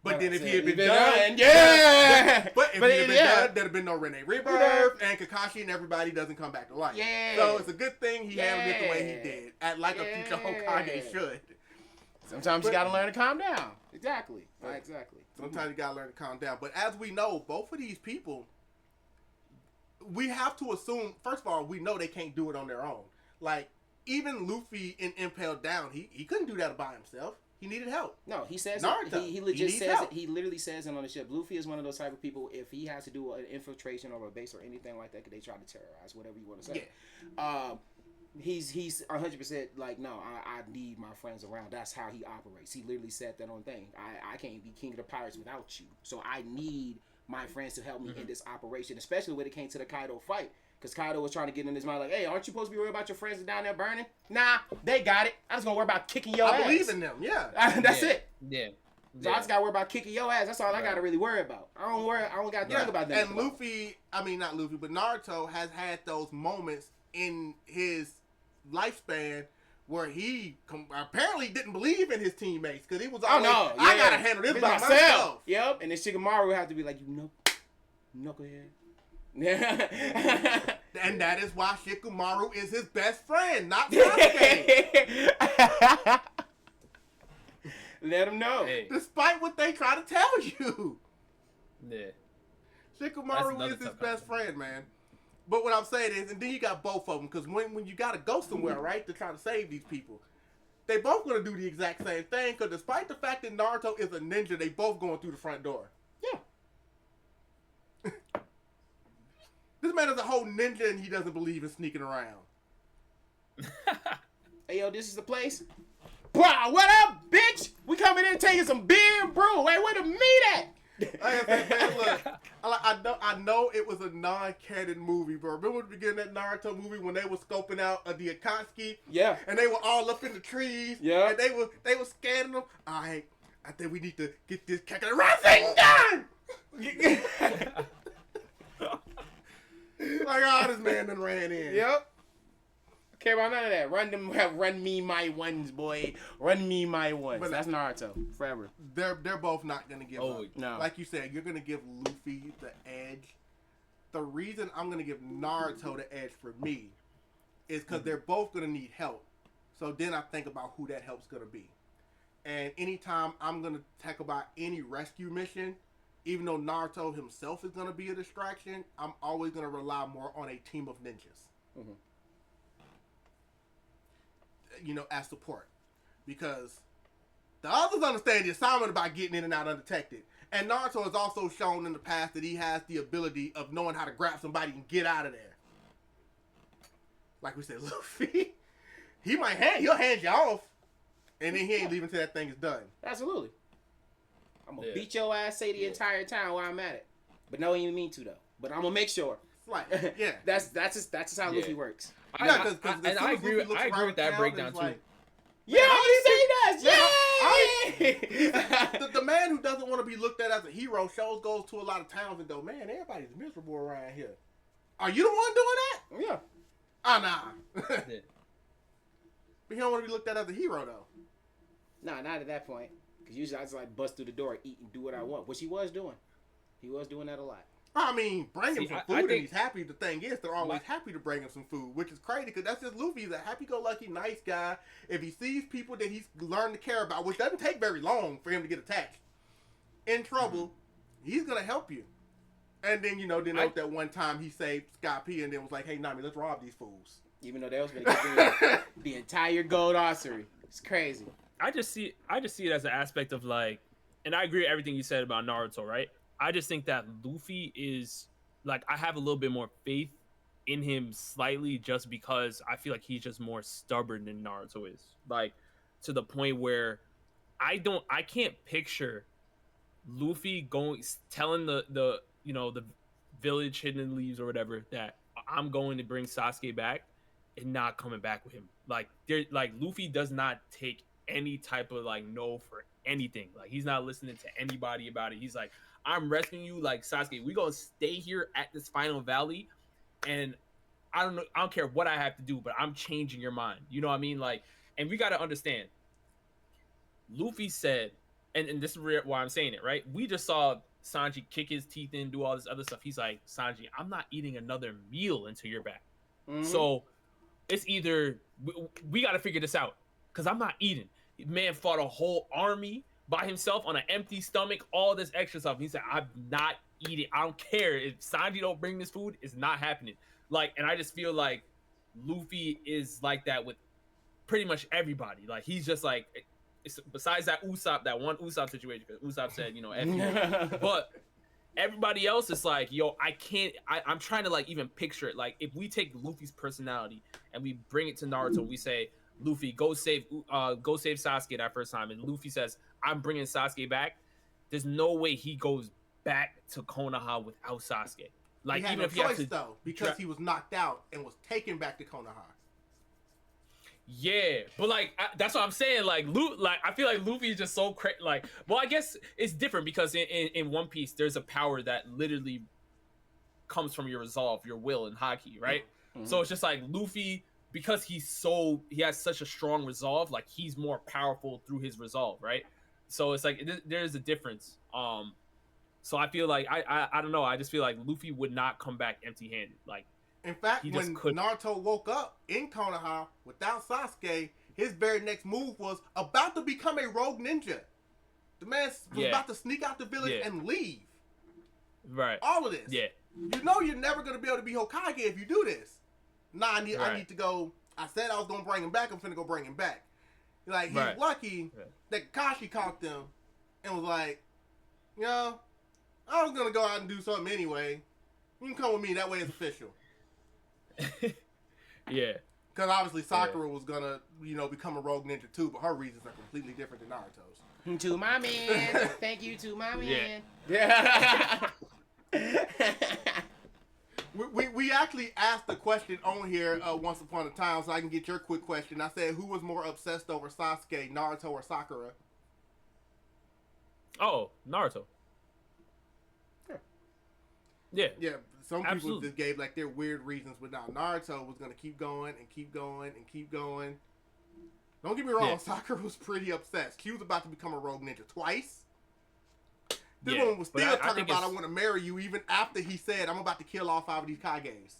But then if he had been done, done, but if he had been done, there'd have been no Rene Rebirth, and Kakashi and everybody doesn't come back to life. Yeah. So it's a good thing he handled it the way he did, like a future Hokage should. Sometimes you gotta learn to calm down. Exactly. Exactly. Sometimes you gotta learn to calm down. But as we know, both of these people, we have to assume, first of all, we know they can't do it on their own. Like, even Luffy in Impaled Down, he couldn't do that by himself. He needed help. No, he says Naruto, he legit says help. it. He literally says it on the ship. Luffy is one of those type of people. If he has to do an infiltration or a base or anything like that, they try to terrorize whatever you want to say. Yeah. He's 100% like, no, I need my friends around. That's how he operates. He literally said that on thing. I can't be king of the pirates without you. So I need my friends to help me in this operation, especially when it came to the Kaido fight. Because Kaido was trying to get in his mind like, hey, aren't you supposed to be worried about your friends down there burning? Nah, they got it. I'm just going to worry about kicking your ass. I believe in them, That's it. Yeah. So I just got to worry about kicking your ass. That's all I got to really worry about. I don't got to think about that. And Luffy, I mean, not Luffy, but Naruto has had those moments in his lifespan where he apparently didn't believe in his teammates. Because he was always, I got to handle this by myself. Yep. And then Shikamaru would have to be like, knucklehead. And that is why Shikamaru is his best friend, not Sasuke. Let him know. Hey. Despite what they try to tell you. Yeah. Shikamaru is his best friend, man. But what I'm saying is, and then you got both of them, because when you got to go somewhere, right, to try to save these people, they both going to do the exact same thing, because despite the fact that Naruto is a ninja, they both going through the front door. Yeah. This man is a whole ninja and he doesn't believe in sneaking around. Hey, yo, this is the place? Wow, what up, bitch? We coming in taking some beer and brew. Hey, where the meat at? Like I said, man, look, I know it was a non-canon movie, but remember the beginning of that Naruto movie when they were scoping out the Akatsuki? Yeah. And they were all up in the trees. Yeah. And they were scanning them. All right, I think we need to get this Kakarot done! Like, this man done ran in. Yep. Care about none of that. Run me my ones, boy. Run me my ones. But that's Naruto forever. They're both not gonna give up. No. Like you said, you're gonna give Luffy the edge. The reason I'm gonna give Naruto the edge for me is because they're both gonna need help. So then I think about who that help's gonna be. And anytime I'm gonna talk about any rescue mission, even though Naruto himself is gonna be a distraction, I'm always gonna rely more on a team of ninjas. Mm-hmm. As support. Because the others understand the assignment about getting in and out undetected. And Naruto has also shown in the past that he has the ability of knowing how to grab somebody and get out of there. Like we said, Luffy, he'll hand you off, and then he ain't leaving until that thing is done. Absolutely. I'm gonna beat your ass, say the entire time while I'm at it. But no, you didn't mean to though. But I'm gonna make sure. Like, yeah, that's just how Luffy works. I agree with that breakdown too. Yeah, you say that. Yeah. The man who doesn't want to be looked at as a hero goes to a lot of towns and go, man, everybody's miserable around here. Are you the one doing that? Yeah. Oh, nah. But he don't want to be looked at as a hero, though. Nah, not at that point. Because usually I just like bust through the door, eat, and do what I want. Which he was doing. He was doing that a lot. I mean, bring him some food and he's happy. The thing is, they're always happy to bring him some food, which is crazy because that's just Luffy. He's a happy-go-lucky, nice guy. If he sees people that he's learned to care about, which doesn't take very long for him to get attached, in trouble, he's going to help you. And then, that one time he saved Scott P and then was like, hey, Nami, let's rob these fools. Even though they was going to get the entire gold ossuary. It's crazy. I just see it as an aspect of like, and I agree with everything you said about Naruto, right? I just think that Luffy is like, I have a little bit more faith in him slightly just because I feel like he's just more stubborn than Naruto is. Like, to the point where I can't picture Luffy telling the village hidden leaves or whatever that I'm going to bring Sasuke back and not coming back with him. Like, Luffy does not take any type of like no for anything. Like, he's not listening to anybody about it. He's like, I'm rescuing you, like, Sasuke, we gonna stay here at this final valley, and I don't care what I have to do, but I'm changing your mind. You know what I mean? Like, and we gotta understand, Luffy said, and this is why I'm saying it, right? We just saw Sanji kick his teeth in, do all this other stuff. He's like, Sanji, I'm not eating another meal until you're back. Mm-hmm. So it's either we got to figure this out because I'm not eating. Man fought a whole army by himself on an empty stomach, all this extra stuff. He said, I'm not eating. I don't care. If Sanji don't bring this food, it's not happening. Like, and I just feel like Luffy is like that with pretty much everybody. Like, he's just like, besides that one Usopp situation, because Usopp said, F you. But everybody else is like, yo, I'm trying to like even picture it. Like, if we take Luffy's personality and we bring it to Naruto, we say, Luffy, go save Sasuke that first time, and Luffy says, I'm bringing Sasuke back. There's no way he goes back to Konoha without Sasuke. Like, he had no choice though, because he was knocked out and was taken back to Konoha. Yeah, but like that's what I'm saying. Like, I feel like Luffy is just so crazy. Like, well, I guess it's different because in One Piece there's a power that literally comes from your resolve, your will, and haki, right? Mm-hmm. So it's just like Luffy, because he has such a strong resolve. Like, he's more powerful through his resolve, right? So it's like there's a difference. So I feel like I don't know. I just feel like Luffy would not come back empty-handed. Like, in fact, when Naruto woke up in Konoha without Sasuke, his very next move was about to become a rogue ninja. The man was about to sneak out the village and leave. Right. All of this. Yeah. You know you're never going to be able to be Hokage if you do this. Nah, I need to go. I said I was going to bring him back. I'm finna go bring him back. Like, he's lucky that Kakashi caught them and was like, I was going to go out and do something anyway. You can come with me. That way it's official. Yeah. Because obviously Sakura was going to, become a rogue ninja too, but her reasons are completely different than Naruto's. To my man. Thank you to my man. Yeah. We actually asked the question on here once upon a time, so I can get your quick question. I said, who was more obsessed over Sasuke, Naruto or Sakura? Oh, Naruto. Yeah. Yeah, some people just gave like their weird reasons, but now Naruto was going to keep going and keep going and keep going. Don't get me wrong, Sakura was pretty obsessed. She was about to become a rogue ninja twice. This one was still talking about I want to marry you even after he said, I'm about to kill all 5 of these Kages.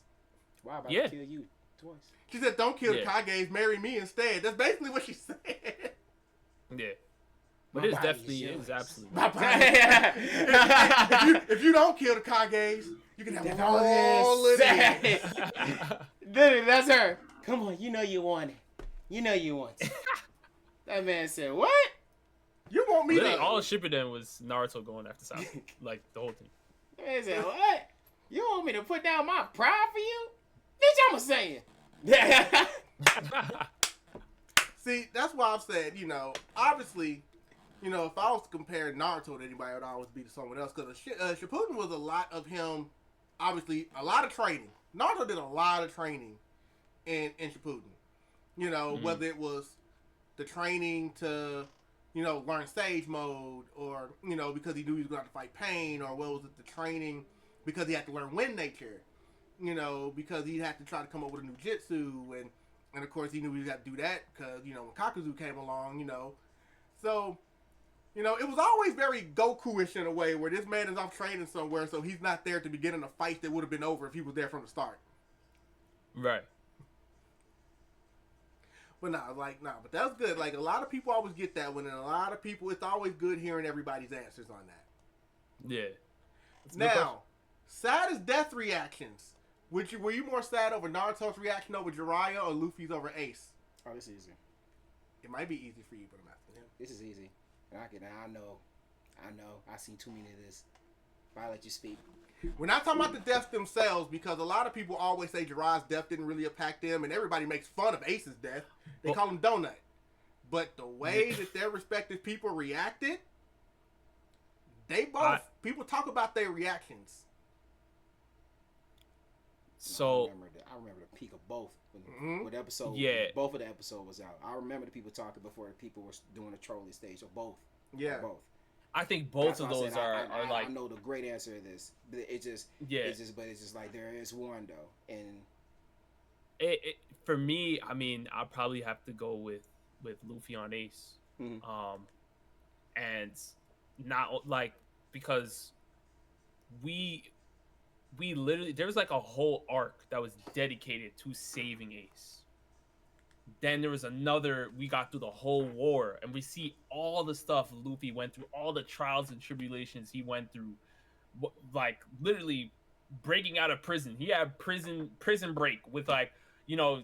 Why about to kill you twice? She said, don't kill the Kages, marry me instead. That's basically what she said. Yeah. But it definitely is absolutely. If you don't kill the Kages, you can have all of it. Dude, that's her. Come on, you know you want it. You know you want it. That man said, what? You want want me Literally, to... all Shippuden was Naruto going after Sakura. Like, the whole thing. Man said, what? You want me to put down my pride for you? Bitch, I'm saying. See, that's why I've said, obviously, if I was to compare Naruto to anybody, it would always be to someone else. Because Shippuden was a lot of him, obviously, a lot of training. Naruto did a lot of training in Shippuden. Whether it was the training to, learn stage mode, or, because he knew he was going to have to fight pain, or what was it, the training because he had to learn wind nature, because he had to try to come up with a new jutsu, and of course he knew he had to do that because, when Kakuzu came along, So, it was always very Goku-ish in a way where this man is off training somewhere, so he's not there at the beginning of fights that would have been over if he was there from the start. Right. But but that's good. Like, a lot of people always get that one, and a lot of people, it's always good hearing everybody's answers on that. Yeah. Now, saddest death reactions. Were you more sad over Naruto's reaction over Jiraiya or Luffy's over Ace? Oh, this is easy. It might be easy for you, but I'm asking him. This is easy. And I know. I seen too many of this. But I'll let you speak. We're not talking about the deaths themselves, because a lot of people always say Jiraiya's death didn't really impact them, and everybody makes fun of Ace's death. They call him Donut. But the way that their respective people reacted, people talk about their reactions. So I remember the peak of both when the episode. Yeah. Both of the episode was out. I remember the people talking before the people were doing the trolling stage, or both. Yeah. Or both. I think both of those are like. I know the great answer to this, but it's just like there is one though, and for me, I mean, I'll probably have to go with Luffy on Ace, and not like because we literally there was like a whole arc that was dedicated to saving Ace. Then there was another, we got through the whole war, and we see all the stuff Luffy went through, all the trials and tribulations he went through, like literally breaking out of prison. He had prison break with like,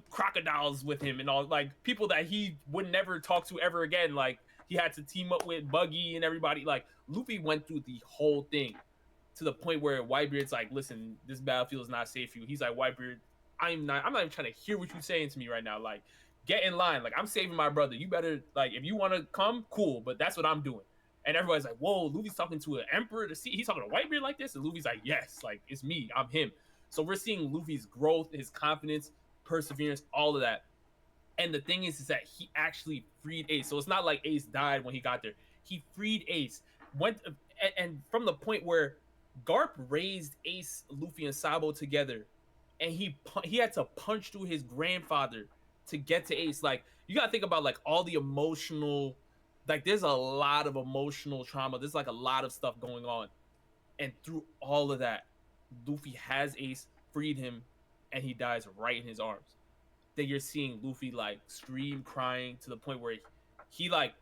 crocodiles with him and all, like people that he would never talk to ever again. Like he had to team up with Buggy and everybody. Like Luffy went through the whole thing to the point where Whitebeard's like, listen, this battlefield is not safe for you. He's like, Whitebeard, I'm not even trying to hear what you're saying to me right now. Like, get in line. Like, I'm saving my brother. You better, like, if you want to come, cool. But that's what I'm doing. And everybody's like, whoa, Luffy's talking to an emperor to see. He's talking to Whitebeard like this? And Luffy's like, yes, like, it's me. I'm him. So we're seeing Luffy's growth, his confidence, perseverance, all of that. And the thing is that he actually freed Ace. So it's not like Ace died when he got there. He freed Ace. And from the point where Garp raised Ace, Luffy, and Sabo together, and he had to punch through his grandfather to get to Ace. Like, you gotta think about like all the emotional, like there's a lot of emotional trauma. There's like a lot of stuff going on, and through all of that, Luffy has Ace, freed him, and he dies right in his arms. Then you're seeing Luffy like scream, crying to the point where he like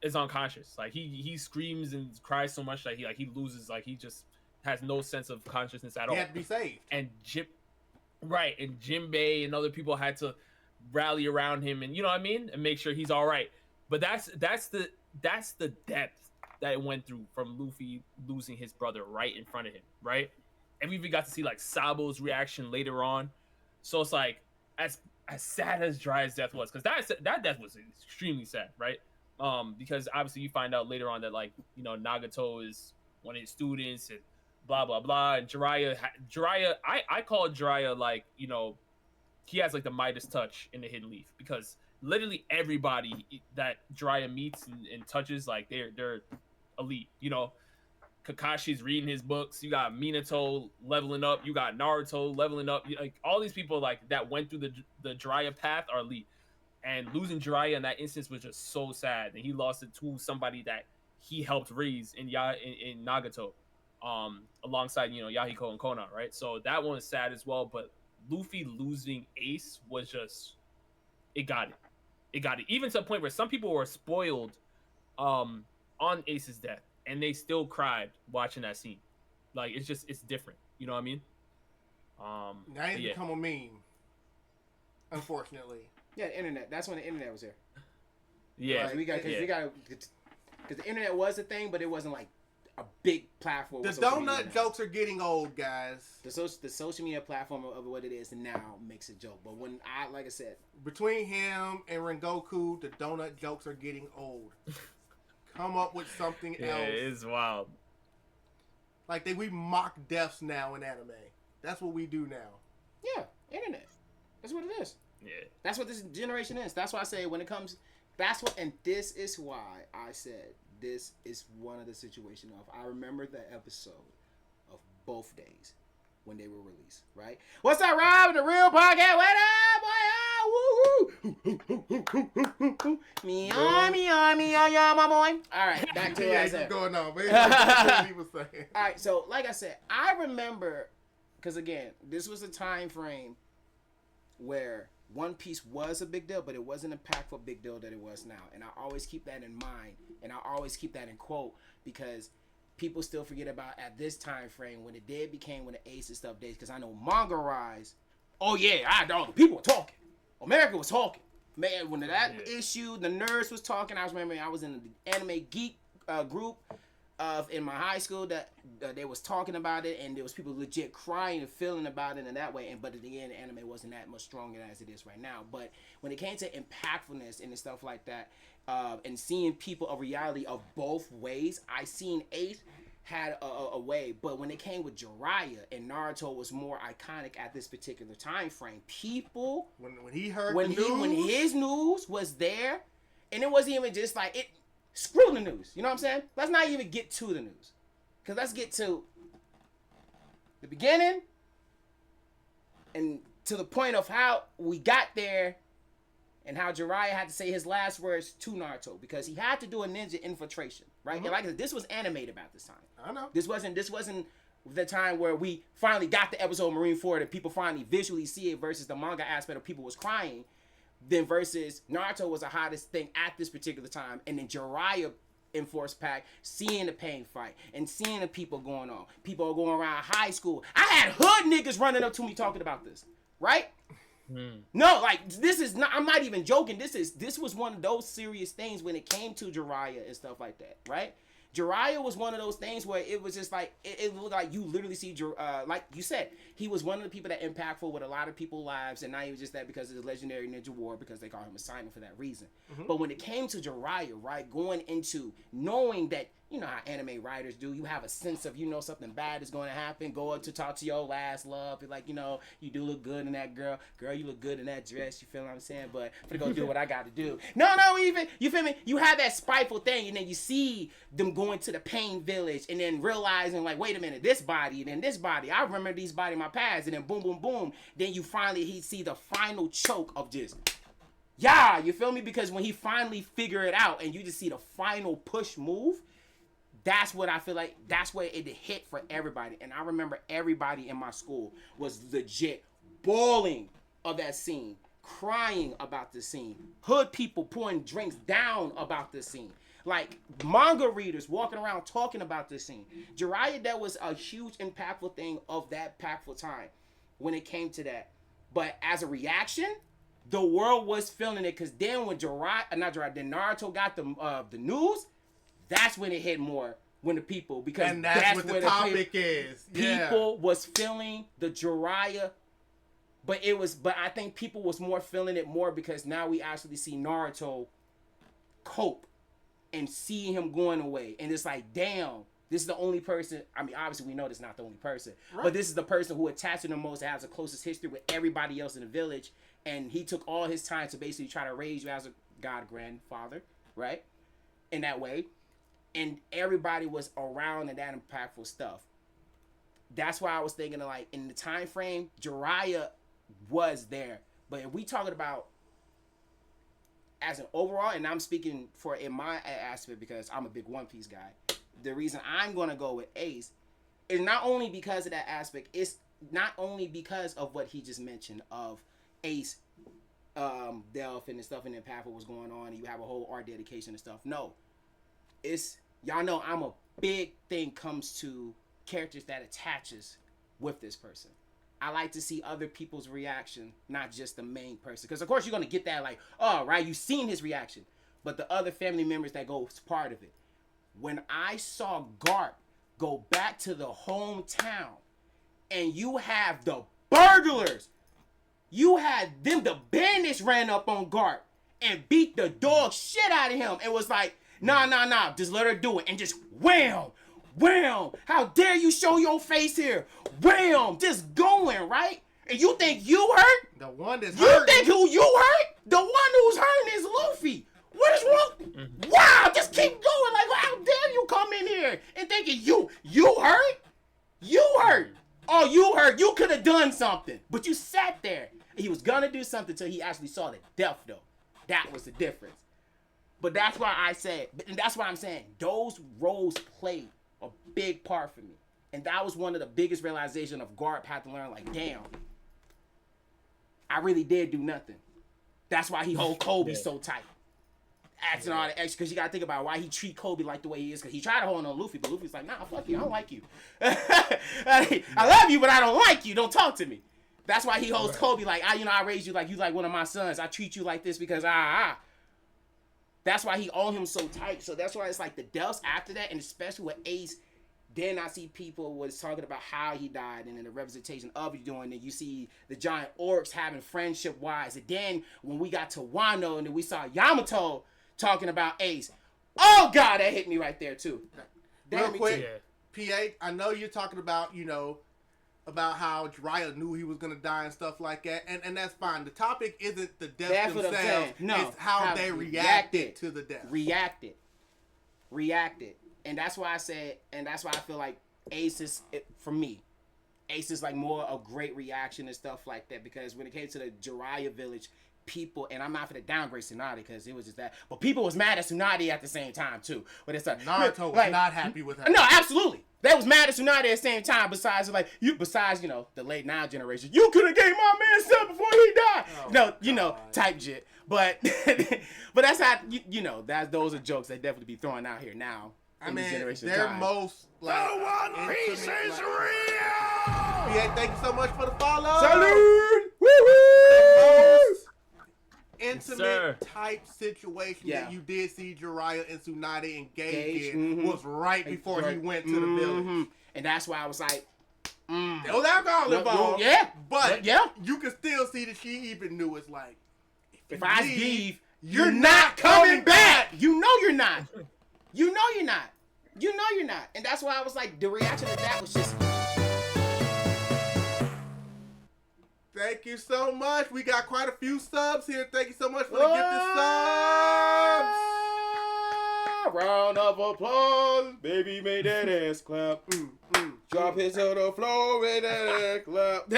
is unconscious. Like he screams and cries so much that he loses, like he just has no sense of consciousness at all. He had to be saved. And and Jinbei and other people had to rally around him, and you know what I mean, and make sure he's all right. But that's the depth that it went through from Luffy losing his brother right in front of him, right? And we even got to see like Sabo's reaction later on. So it's like as sad as Jiraiya's death was, because that death was extremely sad, right? Because obviously you find out later on that like Nagato is one of his students and blah blah blah, and Jiraiya I call Jiraiya like he has like the Midas touch in the Hidden Leaf, because literally everybody that Jiraiya meets and touches, like they're elite. Kakashi's reading his books, you got Minato leveling up, you got Naruto leveling up, like all these people like that went through the Jiraiya path are elite. And losing Jiraiya in that instance was just so sad, and he lost it to somebody that he helped raise in Nagato, alongside Yahiko and Konan, right? So that one is sad as well. But Luffy losing Ace was just, it got it, even to the point where some people were spoiled on Ace's death, and they still cried watching that scene. Like it's different, you know what I mean? Now he's become a meme, unfortunately. Yeah, the internet. That's when the internet was here. Yeah, we got because the internet was a thing, but it wasn't like a big platform. The donut jokes are getting old, guys. The social media platform of what it is now makes a joke. But when like I said, between him and Rengoku, the donut jokes are getting old. Come up with something else. It is wild. Like we mock deaths now in anime. That's what we do now. Yeah, internet. That's what it is. Yeah. That's what this generation is. That's why I say when it comes, and this is why I said this is one of the situation of, I remember the episode of both days when they were released, right? What's up, Rob? The real podcast. What up, boy? Me on, my boy. All right, back to what I said. What's going on, man? He was saying. All right, so like I said, I remember, because again, this was a time frame where One Piece was a big deal, but it wasn't impactful big deal that it was now. And I always keep that in mind, and I always keep that in quote, because people still forget about at this time frame when it did became when the Ace and stuff days. Because I know manga rise. Oh yeah, I know the people were talking. America was talking. Man, when that issue, the nerds was talking. I was remembering I was in the anime geek group in my high school that they was talking about it, and there was people legit crying and feeling about it in that way. But at the end, the anime wasn't that much stronger as it is right now. But when it came to impactfulness and stuff like that, and seeing people of reality of both ways, I seen Ace had a way. But when it came with Jiraiya and Naruto was more iconic at this particular time frame, people when he heard when his news was there, and it wasn't even just like it. Screw the news. You know what I'm saying? Let's not even get to the news. Because let's get to the beginning and to the point of how we got there and how Jiraiya had to say his last words to Naruto. Because he had to do a ninja infiltration, right? And like I said, this was animated about this time. I know. This wasn't the time where we finally got the episode Marineford and people finally visually see it versus the manga aspect of people was crying. Then versus Naruto was the hottest thing at this particular time, and then Jiraiya in Force Pack, seeing the pain fight and seeing the people going on. People are going around high school. I had hood niggas running up to me talking about this, right? No, like this is not. I'm not even joking. This was one of those serious things when it came to Jiraiya and stuff like that, right? Jiraiya was one of those things where it was just like, it looked like you literally see, like you said, he was one of the people that impactful with a lot of people's lives, and not even just that because of his legendary ninja war, because they call him a Simon for that reason. But when it came to Jiraiya, right, going into knowing that, you know how anime writers do, you have a sense of, you know, something bad is going to happen, go up to talk to your last love, you're like, you know, you do look good in that girl, you look good in that dress, you feel what I'm saying, but I'm gonna go do what I got to do. No, even, you feel me, you have that spiteful thing, and then you see them going to the pain village, and then realizing, like, wait a minute, this body, and then this body, I remember these body in my past, and then boom, boom, boom, then you finally, see the final choke of just, yeah, you feel me, because when he finally figure it out, and you just see the final push move, that's what I feel like, that's where it hit for everybody. And I remember everybody in my school was legit bawling of that scene, crying about the scene. Hood people pouring drinks down about the scene. Like manga readers walking around talking about this scene. Jiraiya, that was a huge impactful thing of that impactful time when it came to that. But as a reaction, the world was feeling it, because then when then Naruto got the news, that's when it hit more when the people, because and that's what the topic is. People was feeling the Jiraiya, but I think people was more feeling it more because now we actually see Naruto cope and see him going away, and it's like, damn, this is the only person. I mean, obviously we know this is not the only person, right, but this is the person who attached to the most, has the closest history with everybody else in the village, and he took all his time to basically try to raise you as a god grandfather, right? In that way. And everybody was around in that impactful stuff. That's why I was thinking of, like, in the time frame, Jiraiya was there. But if we talking about as an overall, and I'm speaking for in my aspect because I'm a big One Piece guy, the reason I'm going to go with Ace is not only because of that aspect, it's not only because of what he just mentioned of Ace, Delph and the stuff, and impactful was going on, and you have a whole art dedication and stuff. No. It's, y'all know I'm a big thing comes to characters that attaches with this person. I like to see other people's reaction, not just the main person. Because, of course, you're going to get that, like, oh, right, you've seen his reaction. But the other family members that go part of it. when I saw Garp go back to the hometown and you have the burglars, you had them, the bandits ran up on Garp and beat the dog shit out of him and was like, nah, just let her do it. And just wham, how dare you show your face here? Wham, just going, right? And you think you hurt? The one that's You hurting. think who you hurt? The one who's hurting is Luffy. What is wrong? Wow, just keep going. Like, how dare you come in here and thinking you hurt? You hurt. Oh, you hurt. You could have done something. But you sat there. And he was going to do something until he actually saw the death, though. That was the difference. But that's why I said, and that's why I'm saying, those roles played a big part for me. And that was one of the biggest realizations of Garp had to learn, like, damn, I really did do nothing. That's why he hold Kobe so tight. Acting all the extra, because you got to think about why he treat Kobe like the way he is, because he tried to hold on Luffy, but Luffy's like, nah, fuck you, I don't like you. I love you, but I don't like you. Don't talk to me. That's why he holds Kobe like, I raised you like you like one of my sons. I treat you like this because That's why he owned him so tight. So that's why it's like the deaths after that, and especially with Ace, then I see people was talking about how he died and then the representation of it doing it. You see the giant orcs having friendship wise. And then when we got to Wano and then we saw Yamato talking about Ace. Oh God, that hit me right there too. Real quick, PA, I know you're talking about, about how Jiraiya knew he was going to die and stuff like that. And that's fine. The topic isn't the deaths themselves. No, it's how they reacted to the death. Reacted. And that's why I said, and that's why I feel like Ace is, for me, Ace is like more a great reaction and stuff like that. Because when it came to the Jiraiya village, people, and I'm not for the downgrade Tsunade because it was just that, but people was mad at Tsunade at the same time too. But it's like Naruto was not happy with her. No, absolutely. They was mad at Tsunade at the same time. Besides the late now generation, you could have gave my man stuff before he died. Type shit. But that's how those are jokes that definitely be throwing out here now. I mean, they're most like the One Piece is real. Yeah, thank you so much for the follow. Salute! Woo-hoo! Intimate type situation that you did see Jiraiya and Tsunade engage in was right before he went to the village. And that's why I was like, there was alcohol involved. Yeah. But you can still see that she even knew it's like, if I leave, you're not coming back. You know you're not. You know you're not. You know you're not. And that's why I was like, the reaction to that was just... Thank you so much. We got quite a few subs here. Thank you so much for the gifted subs. Round of applause. Baby made that ass clap. Drop his to the floor with that clap.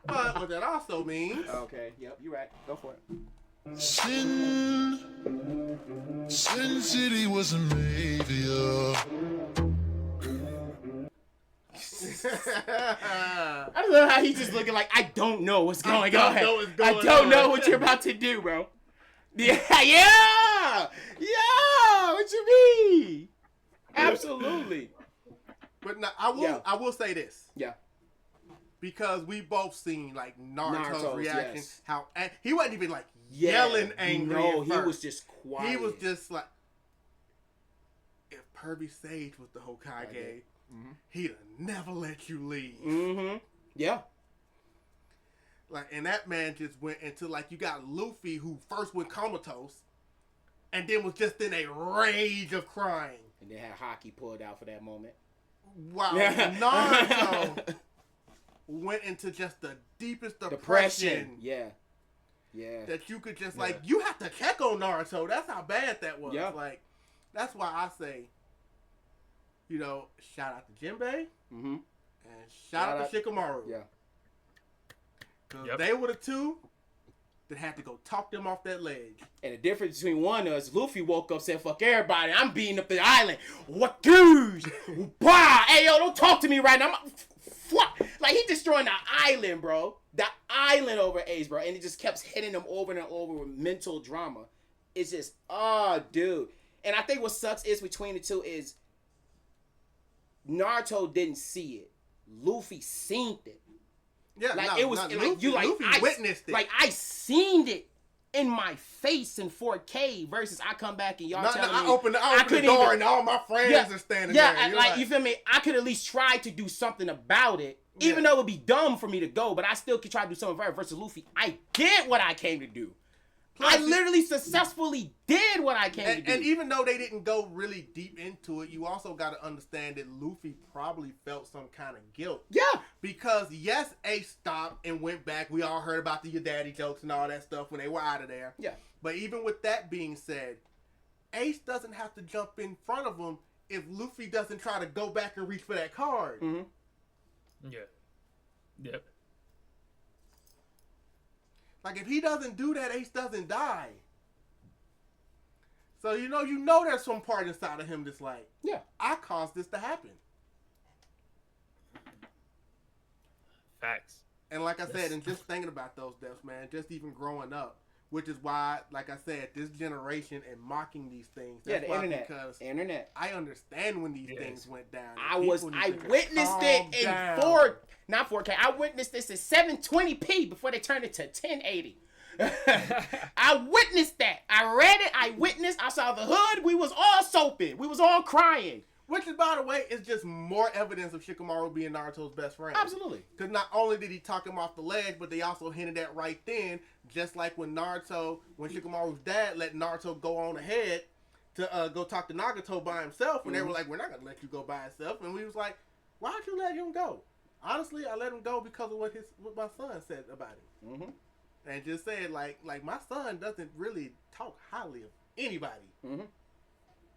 But what that also means... Okay, yep, you're right. Go for it. Sin City was a mafia. I don't know how he's just looking like, I don't know what's going on. I don't know what you're about to do, bro. Yeah, what you mean? Absolutely. But no, I will say this. Yeah. Because we both seen like Naruto's reaction. Yes. How he wasn't even like yelling angry. No, he was just quiet. He was just like, if Pervy Sage was the Hokage, he'd have never let you leave. Yeah. Like, and that man just went into like, you got Luffy who first went comatose, and then was just in a rage of crying. And they had hockey pulled out for that moment. Wow, Naruto went into just the deepest depression. Yeah. That you could just like, you have to check on Naruto. That's how bad that was. Yeah. Like, that's why I say, shout out to Jinbei and shout out to Shikamaru. Yeah. Because they were the two that had to go talk them off that ledge. And the difference between one of us, Luffy woke up, said, fuck everybody, I'm beating up the island. What dudes? Wow, hey yo, don't talk to me right now. Like, he destroying the island, bro. The island over Ace, bro. And it just kept hitting him over and over with mental drama. It's just, dude. And I think what sucks is between the two is Naruto didn't see it. Luffy seen it. Yeah, like it was like Luffy, you like Luffy I witnessed it. Like I seen it. in my face in 4K versus I come back and y'all tell me I open the door and all my friends are standing there. Yeah, like you feel me? I could at least try to do something about it, even though it would be dumb for me to go. But I still could try to do something about it. Versus Luffy, I did what I came to do. Plus, I literally successfully did what I came to do. And even though they didn't go really deep into it, you also got to understand that Luffy probably felt some kind of guilt. Yeah. Because, yes, Ace stopped and went back. We all heard about the your daddy jokes and all that stuff when they were out of there. Yeah. But even with that being said, Ace doesn't have to jump in front of him if Luffy doesn't try to go back and reach for that card. Mm-hmm. Yeah. Yep. Like, if he doesn't do that, Ace doesn't die. So, you know there's some part inside of him that's like, yeah, I caused this to happen. Facts. And like I said, and just thinking about those deaths, man, just even growing up, which is why, like I said, this generation and mocking these things. That's the why, internet. Because internet. I understand when these things went down. I witnessed it in not 4K. I witnessed this in 720p before they turned it to 1080. I witnessed that. I read it. I witnessed. I saw the hood. We was all soaping. We was all crying. Which is, by the way, is just more evidence of Shikamaru being Naruto's best friend. Absolutely. Because not only did he talk him off the ledge, but they also hinted at right then, just like when Shikamaru's dad let Naruto go on ahead to go talk to Nagato by himself, and they were like, we're not going to let you go by himself. And we was like, why'd you let him go? Honestly, I let him go because of what my son said about him. Mm-hmm. And just said, like my son doesn't really talk highly of anybody. Mm-hmm.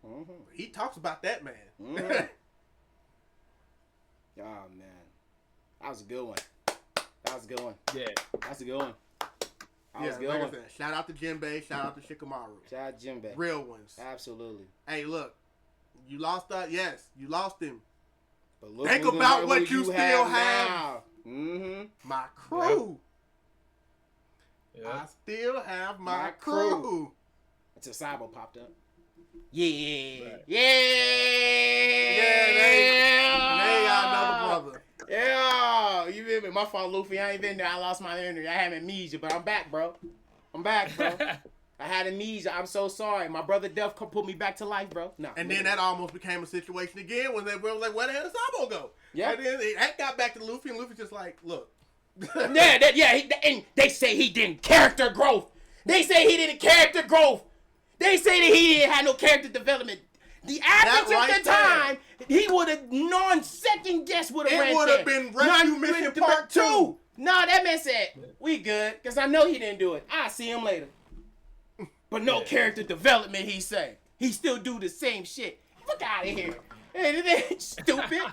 Mm-hmm. He talks about that man. Mm-hmm. Oh, man. That was a good one. Yeah. That's a good one. Like I said, shout out to Jinbei. Shout out to Shikamaru. Shout out to Jinbei. Real ones. Absolutely. Hey, look. You lost that? Yes, you lost him. But look think about what you still have. Mm-hmm. My crew. Yep. I still have my crew. Until Sabo popped up. Yeah. Right. Yeah. They got another brother. Yeah. You feel me? My fault, Luffy. I ain't been there. I lost my memory. I had amnesia, but I'm back, bro. I had amnesia. I'm so sorry. My brother Duff put me back to life, bro. No. And then that almost became a situation again when they were like, where the hell did Sabo go? Yeah. And then that got back to Luffy, and Luffy just like, look. And they say he didn't character growth. They say he didn't character growth. They say that he didn't have no character development. The average right of the time, he would have non-second guess would have ran It would have been Rescue Mission Part 2. No, that man said, we good, because I know he didn't do it. I'll see him later. But no character development, he say. He still do the same shit. Fuck out of here. Stupid.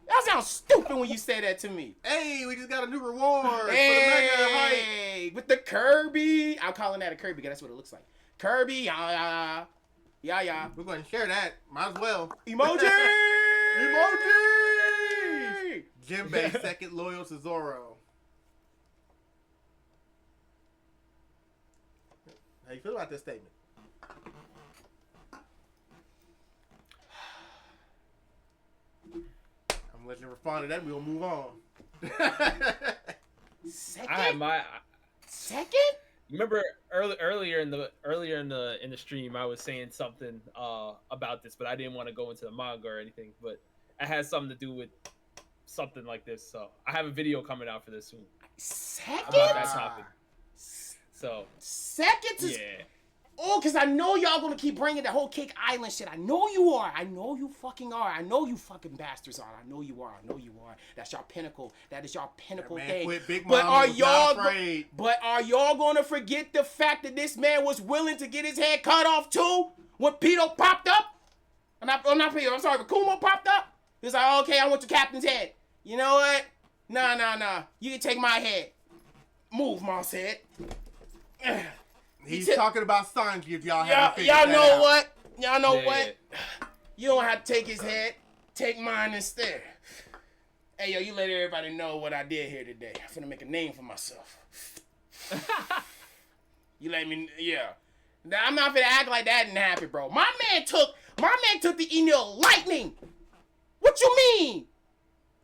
That sounds stupid when you say that to me. Hey, we just got a new reward for the Hey, mega hype. with the Kirby. I'm calling that a Kirby because that's what it looks like. Kirby, yeah. We're going to share that. Might as well. Emoji! Emoji! Jinbei second loyal to Zoro. How you feel about this statement? I'm letting you respond to that. We'll move on. Second? Second? Remember earlier in the stream, I was saying something about this, but I didn't want to go into the manga or anything. But it has something to do with something like this. So I have a video coming out for this soon. Second? About that topic. So Second is... yeah. Oh, because I know y'all going to keep bringing the whole Cake Island shit. I know you are. I know you fucking are. I know you fucking bastards are. I know you are. That's your pinnacle. That is your pinnacle thing. Quit, Big But Mama was not afraid. But are y'all going to forget the fact that this man was willing to get his head cut off too when Pito popped up? Not Pito. I'm sorry, but Kumo popped up. He's like, okay, I want the captain's head. You know what? Nah. You can take my head. Move, Moss head. He's talking about Sanji if y'all haven't figured y'all that know out. what? Y'all know Yeah. what? You don't have to take his head. Take mine instead. Hey, yo, you let everybody know what I did here today. I'm finna make a name for myself. You let me, yeah. Now, I'm not finna act like that didn't happen, bro. My man took the Enel Lightning. What you mean?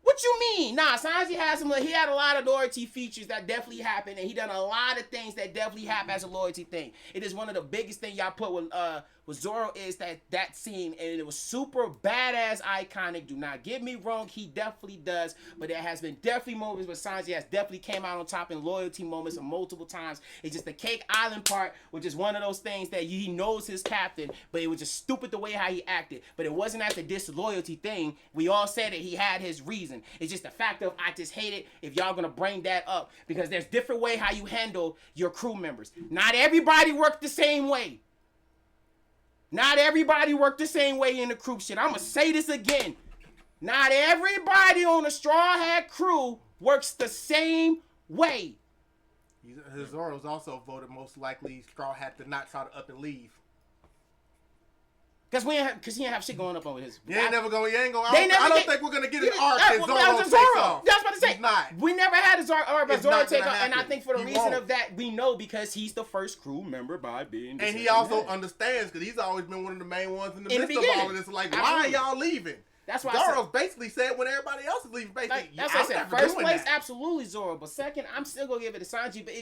What you mean? Nah, Sanji had he had a lot of loyalty features that definitely happened, and he done a lot of things that definitely happen as a loyalty thing. It is one of the biggest things y'all put with Zoro is that scene, and it was super badass, iconic. Do not get me wrong, he definitely does, but there has been definitely moments where Sanji has definitely came out on top in loyalty moments multiple times. It's just the Cake Island part, which is one of those things that he knows his captain, but it was just stupid the way how he acted. But it wasn't at the disloyalty thing. We all said that he had his reason. It's just the fact of I just hate it if y'all gonna bring that up because there's different way how you handle your crew members. Not everybody work the same way. Not everybody work the same way in the crew shit. I'm gonna say this again. Not everybody on the Straw Hat crew works the same way. Zoro's also voted most likely Straw Hat to not try to up and leave. Cause he didn't have shit going up on his. I don't think we're gonna get an arc that Zoro takes off. That's what I say. He's not. We never had a Zoro take off, and I think for the reason won't. of that, we know because he's the first crew member by being. And he also understands because he's always been one of the main ones in the midst of all of this. Like, why are y'all leaving? That's why Zoro's basically said when everybody else is leaving, basically. That's what I said. First place, absolutely Zoro. But second, I'm still gonna give it to Sanji. But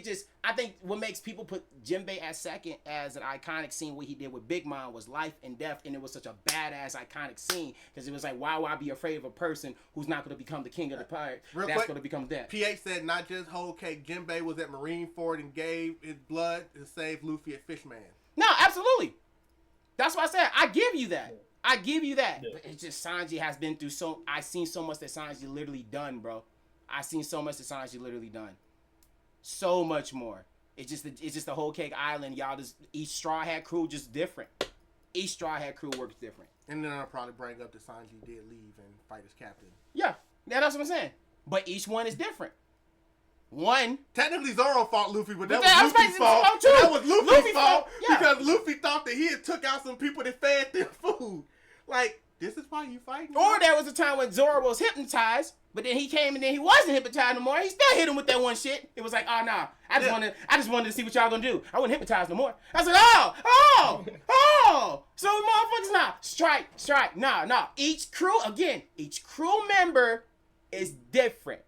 I think what makes people put Jinbei as second as an iconic scene, what he did with Big Mom was life and death, and it was such a badass iconic scene because it was like, why would I be afraid of a person who's not gonna become the king of the pirates? That's gonna become death. PH said not just whole cake. Jinbei was at Marineford and gave his blood to save Luffy at Fishman. No, absolutely. That's why I said I give you that. I give you that. Yeah. But it's just Sanji has been through I've seen so much that Sanji literally done, bro. I've seen so much that Sanji literally done. So much more. It's just the whole Cake Island. Y'all just each Straw Hat crew just different. Each Straw Hat crew works different. And then I'll probably bring up that Sanji did leave and fight as captain. Yeah, that's what I'm saying. But each one is different. One. Technically, Zoro fought Luffy, but that was was Luffy's fault. too. That was Luffy's fault yeah. because Luffy thought that he had took out some people that fed them food. Like, this is why you fighting? Or there was a time when Zoro was hypnotized, but then he came and then he wasn't hypnotized no more. He still hit him with that one shit. It was like, oh nah, I just wanted to see what y'all gonna do. I wasn't hypnotized no more. I was like, oh, so motherfuckers, nah, strike, nah. Each crew member is different.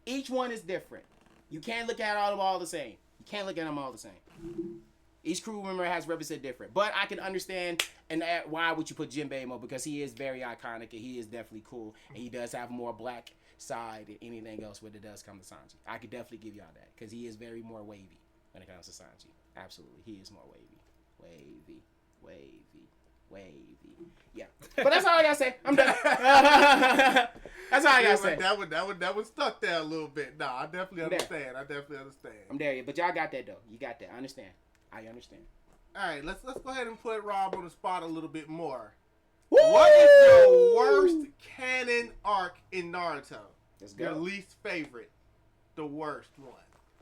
Each one is different. You can't look at all the same. You can't look at them all the same. Each crew member has represented different. But I can understand why would you put Jinbei more because he is very iconic and he is definitely cool. And he does have more black side than anything else when it does come to Sanji. I could definitely give y'all that because he is very more wavy when it comes to Sanji. Absolutely. He is more wavy. Yeah. But that's all I gotta say. I'm done. That's all I gotta say. That was stuck there a little bit. Nah, I definitely understand. I'm there. But y'all got that though. You got that. I understand. All right, let's go ahead and put Rob on the spot a little bit more. Woo! What is your worst canon arc in Naruto? Let's go. Your least favorite, the worst one,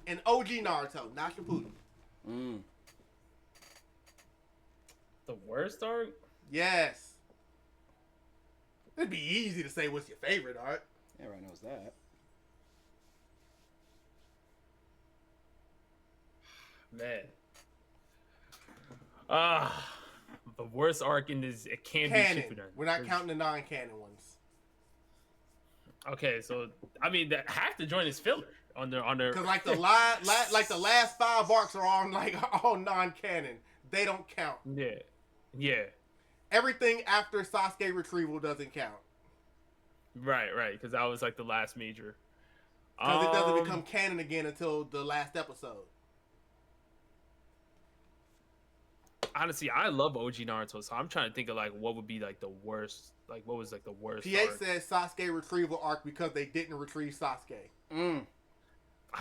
and OG Naruto, not Shippuden. The worst arc? Yes. It'd be easy to say what's your favorite arc. Everyone knows that. Man. The worst arc in this, it can't Canon. be Shippuden. We're not counting the non-canon ones. Okay, so I mean, that half the joint is filler on their. Because like the last 5 arcs are all non-canon. They don't count. Yeah. Everything after Sasuke retrieval doesn't count. Right. Because that was like the last major. Because it doesn't become canon again until the last episode. Honestly, I love OG Naruto, so I'm trying to think of like what would be like the worst. Like what was like the worst? PH arc. says Sasuke retrieval arc because they didn't retrieve Sasuke. I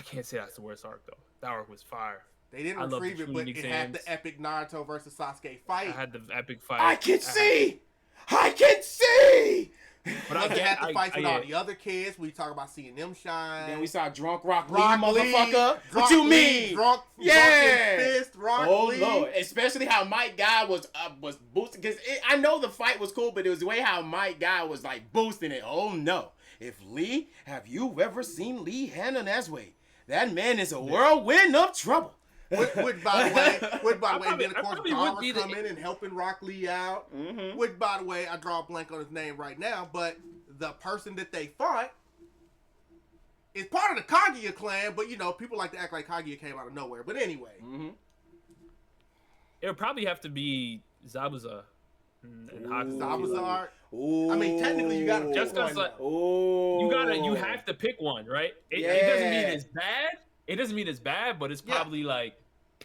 can't say that's the worst arc though. That arc was fire. They didn't retrieve it, but it had the epic Naruto versus Sasuke fight. I had the epic fight. I can see. But I had the fights with all the other kids. We talk about seeing them shine. Then we saw Drunk Rock Lee, Rock motherfucker. Lee, What you mean? Drunk Fist, Rock Lee. Lord. Especially how Mike Guy was boosting. Because I know the fight was cool, but it was the way how Mike Guy was like boosting it. Oh no. If Lee, have you ever seen Lee handle that way? That man is a whirlwind of trouble. Which by the way, and then of course Gara come in and helping Rock Lee out. Mm-hmm. Which by the way, I draw a blank on his name right now, but the person that they fought it's part of the Kaguya clan, but you know, people like to act like Kaguya came out of nowhere. But anyway, it would probably have to be Zabuza and Hakuto. Zabuza arc. I mean, technically, you gotta Just pick because one. you have to pick one, right? It doesn't mean it's bad. It doesn't mean it's bad, but it's probably like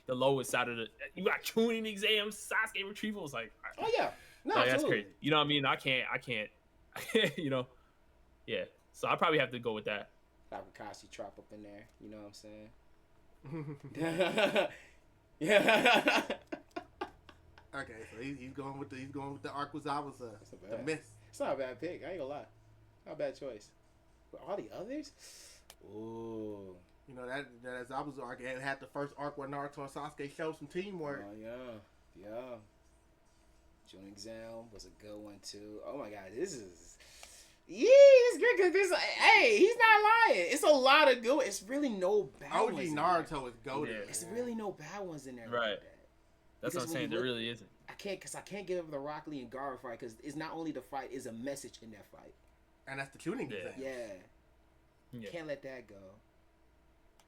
the lowest side of the. You got tuning exams, Sasuke retrieval. It's like, oh yeah, no, like, that's crazy. You know what I mean? I can't. You know, yeah. So I probably have to go with that. Have Kakashi trap up in there. You know what I'm saying? Yeah. Okay, so he's going with the arc with Zabuza. The myth. It's not a bad pick. I ain't gonna lie. Not a bad choice. But all the others, ooh. You know that Zabuza arc had the first arc where Naruto and Sasuke showed some teamwork. Oh yeah. June exam was a good one too. Oh my god, this is. Yeah, it's good because this. Hey, he's not lying. It's a lot of good. It's really no bad OG ones. Naruto is goated. Yeah. It's really no bad ones in there. Right. Like that. That's what I'm saying. There really isn't. I can't give up the Rock Lee and Gara fight because it's not only the fight, it's a message in that fight. And that's the tuning exam. Yeah. Can't let that go.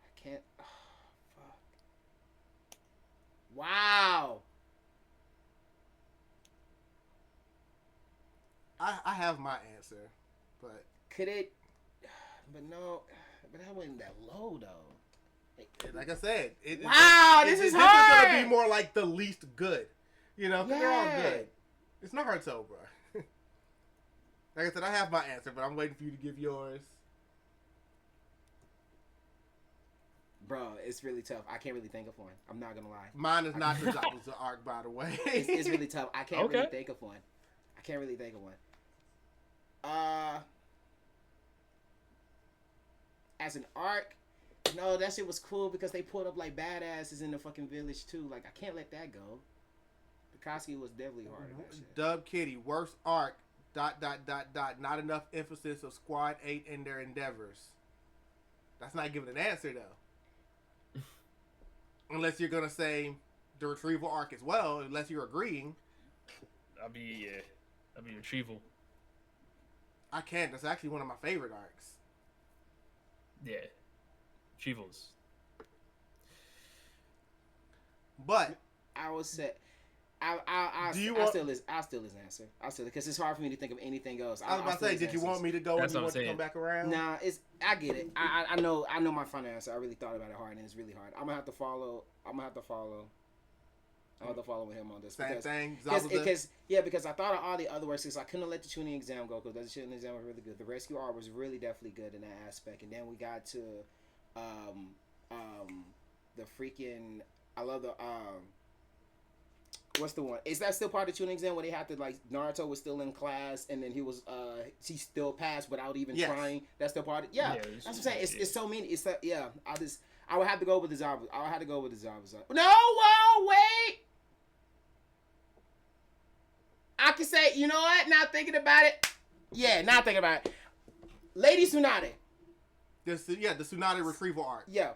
I can't. Oh, fuck. Wow. I have my answer, but Could it? But no. But that wasn't that low though. like I said, this is hard. This is gonna be more like the least good. You know, 'cause they're all good. It's Naruto, bro. Like I said, I have my answer, but I'm waiting for you to give yours. Bro, it's really tough. I can't really think of one. I'm not gonna lie. Mine is not the Zabuza arc, by the way. It's really tough. I can't really think of one. As an arc, no, that shit was cool because they pulled up like badasses in the fucking village too. Like I can't let that go. Koski was definitely hard on that shit. Dub Kitty, worst arc, ... Not enough emphasis of Squad 8 in their endeavors. That's not giving an answer, though. Unless you're going to say the retrieval arc as well, unless you're agreeing. That'd be retrieval. I can't. That's actually one of my favorite arcs. Yeah. Retrievals. But I would say... I'll still his answer. I'll still because it's hard for me to think of anything else. I was about to say, did you want me to go and you want to come back around? Nah, I get it. I know my final answer. I really thought about it hard and it's really hard. I'm gonna have to follow with him on this. Same thing. Because I thought of all the other works because I couldn't let the tuning exam go because the tuning exam was really good. The rescue art was really definitely good in that aspect. And then we got to the freaking I love the what's the one? Is that still part of the tuning exam where they had to like Naruto was still in class and then he still passed without even trying? That's still part of that's what I'm saying. It's so many. It's I would have to go with the Zabuza. No, whoa, wait. I can say, you know what? Now thinking about it. Yeah, now thinking about it. Lady Tsunade. The Tsunade retrieval arc. Yeah,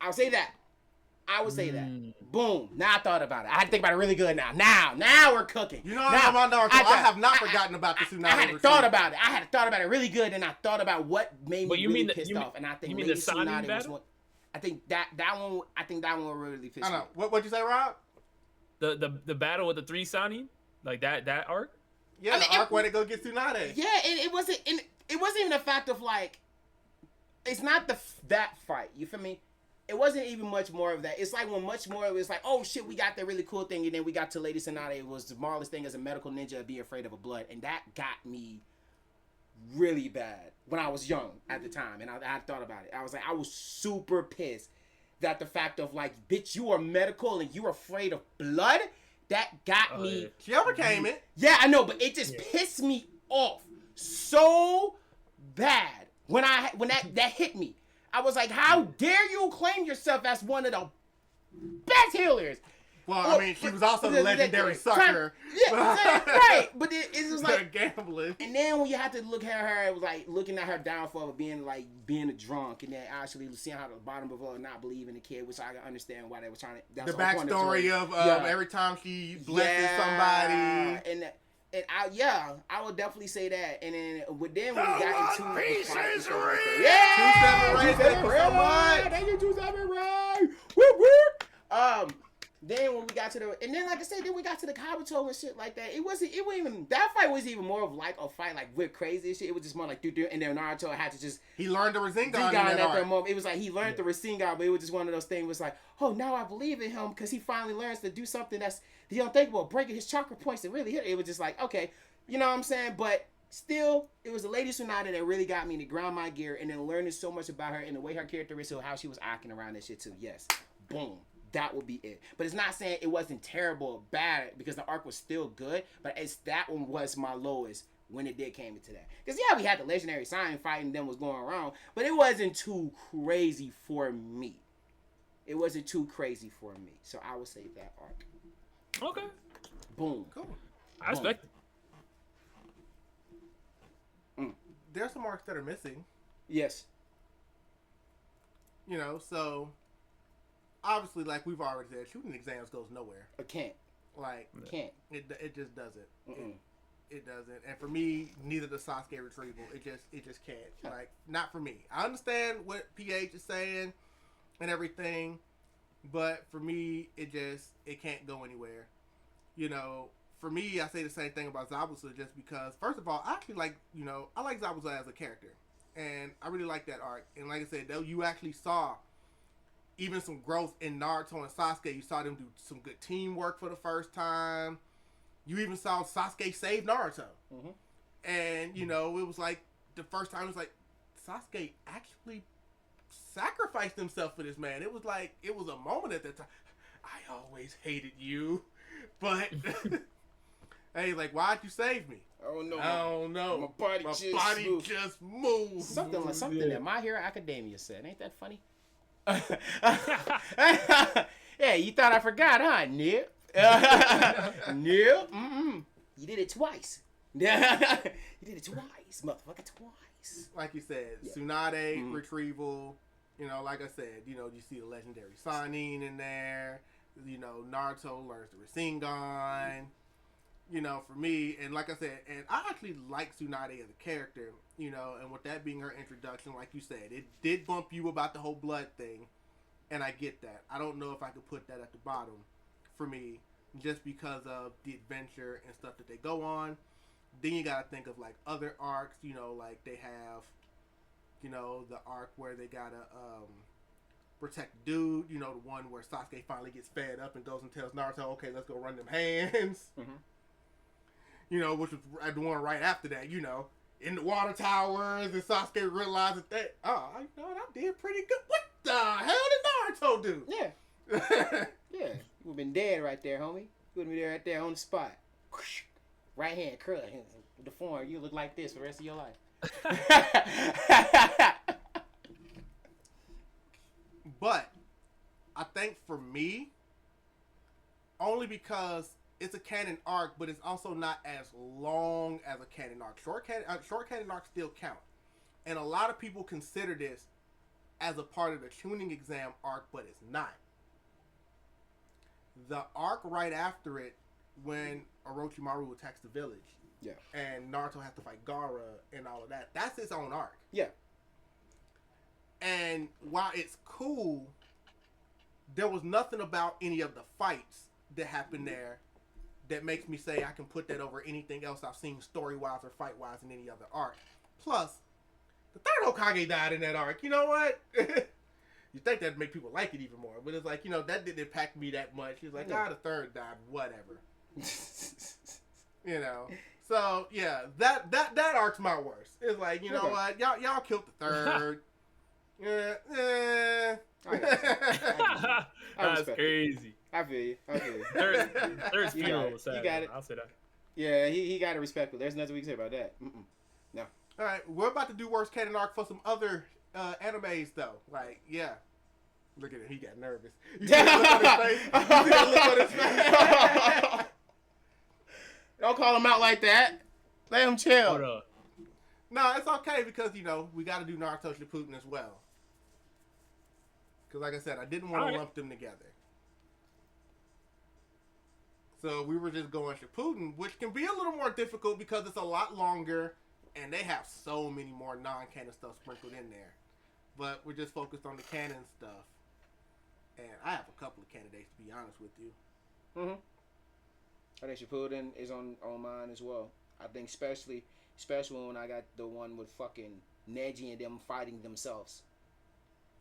I'll say that. I would say that. Boom. Now I thought about it. I had to think about it really good now. Now we're cooking. You know what I'm about Naruto? I have not forgotten about the Tsunade. I had thought about it. I had thought about it really good, and I thought about what made me really pissed off. And I think Lady Tsunade was one. I think that one. I think that one really pissed me off. What'd you say, Rob? The battle with the 3 Sani, like that arc. Yeah, the arc where they go get Tsunade. Yeah, and it wasn't even a fact of like. It's not that fight. You feel me? It wasn't even much more of that. It's like when much more it was like, oh shit, we got that really cool thing, and then we got to Lady Tsunade. It was the marvelous thing as a medical ninja, be afraid of a blood, and that got me really bad when I was young at the time, and I thought about it. I was super pissed that the fact of like, bitch, you are medical and you're afraid of blood. That got me. Yeah. She overcame it. Yeah, I know, but it just pissed me off so bad when that hit me. I was like, how dare you claim yourself as one of the best healers? Well, I mean, she was also the legendary sucker. Yeah, right. But it was like gambling. And then when you had to look at her, it was like looking at her downfall of being a drunk, and then actually seeing how the bottom of her not believing the kid, which I can understand why they were trying to. The backstory of every time she blesses somebody, And I would definitely say that. And then when we The got into One the Piece fight and is stuff like that. real! Yeah, 27 Ray, thank you so much. Thank you, 27 Ray. Whoop whoop. Then when we got to and then like I said, then we got to the Kabuto and shit like that. It wasn't even that fight was even more of like a fight like with crazy and shit. It was just more like do, and then Naruto had to just He learned the Rasengan in at that that arc. moment. It was like he learned the Rasengan, but it was just one of those things. Was like, oh, now I believe in him because he finally learns to do something that's the unthinkable, breaking his chakra points and really hit it. It was just like, okay, you know what I'm saying? But still, it was the Lady Tsunade that really got me to ground my gear and then learning so much about her and the way her character is, so how she was acting around that shit too. Yes, boom. That would be it. But it's not saying it wasn't terrible or bad because the arc was still good. But that one was my lowest when it did came into that. Because yeah, we had the legendary sign fight and then was going around, but it wasn't too crazy for me. It wasn't too crazy for me. So I would say that arc. Okay. Boom. Cool. I respect it. There's some arcs that are missing. Yes. You know, so obviously, like we've already said, shooting exams goes nowhere. I can't. Like Can't. it just doesn't. Mm-mm. It doesn't. And for me, neither the Sasuke retrieval. It just can't. Like not for me. I understand what PH is saying and everything, but for me, it can't go anywhere. You know, for me, I say the same thing about Zabuza just because, first of all, I actually like, you know, I like Zabuza as a character, and I really like that arc. And like I said, though, you actually saw even some growth in Naruto and Sasuke. You saw them do some good teamwork for the first time. You even saw Sasuke save Naruto. Mm-hmm. And, you know, it was like the first time it was like Sasuke actually sacrificed himself for this man. It was like, it was a moment at that time. I always hated you, but hey, like, why'd you save me? Oh no. I don't know. My body just moved. Something that My Hero Academia said. Ain't that funny? Yeah, you thought I forgot, huh, Nip? Nip? Mm-mm. You did it twice. You did it twice, motherfucker, twice. Like you said, Yeah. Tsunade retrieval. You know, like I said, you know, you see the legendary Sannin in there. You know, Naruto learns the Rasengan. You know, for me, and like I said, and I actually like Tsunade as a character, you know, and with that being her introduction, like you said, it did bump you about the whole blood thing, and I get that. I don't know if I could put that at the bottom for me, just because of the adventure and stuff that they go on. Then you gotta think of, like, other arcs, you know, like they have, you know, the arc where they gotta, protect the dude, you know, the one where Sasuke finally gets fed up and goes and tells Naruto, okay, let's go run them hands. Mm-hmm. You know, which was the one right after that, you know, in the water towers, and Sasuke realizes that, oh, I did pretty good. What the hell did Naruto do? Yeah. Yeah. You would have been dead right there, homie. You would have been there right there on the spot. Right hand, curl with the form. You look like this for the rest of your life. But I think for me, only because it's a canon arc, but it's also not as long as a canon arc. Short canon arcs still count, and a lot of people consider this as a part of the tuning exam arc, but it's not. The arc right after it, when Orochimaru attacks the village, Yeah. and Naruto has to fight Gaara and all of that, that's its own arc. Yeah. And while it's cool, there was nothing about any of the fights that happened there that makes me say I can put that over anything else I've seen story-wise or fight-wise in any other arc. Plus, the third Hokage died in that arc. You know what? You think that'd make people like it even more. But it's like, you know, that didn't impact me that much. He's like, the third died, whatever. You know? So, yeah, that arc's my worst. It's like, you know what? Y'all killed the third. That's crazy. I feel you. There's You funeral got it. was sad. You got it. I'll say that. Yeah, he got to respect it. There's nothing we can say about that. Mm-mm. No. All right, we're about to do worst canon arc for some other animes, though. Like, yeah. Look at him. He got nervous. You see that look on his face? You see that look on his face? Don't call him out like that. Let him chill. Hold up. No, it's okay because, you know, we got to do Naruto Shippuden as well. Because, like I said, I didn't want to lump them together. So we were just going Shippuden, which can be a little more difficult because it's a lot longer, and they have so many more non-canon stuff sprinkled in there. But we're just focused on the canon stuff. And I have a couple of candidates, to be honest with you. I think Shippuden is on mine as well. I think especially when I got the one with fucking Neji and them fighting themselves.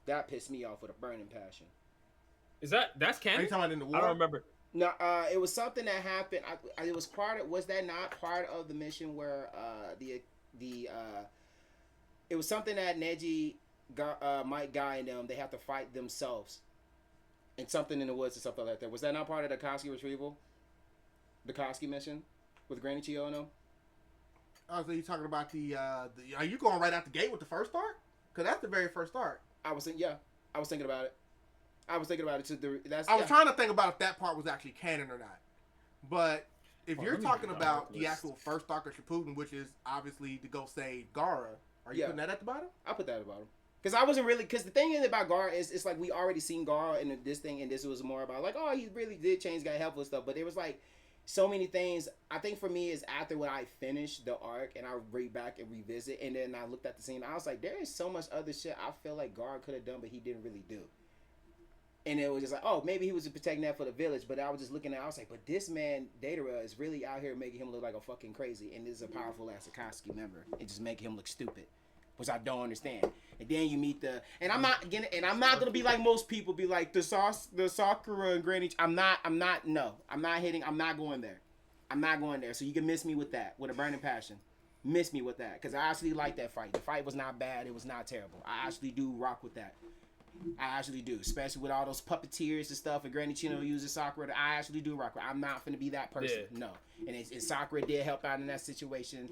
That pissed me off with a burning passion. That's canon? Are you talking about in the war? I don't remember. No, it was something that happened. It was was that not part of the mission where it was something that Neji, Mike Guy and them, they have to fight themselves. And something in the woods or something like that. Was that not part of the Koski retrieval? The Koski mission with Granny Chiyo and them? Oh, so you're talking about the are you going right out the gate with the first arc? Because that's the very first arc. I was thinking about it. I was thinking about it too. I was trying to think about if that part was actually canon or not. But if you're talking about the actual first arc of Shippuden, which is obviously to go save Gaara, are you putting that at the bottom? I put that at the bottom. Because I wasn't really... Because the thing is about Gaara is it's like we already seen Gaara in this thing, and this was more about like, oh, he really did change, got helpful stuff. But there was like so many things. I think for me is after when I finished the arc and I read back and revisit, and then I looked at the scene, I was like, there is so much other shit I feel like Gaara could have done, but he didn't really do. And it was just like, oh, maybe he was protecting that for the village. But I was just looking at it, I was like, but this man, Datara, is really out here making him look like a fucking crazy. And this is a powerful ass Akatsuki member. It just making him look stupid, which I don't understand. And then you meet I'm not gonna be like most people, be like the Sakura and Granny. I'm not going there. I'm not going there. So you can miss me with that, with a burning passion. Miss me with that, because I actually like that fight. The fight was not bad. It was not terrible. I actually do rock with that. I actually do, especially with all those puppeteers and stuff, and Granny Chino uses Sakura. I actually do rock with. I'm not finna be that person. Yeah. No. And Sakura did help out in that situation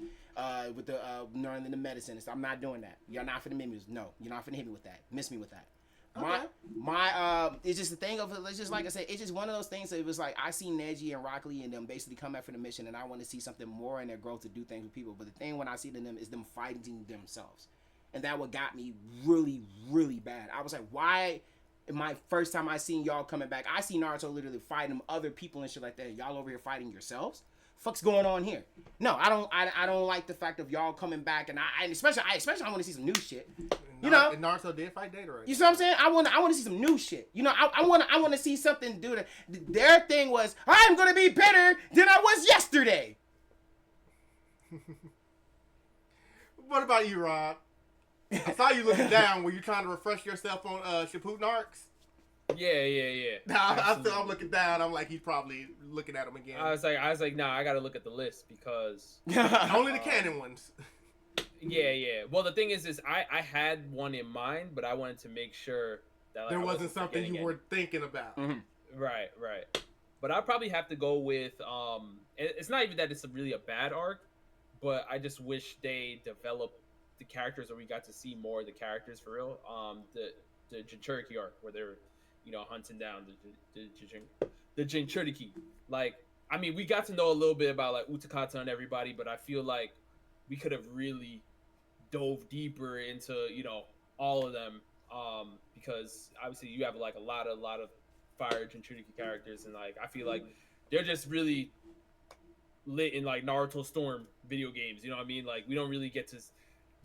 with the learning the medicine and stuff. I'm not doing that. You're not finna hit me. No, you're not finna hit me with that. Miss me with that. Okay. My it's just the thing of it's just like I said, it's just one of those things that it was like I see Neji and Rock Lee and them basically come after the mission, and I want to see something more in their growth to do things with people. But the thing when I see them is them fighting themselves. And that what got me really, really bad. I was like, why? My first time I seen y'all coming back, I see Naruto literally fighting other people and shit like that. Y'all over here fighting yourselves? Fuck's going on here? No, I don't like the fact of y'all coming back, and especially I want to see some new shit. You know, and Naruto did fight Data right. You see what I'm saying? I want to see some new shit. You know, I want to see something do that. Their thing was, I'm gonna be better than I was yesterday. What about you, Rob? I saw you looking down. Were you trying to refresh yourself on Shippuden arcs? Yeah. I'm looking down. I'm like, he's probably looking at them again. I was like, nah, I gotta look at the list because only the canon ones. Yeah. Well, the thing is I had one in mind, but I wanted to make sure that like, there wasn't something you were thinking about. Mm-hmm. Right. But I'd probably have to go with it's not even that it's really a bad arc, but I just wish they developed the characters, or we got to see more of the characters for real. The Jinchuriki arc where they're, hunting down the Jinchuriki. Like, I mean, we got to know a little bit about like Utakata and everybody, but I feel like we could have really dove deeper into all of them, because obviously you have like a lot of fire Jinchuriki characters, and like I feel like they're just really lit in like Naruto Storm video games. You know what I mean? Like we don't really get to.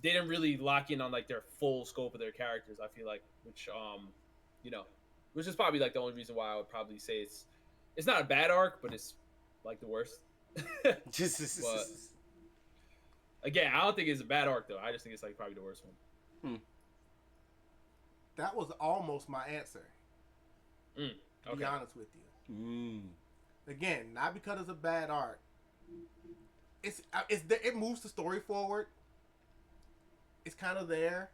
They didn't really lock in on like their full scope of their characters. I feel like, which is probably like the only reason why I would probably say it's not a bad arc, but it's like the worst. But again, I don't think it's a bad arc though. I just think it's like probably the worst one. That was almost my answer. Okay. To be honest with you. Again, not because it's a bad arc. It moves the story forward. It's kind of there.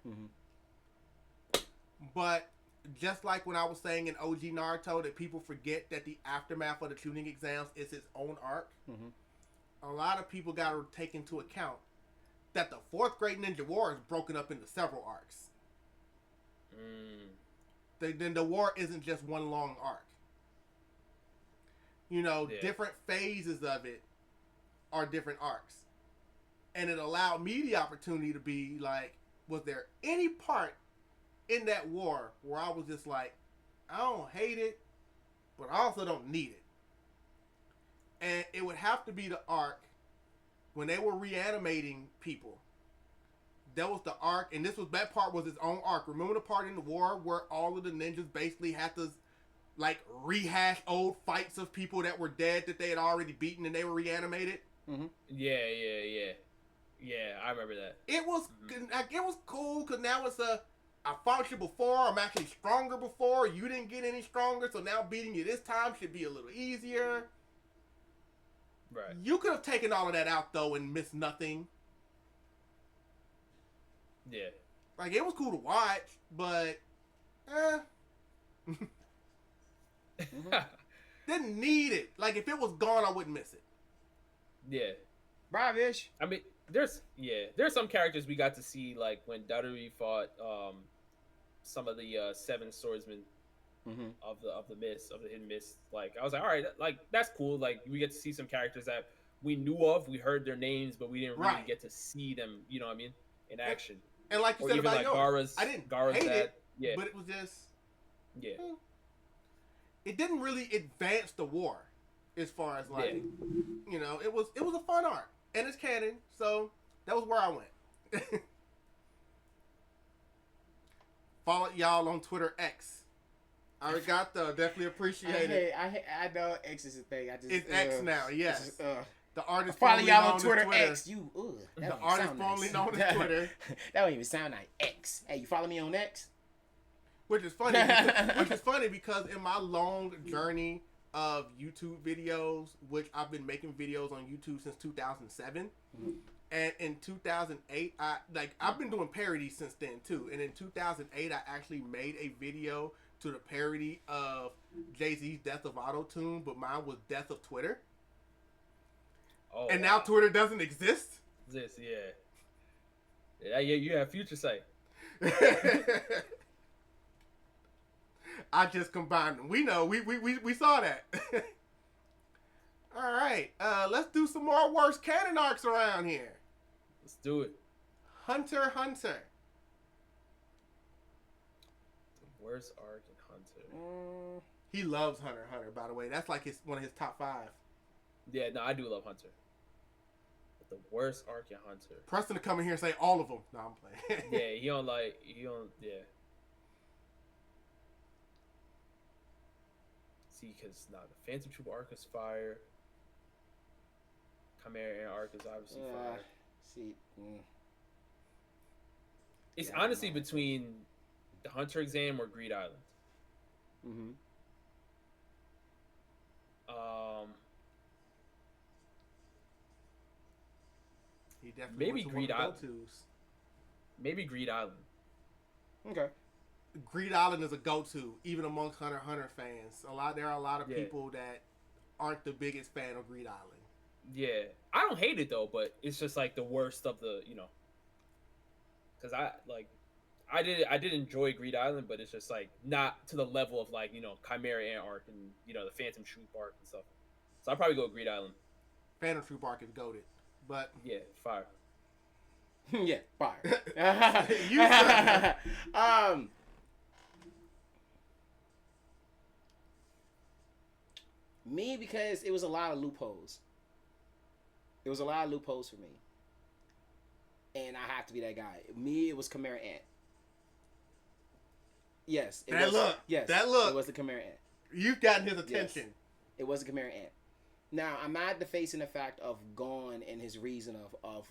But just like when I was saying in OG Naruto that people forget that the aftermath of the tuning exams is its own arc, a lot of people got to take into account that the 4th grade Ninja War is broken up into several arcs. Then the war isn't just one long arc. Different phases of it are different arcs. And it allowed me the opportunity to be like, was there any part in that war where I was just like, I don't hate it, but I also don't need it? And it would have to be the arc when they were reanimating people. That was the arc, and that part was its own arc. Remember the part in the war where all of the ninjas basically had to like rehash old fights of people that were dead that they had already beaten and they were reanimated? Mm-hmm. Yeah. I remember that. It was it was cool because now it's I fought you before. I'm actually stronger before. You didn't get any stronger, so now beating you this time should be a little easier. Right. You could have taken all of that out though and missed nothing. Yeah. Like, it was cool to watch, but didn't need it. Like, if it was gone, I wouldn't miss it. Yeah. Bravish. I mean, there's some characters we got to see, like when Darui fought some of the seven swordsmen of the hidden mist. Like, I was like, all right, like that's cool. Like, we get to see some characters that we knew of, we heard their names, but we didn't really get to see them. You know what I mean? In action. And like you said about yours, I didn't hate it, but it was just it didn't really advance the war as far as like you know, it was a fun arc and it's canon, so that was where I went. Follow y'all on Twitter X. Arigato, definitely appreciate it. I know X is a thing. It's X now, yes. The artist follow y'all on Twitter X. The artist formerly known as Twitter. That don't even sound like X. Hey, you follow me on X? Which is funny. Because in my long journey of YouTube videos, which I've been making videos on YouTube since 2007, and in 2008, I've been doing parodies since then too. And in 2008, I actually made a video to the parody of Jay-Z's Death of Auto-Tune, but mine was Death of Twitter. Oh, and now Twitter doesn't exist? Yeah, you have Future say. I just combined them. We know. We saw that. All right. Let's do some more worst canon arcs around here. Let's do it. Hunter x Hunter. The worst arc in Hunter. He loves Hunter x Hunter, by the way. That's like one of his top 5. Yeah, no, I do love Hunter. But the worst arc in Hunter. Preston to come in here and say all of them. No, I'm playing. Yeah, he don't. See, because the Phantom Troop arc is fire. Chimera arc is obviously fire. It's honestly between the Hunter exam or Greed Island. He definitely maybe Greed Island. Go-tos. Maybe Greed Island. Okay. Greed Island is a go-to, even amongst Hunter x Hunter fans. There are a lot of people that aren't the biggest fan of Greed Island. Yeah, I don't hate it though, but it's just like the worst of the, because I did enjoy Greed Island, but it's just like not to the level of like Chimera Ant arc and the Phantom Troop arc and stuff. So I'll probably go with Greed Island. Phantom Troop arc is goated, but yeah, fire. Yeah, fire. You said me, because it was a lot of loopholes. It was a lot of loopholes for me. And I have to be that guy. Me, it was Chimera Ant. Yes. That look. It was the Chimera Ant. You've gotten his attention. Yes, it was the Chimera Ant. Now, I'm not defacing the fact of Gon and his reason of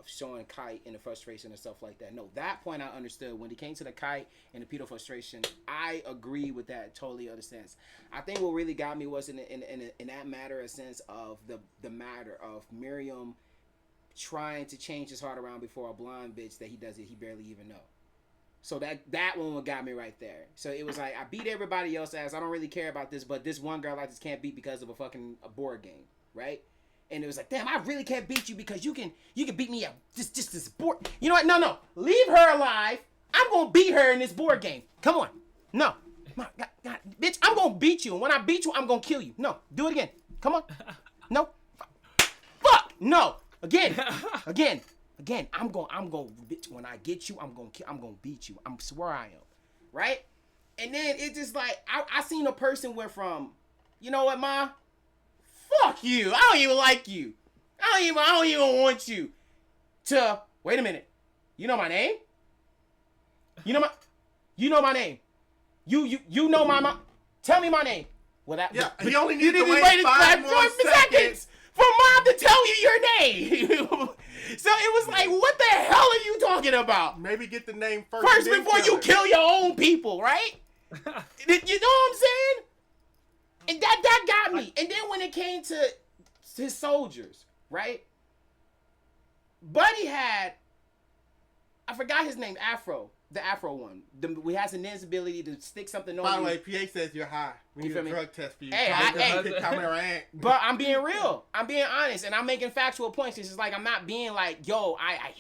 showing Kite and the frustration and stuff like that. No, that point I understood. When it came to the Kite and the pedo frustration, I agree with that. Totally understands. I think what really got me was in that matter, a sense of the matter of Miriam trying to change his heart around before a blind bitch that he barely even know. So that one got me right there. So it was like, I beat everybody else ass. I don't really care about this, but this one girl I just can't beat because of a board game, right? And it was like, damn, I really can't beat you because you can beat me at just this board. You know what? No. Leave her alive. I'm going to beat her in this board game. Come on. No. God, bitch, I'm going to beat you. And when I beat you, I'm going to kill you. No. Do it again. Come on. No. Fuck. No. Again. I'm going, bitch, when I get you, I'm going to beat you. I swear I am. Right? And then it just like, I seen a person went from, you know what, Ma? fuck you. I don't even like you. I don't even want you. To wait a minute. You know my name? You know my name. You know my mom. Tell me my name. Well, that he only needed to wait waited 5 more seconds for mom to tell you your name. So it was like, what the hell are you talking about? Maybe get the name first. First before you kill your own people, right? You know what I'm saying? And that got me. And then when it came to his soldiers, right? Buddy had, I forgot his name, Afro. The Afro one. We has an ability to stick something on you. By the way, PA says you're high. We need a drug test for you. Hey, but I'm being real. I'm being honest, and I'm making factual points. It's just like I'm not being like, yo, I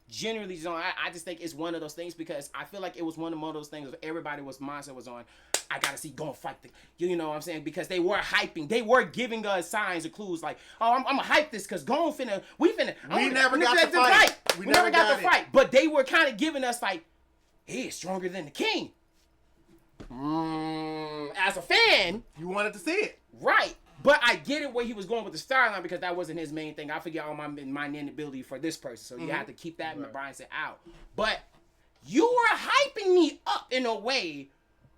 generally don't. I just think it's one of those things because I feel like it was one of those things. Everybody mindset was on. I gotta see, go and fight you know what I'm saying? Because they were hyping, they were giving us signs and clues like, oh, I'm gonna hype this because we never got the fight. We never got the fight. But they were kind of giving us like, he is stronger than the king. As a fan, you wanted to see it, right? But I get it where he was going with the storyline because that wasn't his main thing. I forget all my inability for this person, so you have to keep that mindset out. But you were hyping me up in a way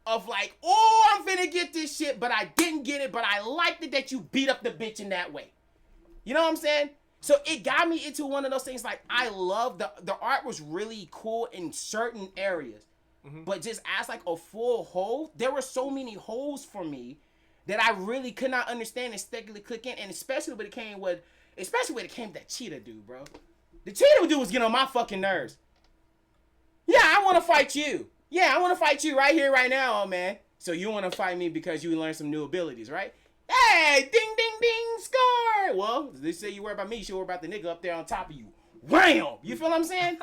of like, oh, I'm finna get this shit, but I didn't get it, but I liked it that you beat up the bitch in that way. You know what I'm saying? So it got me into one of those things like, I love the art was really cool in certain areas, but just as like a full whole, there were so many holes for me that I really could not understand and steadily click in, and especially when it came to that cheetah dude, bro. The cheetah dude was getting on my fucking nerves. Yeah, I want to fight you. Yeah, I want to fight you right here, right now, oh man. So you want to fight me because you learned some new abilities, right? Hey, ding, ding, ding, score. Well, they say you worry about me, you should worry about the nigga up there on top of you. Wham! You feel what I'm saying?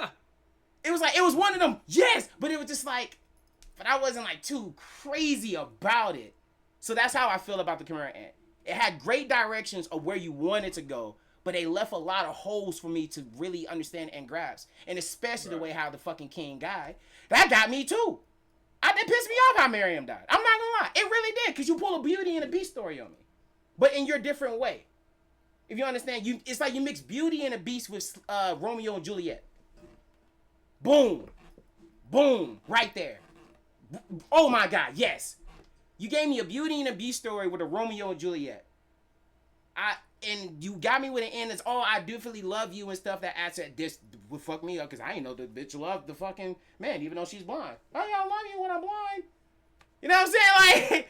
It was one of them, yes, but it was just like, but I wasn't like too crazy about it. So that's how I feel about the Chimera Ant. It had great directions of where you wanted to go, but they left a lot of holes for me to really understand and grasp. And especially the way how the fucking king died. That got me too. It pissed me off how Miriam died. I'm not gonna lie. It really did, because you pull a Beauty and a Beast story on me. But in your different way. If you understand, it's like you mix Beauty and a Beast with Romeo and Juliet. Boom. Boom. Right there. Oh my God, yes. You gave me a Beauty and a Beast story with a Romeo and Juliet. And you got me with an end that's, oh, I definitely love you and stuff. That I said, this would fuck me up because I ain't know the bitch loved the fucking man, even though she's blind. Oh, yeah, I love you when I'm blind. You know what I'm saying?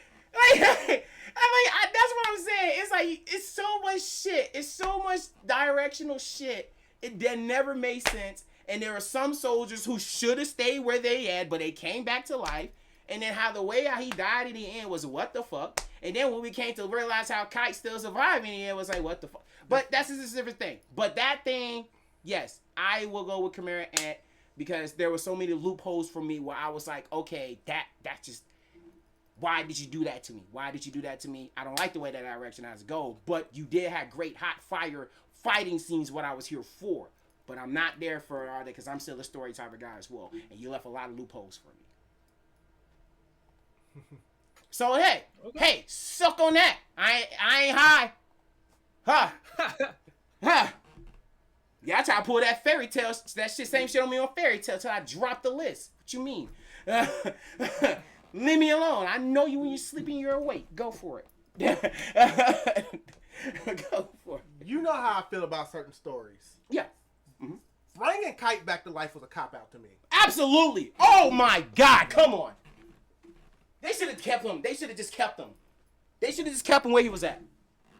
That's what I'm saying. It's like, it's so much shit. It's so much directional shit. That never made sense. And there are some soldiers who should have stayed where they at, but they came back to life. And then how he died in the end was what the fuck. And then when we came to realize how Kite still survived in the end, it was like, what the fuck. But that's a different thing. But that thing, yes, I will go with Chimera Ant because there were so many loopholes for me where I was like, okay, that just, why did you do that to me? Why did you do that to me? I don't like the way that direction has to go. But you did have great hot fire fighting scenes, what I was here for. But I'm not there for all that because I'm still a story type of guy as well. And you left a lot of loopholes for me. So hey, suck on that. I ain't high. Huh. Yeah, I try to pull that fairy tale, that shit, same shit on me on fairy tale till I drop the list. What you mean? Leave me alone. I know you when you're sleeping, you're awake. Go for it. Go for it. You know how I feel about certain stories. Yeah. Bringing Kite back to life was a cop-out to me. Absolutely. Oh my God, come on. They should have kept him. They should have just kept him. They should have just kept him where he was at.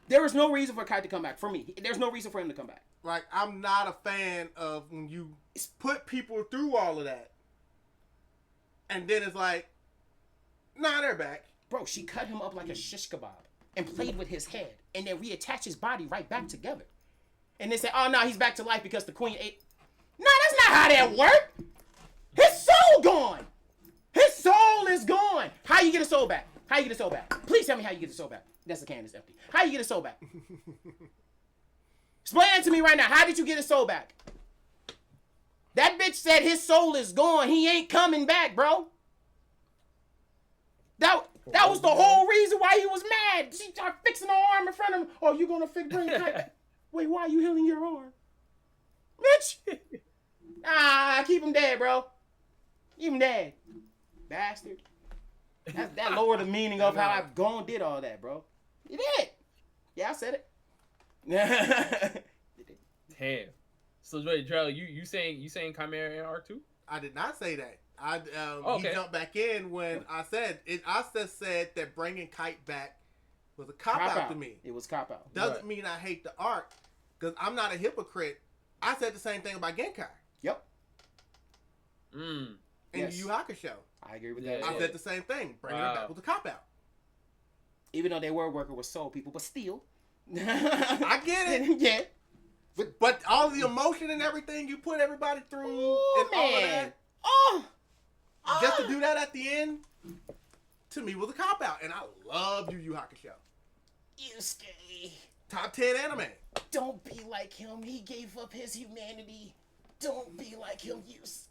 There was no reason for Kite to come back. For me, there's no reason for him to come back. Like, I'm not a fan of when you put people through all of that. And then it's like, nah, they're back. Bro, she cut him up like a shish kebab and played with his head and then reattached his body right back together. And they said, oh, no, he's back to life because the queen ate. No, that's not how that worked. His soul gone. His soul is gone. How you get his soul back? How you get his soul back? Please tell me how you get his soul back. That's the can that's empty. How you get his soul back? Explain it to me right now. How did you get his soul back? That bitch said his soul is gone. He ain't coming back, bro. That was the whole reason why he was mad. She started fixing her arm in front of him. Oh, you gonna bring Kite? Wait, why are you healing your arm? Bitch! Keep him dead, bro. Keep him dead. Bastard. That lowered the meaning of how I've gone did all that, bro. You did. Yeah, I said it. Damn. So wait, Drell, you saying Chimera in arc 2? I did not say that. Okay. He jumped back in when I said it. I just said that bringing Kite back was a cop out to me. It was cop out. Doesn't mean I hate the arc, because I'm not a hypocrite. I said the same thing about Genkai. Yep. In Yu Yu Hakusho. I agree with that. I said the same thing. Bringing it back was a cop out. Even though they were working with soul people, but still. I get it. Yeah. But all the emotion and everything you put everybody through and all of that. Just to do that at the end, to me, was a cop out. And I love Yu Yu Hakusho. Yusuke. Top 10 anime. Don't be like him. He gave up his humanity. Don't be like him, Yusuke.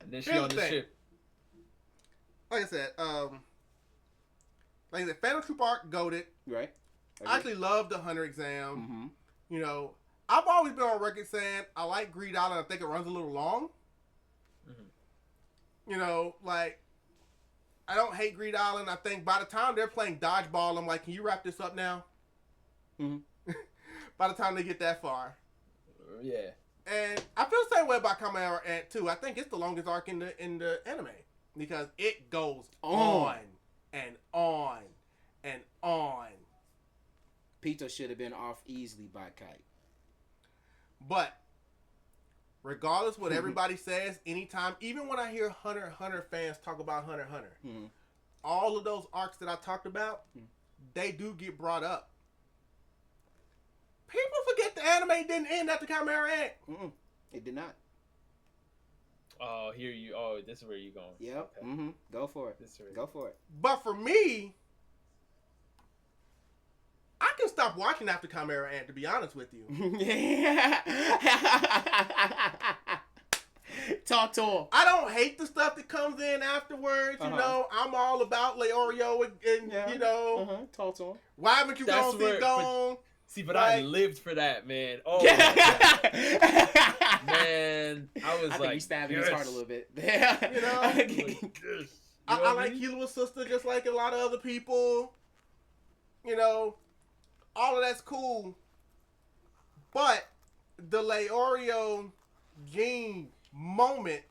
And then she on the ship. Like I said, Phantom Troop arc goated. Right. I actually love the Hunter exam. Mm-hmm. You know, I've always been on record saying I like Greed Island. I think it runs a little long. Mm-hmm. You know, like, I don't hate Greed Island. I think by the time they're playing dodgeball, I'm like, can you wrap this up now? Mm-hmm. By the time they get that far. Yeah. And I feel the same way about Kamen Ant too. I think it's the longest arc in the anime because it goes on and on and on. Pito should have been off easily by Kite. But regardless what everybody says, anytime, even when I hear Hunter x Hunter fans talk about Hunter x Hunter, all of those arcs that I talked about, they do get brought up. People forget the anime didn't end after Chimera Ant. It did not. Oh, this is where you're going. Yep. Okay. Go for it. Go for it. But for me, I can stop watching after Chimera Ant, to be honest with you. Talk to him. I don't hate the stuff that comes in afterwards. You know, I'm all about Leorio and you know. Talk to him. Why haven't you gone? See, but I lived for that, man. Oh, man. I think he stabbed his heart a little bit. You know? I like Killua's sister just like a lot of other people. You know, all of that's cool. But the Leorio Jean moment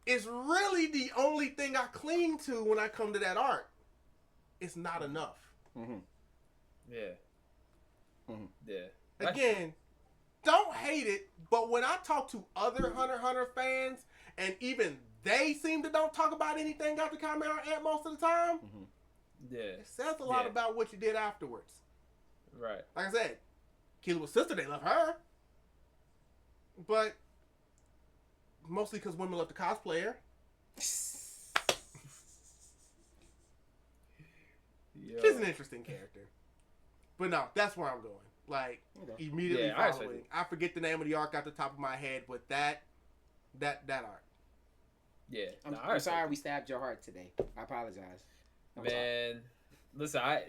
is really the only thing I cling to when I come to that arc. It's not enough. Yeah. Yeah. Again, don't hate it, but when I talk to other Hunter x Hunter fans, and even they seem to don't talk about anything after Chimera Ant most of the time, it says a lot about what you did afterwards. Right. Like I said, Killua's sister, they love her, but mostly because women love the cosplayer. She's an interesting character. But no, that's where I'm going. Like, immediately following. I forget the name of the arc off the top of my head, but that arc. Yeah. I'm sorry we stabbed your heart today. I apologize. Man, listen, I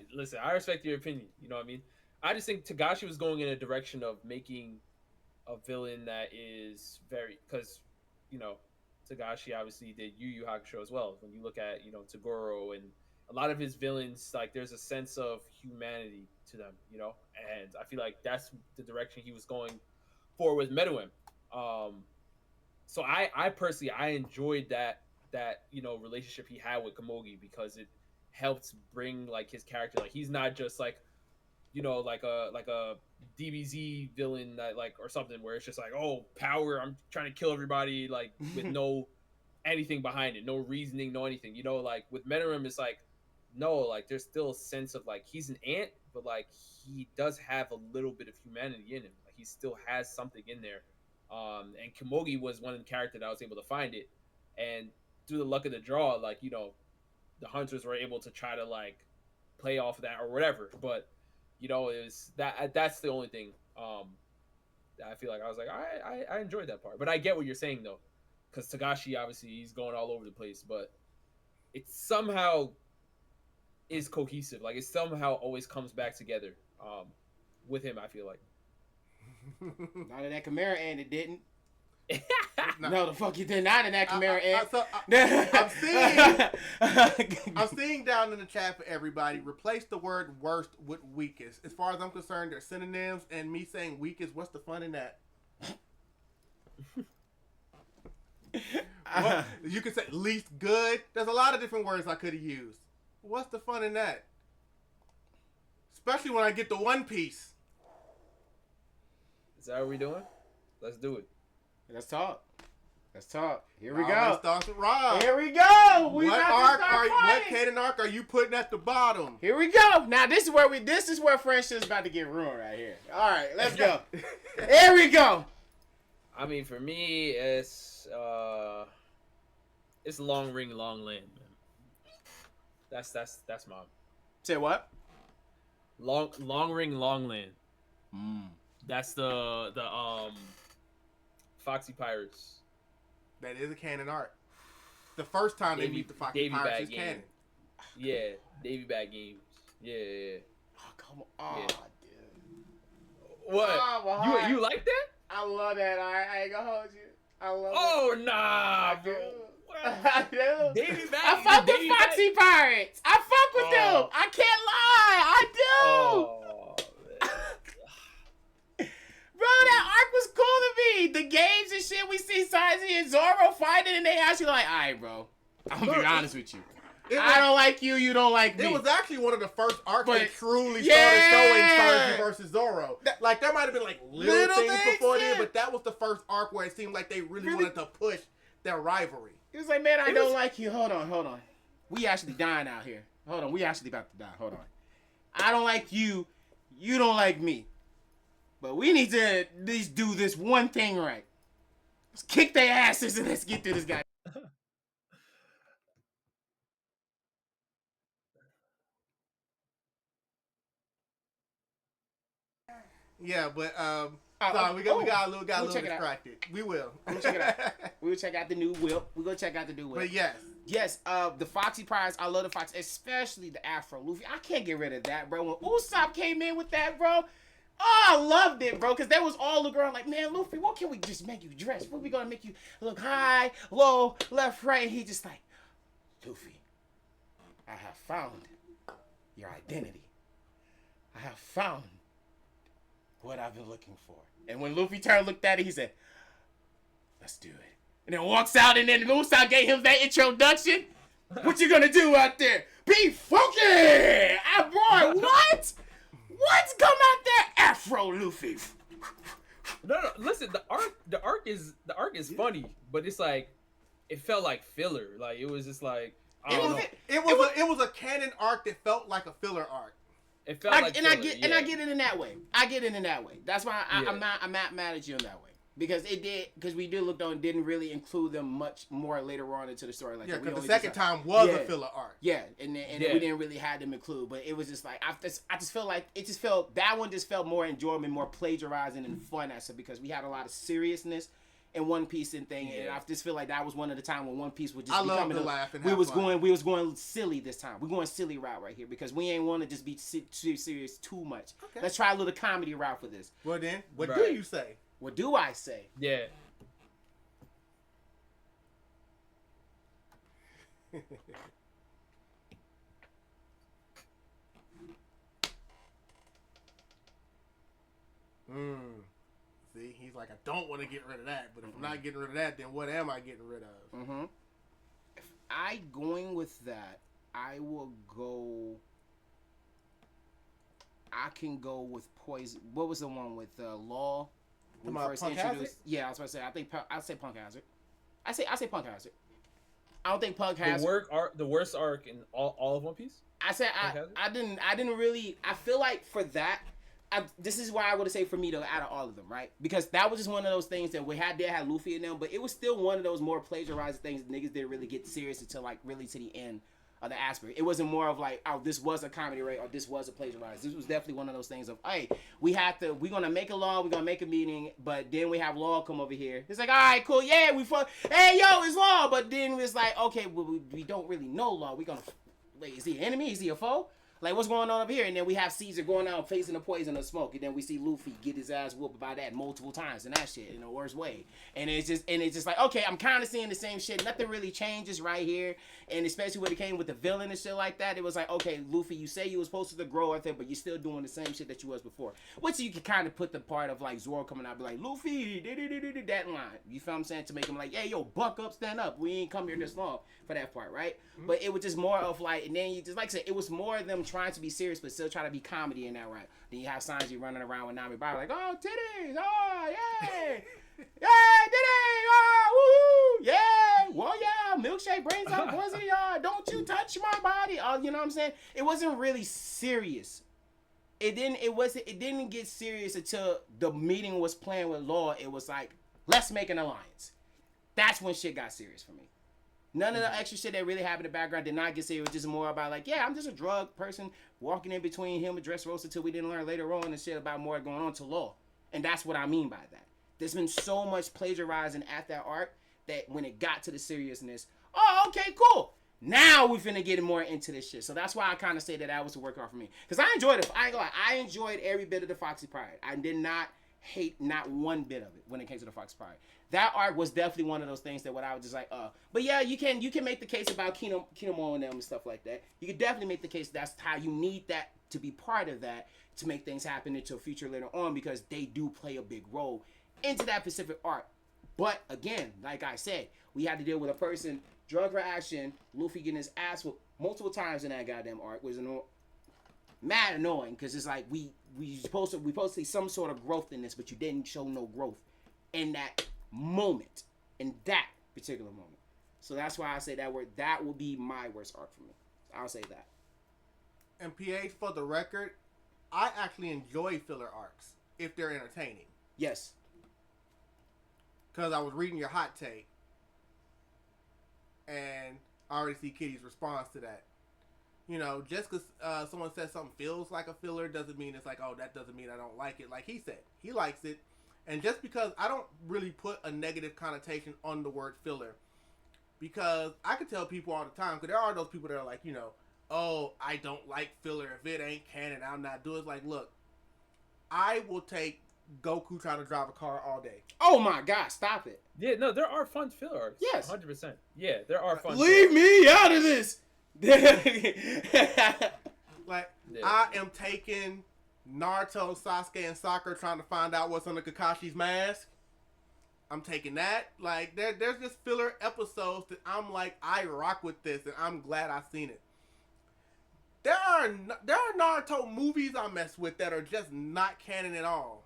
respect your opinion. You know what I mean? I just think Togashi was going in a direction of making a villain that is very, because, you know, Togashi obviously did Yu Yu Hakusho as well. When you look at, you know, Toguro and a lot of his villains, like, there's a sense of humanity to them, you know? And I feel like that's the direction he was going for with Meruem. So I personally, I enjoyed that, you know, relationship he had with Komogi, because it helped bring, like, his character, like, he's not just, like, you know, like a DBZ villain that, like, or something where it's just like, oh, power, I'm trying to kill everybody, like, with no anything behind it, no reasoning, no anything, you know? Like, with Meruem, it's like, no, like, there's still a sense of, like, he's an ant, but, like, he does have a little bit of humanity in him. Like, he still has something in there. And Komogi was one of the characters that I was able to find it. And through the luck of the draw, like, you know, the hunters were able to try to, like, play off of that or whatever. But, you know, it was that's the only thing that I feel like I was like, I enjoyed that part. But I get what you're saying, though. because Tagashi obviously he's going all over the place, but it somehow is cohesive. Like it somehow always comes back together. With him, I feel like. Not in that Chimera end, it didn't. No, the fuck you did not in that Chimera end. I'm seeing down in the chat for everybody. Replace the word worst with weakest. As far as I'm concerned, they're synonyms, and me saying weakest, what's the fun in that? You could say least good. There's a lot of different words I could have used. What's the fun in that? Especially when I get the One Piece. Is that what we're doing? Let's do it. Let's talk. Here we Let's go. start with Rob. Here we go. What canon arc are you putting at the bottom? Here we go. Now this is where friendship's about to get ruined right here. All right, let's go. Here we go. I mean, for me, it's Long Ring, Long Land, man. That's mine. Say what? Long Ring, Long Land. That's the Foxy Pirates. That is a canon arc. The first time they meet the Foxy Pirates is canon. Yeah, Davy Back Games. Yeah. Oh, come on. Yeah. Dude. What? Oh, you like that? I love that. I ain't gonna hold you. I love it. Oh, nah, I bro. I do. Davy Back. I fuck with Foxy Pirates. I fuck with them. I can't lie. I do. Oh, Bro, that arc was cool to me. The games and shit, we see Sanji and Zoro fighting, and they actually like, all right, bro. I'm gonna be honest with you. I don't like you. You don't like me. It was actually one of the first arcs that truly started showing Sanji versus Zoro. Like, there might have been, like, little things before then, but that was the first arc where it seemed like they really wanted to push their rivalry. He was like, man, I don't like you. Hold on. We actually dying out here. Hold on. We actually about to die. Hold on. I don't like you. You don't like me. But we need to at least do this one thing right. Let's kick their asses and let's get through this guy. Yeah, but sorry, we got a little distracted. We will. We'll check it out. We'll check out the new whip. We're gonna check out the new whip. But yes, the Foxy Pirates. I love the Fox, especially the Afro Luffy. I can't get rid of that, bro. When Usopp came in with that, bro. Oh, I loved it, bro, because that was all the girl like, man, Luffy, what can we just make you dress? What we gonna make you look high, low, left, right? And he just like, Luffy, I have found your identity. I have found what I've been looking for. And when Luffy turned, looked at it, he said, let's do it. And then walks out, and then Usopp gave him that introduction. What you gonna do out there? Be funky! Boy, what? What's come out there, Afro Luffy? No, listen. The arc is funny, but it's like it felt like filler. Like it was just like it was a canon arc that felt like a filler arc. It felt like filler, and I get it in that way. That's why I'm not mad at you in that way. Because we did look on, didn't really include them much more later on into the story. Like, because the second time was a filler arc. Yeah, and we didn't really have them include, but it was just like I just felt like that one just felt more enjoyment, more plagiarizing and fun as it, because we had a lot of seriousness in One Piece and thing, and I just feel like that was one of the time when One Piece would just becoming we was going silly this time. We're going silly route right here because we ain't want to just be too serious too much. Okay. Let's try a little comedy route for this. Well then, what do you say? What do I say? Yeah. See, he's like, I don't want to get rid of that, but if I'm not getting rid of that, then what am I getting rid of? If I going with that, I will go. I can go with Poison. What was the one with Law? When first introduced, yeah, I was about to say. I'd say Punk Hazard. I say Punk Hazard. I don't think Punk Hazard. The worst arc in all of One Piece. I didn't really. I feel like for that, this is why I would say for me though, out of all of them, right? Because that was just one of those things that we had Luffy in them, but it was still one of those more plagiarized things. Niggas didn't really get serious until like really to the end the aspect. It wasn't more of like, oh, this was a comedy, right? Or this was a plagiarized. This was definitely one of those things of, hey, we're going to make a law, we're going to make a meeting, but then we have law come over here. It's like, all right, cool, yeah, hey, yo, it's law. But then it's like, okay, well, we don't really know law. We're going to, wait, is he an enemy? Is he a foe? Like, what's going on up here? And then we have Caesar going out facing the poison of smoke. And then we see Luffy get his ass whooped by that multiple times and that shit in the worst way. And it's just like, okay, I'm kind of seeing the same shit. Nothing really changes right here. And especially when it came with the villain and shit like that, it was like, okay, Luffy, you say you was supposed to grow with it, but you're still doing the same shit that you was before. Which you can kind of put the part of like Zoro coming out and be like, Luffy, that line. You feel what I'm saying? To make him like, hey, yo, buck up, stand up. We ain't come here this long for that part, right? Mm-hmm. But it was just more of like, and then you just, like I said, it was more of them trying to be serious, but still try to be comedy in that, right? Then you have Sanji running around with Nami Baba like, oh, titties, oh, yay, yeah, titties, oh, woohoo, yeah, well, yeah, milkshake brings up pussy, don't you touch my body, you know what I'm saying? It wasn't really serious. It didn't get serious until the meeting was playing with Law. It was like, let's make an alliance. That's when shit got serious for me. None of the extra shit that really happened in the background did not get serious. It was just more about like, yeah, I'm just a drug person walking in between him and Dressrosa until we didn't learn later on and shit about more going on to Law. And that's what I mean by that. There's been so much plagiarizing at that arc that when it got to the seriousness, oh, okay, cool. Now we finna get more into this shit. So that's why I kind of say that was a workout for me. Because I enjoyed it. I ain't gonna lie. I enjoyed every bit of the Foxy Pride. I did not hate not one bit of it when it came to the Foxy Pride. That arc was definitely one of those things that what I was just like, But yeah, you can make the case about Kinemon and them and stuff like that. You can definitely make the case that's how you need that to be part of that to make things happen into a future later on because they do play a big role into that Pacific arc. But again, like I said, we had to deal with a person, drug reaction, Luffy getting his ass whooped multiple times in that goddamn arc was mad annoying because it's like we supposed to see some sort of growth in this, but you didn't show no growth in that moment, in that particular moment. So that's why I say that will be my worst arc for me. I'll say that. And PH, for the record, I actually enjoy filler arcs if they're entertaining. Yes. Because I was reading your hot take, and I already see Kitty's response to that. You know, just because someone says something feels like a filler doesn't mean it's like, oh, that doesn't mean I don't like it. Like he said, he likes it. And just because I don't really put a negative connotation on the word filler, because I can tell people all the time, because there are those people that are like, you know, oh, I don't like filler. If it ain't canon, I'm not doing it. It's like, look, I will take Goku trying to drive a car all day. Oh my God, stop it. Yeah, no, there are fun filler arcs. Yes. 100%. Yeah, there are fun Leave me out of this. Like, yeah. I am taking Naruto, Sasuke, and Sakura trying to find out what's under Kakashi's mask. I'm taking that. Like, there's just filler episodes that I'm like, I rock with this, and I'm glad I've seen it. There are Naruto movies I mess with that are just not canon at all.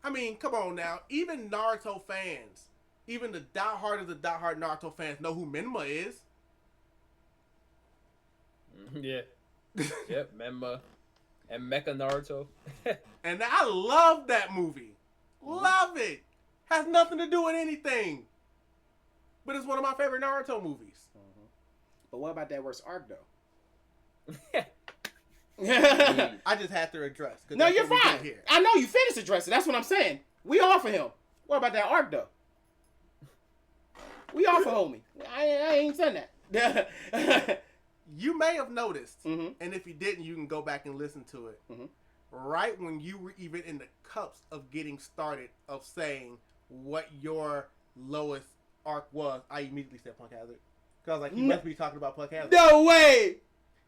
I mean, come on now. Even Naruto fans, even the diehard of the diehard Naruto fans know who Menma is. Yeah. Yep, Menma. And Mecha Naruto. And I love that movie. Love it. Has nothing to do with anything. But it's one of my favorite Naruto movies. Mm-hmm. But what about that worst arc, though? I just had to address. No, you're fine. Here. I know you finished addressing. That's what I'm saying. We all for him. What about that arc, though? We all for homie. I ain't saying that. You may have noticed, mm-hmm. and if you didn't, you can go back and listen to it. Mm-hmm. Right when you were even in the cups of getting started, of saying what your lowest arc was, I immediately said Punk Hazard. Because I was like, he must be talking about Punk Hazard. No way!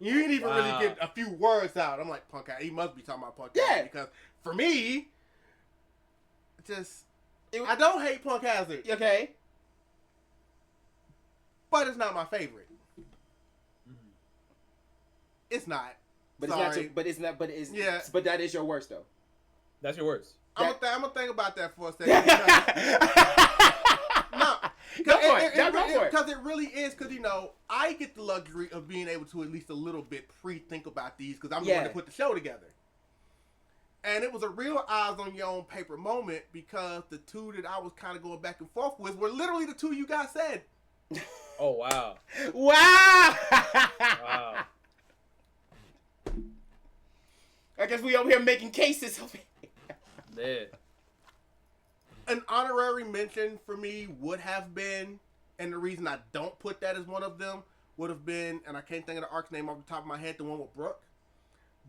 You didn't even really get a few words out. I'm like, Punk Hazard. He must be talking about Punk Hazard. Because for me, I don't hate Punk Hazard. Okay. But it's not my favorite. It's not. But Sorry. it's not. But it's. Yeah. But that is your worst, though. That's your worst. I'm gonna think about that for a second. Because it really is. Because I get the luxury of being able to at least a little bit pre-think about these because I'm the one to put the show together. And it was a real eyes on your own paper moment because the two that I was kind of going back and forth with were literally the two you guys said. Oh wow. Wow. Wow. I guess we over here making cases. Yeah. An honorary mention for me would have been, and the reason I don't put that as one of them would have been, and I can't think of the arc's name off the top of my head, the one with Brooke.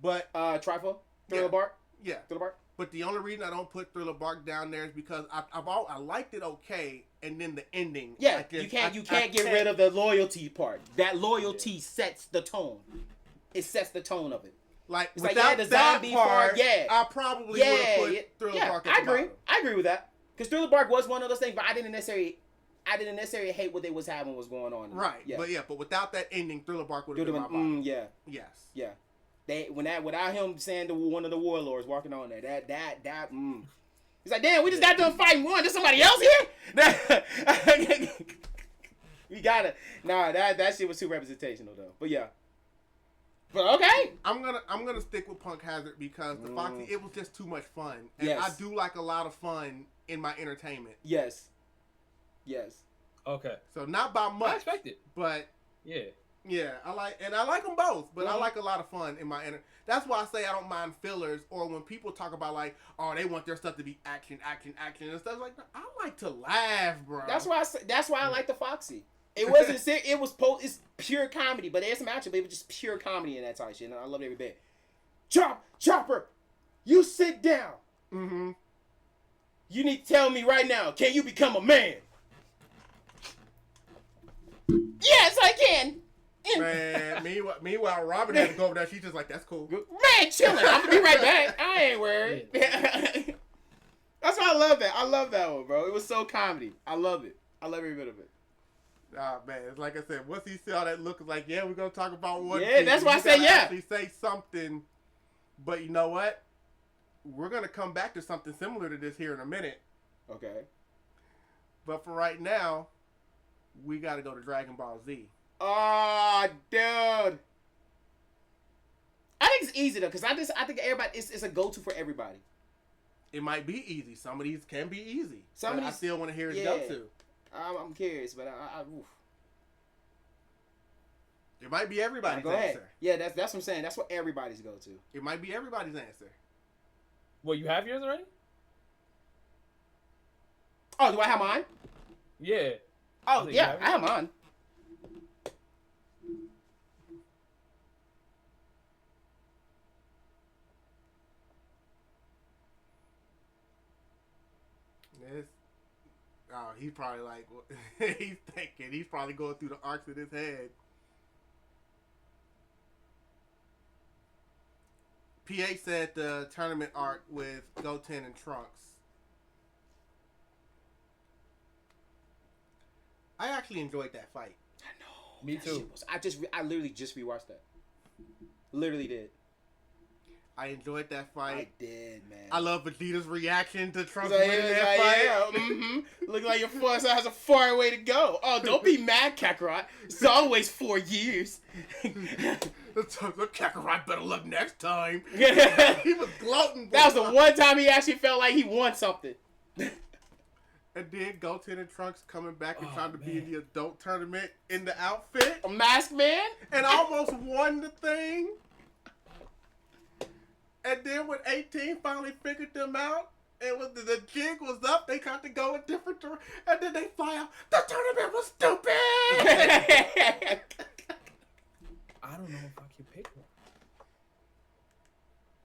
But Trifle, Thriller Yeah. Bark, yeah, Thriller Bark. but the only reason I don't put Thriller Bark down there is because I liked it okay, and then the ending. Yeah, I just- you I can't get rid of the loyalty part. That loyalty sets the tone. It sets the tone of it. Like It's like, without yeah, the that zombie part, part, yeah. I probably would have put Thriller Bark at I the agree. bottom. I agree with that. Because Thriller Bark was one of those things, but I didn't necessarily hate what they was having, was going on. Right, Yeah. but without that ending, Thriller Bark would have been my Would've bottom. yeah, Yes. yeah. Without him saying to one of the warlords walking on there, he's like, damn, we just got done fighting one. There's somebody else here. We gotta. Nah, that shit was too representational though. But yeah. But okay. I'm gonna stick with Punk Hazard because the Foxy, it was just too much fun, and Yes. I do like a lot of fun in my entertainment. Yes. Okay. So not by I much, expect it. but Yeah. yeah, I like them both. But I like a lot of fun in my That's why I say I don't mind fillers, or when people talk about like, oh, they want their stuff to be action, and stuff like that. I like to laugh, bro. That's why I like the Foxy. It wasn't sick. It's pure comedy, but there's some action, but it was just pure comedy in that type of shit, and I love every bit. Chopper, you sit down. Mm-hmm. You need to tell me right now, can you become a man? Yes, I can. Man, meanwhile, Robin had to go over there. She's just like, that's cool. Man, chilling. I'm gonna be right back. I ain't worried. That's why I love that. I love that one, bro. It was so comedy. I love it. I love every bit of it. Man, it's like I said, once he saw that look, it's like, yeah, we're gonna talk about One Yeah, Piece. that's why I You said gotta yeah. actually say something, but you know what? We're gonna come back to something similar to this here in a minute. Okay. But for right now, we gotta go to Dragon Ball Z. Oh, dude. I think it's easy though, because I think everybody it's a go-to for everybody. It might be easy. Some of these can be easy. Some but of I these- still want to hear his yeah. go-to. I'm curious, but oof. It might be everybody's Go ahead. answer. Yeah, that's what I'm saying. That's what everybody's go-to. It might be everybody's answer. Well, you have yours already? Oh, do I have mine? Yeah. Oh, think yeah, you have it. I have mine. He's probably like, he's thinking. He's probably going through the arcs in his head. PA said the tournament arc with Goten and Trunks. I actually enjoyed that fight. I know. Me that too. shit was- I literally just rewatched that. Literally did. I enjoyed that I fight. did, man. I love Vegeta's reaction to Trunks So, winning that fight. yeah, Look like your force has a far way to go. Oh, don't be mad, Kakarot. It's always 4 years. The Kakarot better luck next time. That He was gloating. was the one time he actually felt like he won something. And then Goten and Trunks coming back and Oh, trying to be in man. the adult tournament in the outfit. A masked man? And almost won the thing. And then when 18 finally figured them out, and when the jig was up, they tried to go a different direction. And then they fly out. The tournament was stupid! I don't know if I can pick one.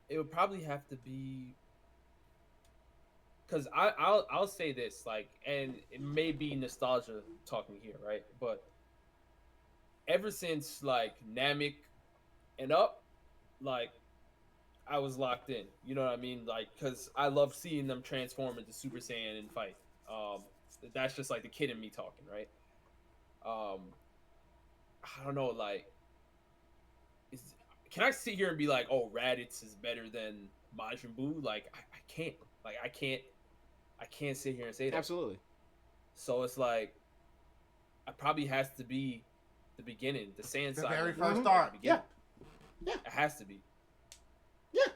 It would probably have to be, because I'll say this, like, and it may be nostalgia talking here, right? But ever since like Namek and up, like, I was locked in. You know what I mean? Like, because I love seeing them transform into Super Saiyan and fight. That's just like the kid in me talking, right? I don't know, like, can I sit here and be like, oh, Raditz is better than Majin Buu? Like, I can't. Like, I can't sit here and say that. Absolutely. So it's like, it probably has to be the beginning, the Saiyan The side. very of first the arc. beginning. Yeah. It has to be. Yeah.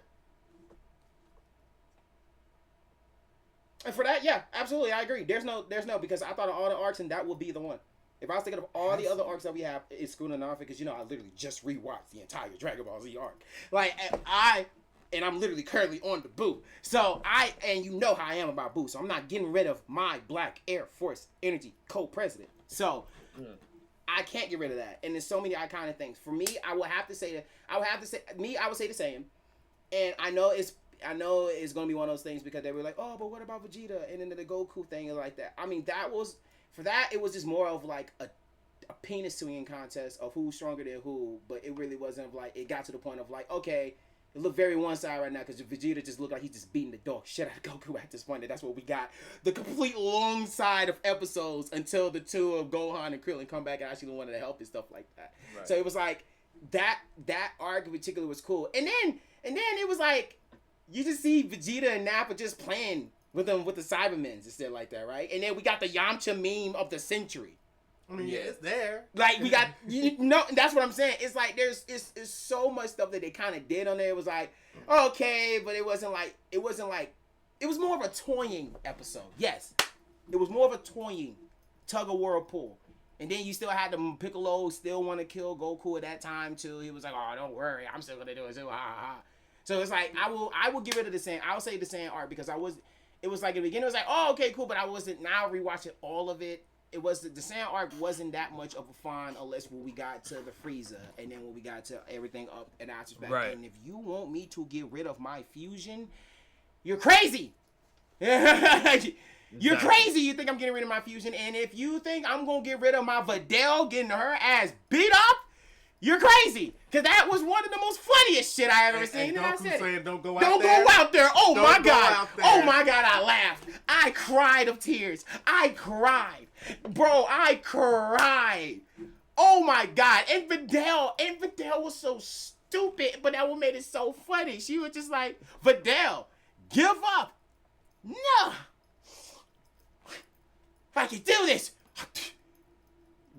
And for that, yeah, absolutely, I agree. There's no, because I thought of all the arcs, and that would be the one. If I was thinking of all the other arcs that we have, it's Sakura and Naruto, because I literally just rewatched the entire Dragon Ball Z arc. Like, and I'm literally currently on the Boo. So and you know how I am about Boo. So I'm not getting rid of my Black Air Force Energy co-president. So I can't get rid of that. And there's so many iconic things. For me, I would say the same. And I know it's gonna be one of those things because they were like, oh, but what about Vegeta? And then the Goku thing is like that. I mean, it was just more of like a penis swinging contest of who's stronger than who, but it really wasn't like, it got to the point of like, okay, it looked very one side right now because Vegeta just looked like he's just beating the dog shit out of Goku at this point. And that's what we got. The complete long side of episodes until the two of Gohan and Krillin come back and actually wanted to help and stuff like that. Right. So it was like that arc in particular was cool. And then it was like you just see Vegeta and Nappa just playing with them with the Cybermen and stuff like that, right? And then we got the Yamcha meme of the century. I mean, yeah, it's there. Like we got, that's what I'm saying. It's like it's so much stuff that they kind of did on there. It was like, okay, but it was more of a toying episode. Yes, it was more of a toying tug of war pull. And then you still had the Piccolo still want to kill Goku at that time too. He was like, oh, don't worry, I'm still gonna do it too. Ha ha ha. So it's like I will get rid of the same. I'll say the same art because it was like in the beginning it was like, oh, okay, cool, but I wasn't now rewatching all of it. It was the Saiyan arc wasn't that much of a fun unless when we got to the Frieza and then when we got to everything up and Aster's back. Right. And if you want me to get rid of my fusion, you're crazy. You're crazy. You think I'm getting rid of my fusion, and if you think I'm gonna get rid of my Videl getting her ass beat up, you're crazy. Cause that was one of the most funniest shit I ever seen. And I said, saying, don't go out there. Oh my God. Oh my God. I laughed. I cried of tears. I cried. Bro, I cried. Oh my God. And Videl was so stupid, but that what made it so funny. She was just like, Videl, give up. No. I can do this.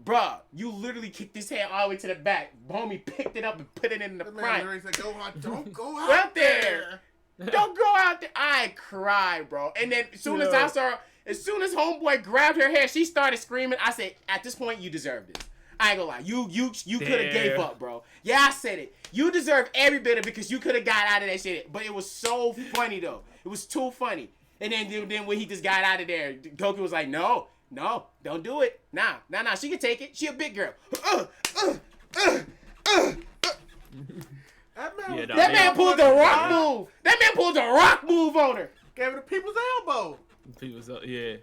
Bruh, you literally kicked his head all the way to the back. Homie picked it up and put it in the front. Said, don't go out there. Don't go out there. I cried, bro. And then as soon as homeboy grabbed her hair, she started screaming. I said, at this point, you deserved it. I ain't gonna lie. You could have gave up, bro. Yeah, I said it. You deserve every bit of it because you could have got out of that shit. But it was so funny, though. It was too funny. And then when he just got out of there, Goku was like, no, don't do it. Nah, she can take it. She a big girl. That man pulled the rock move. That man pulled the rock move on her. Gave her the people's elbow. Yeah.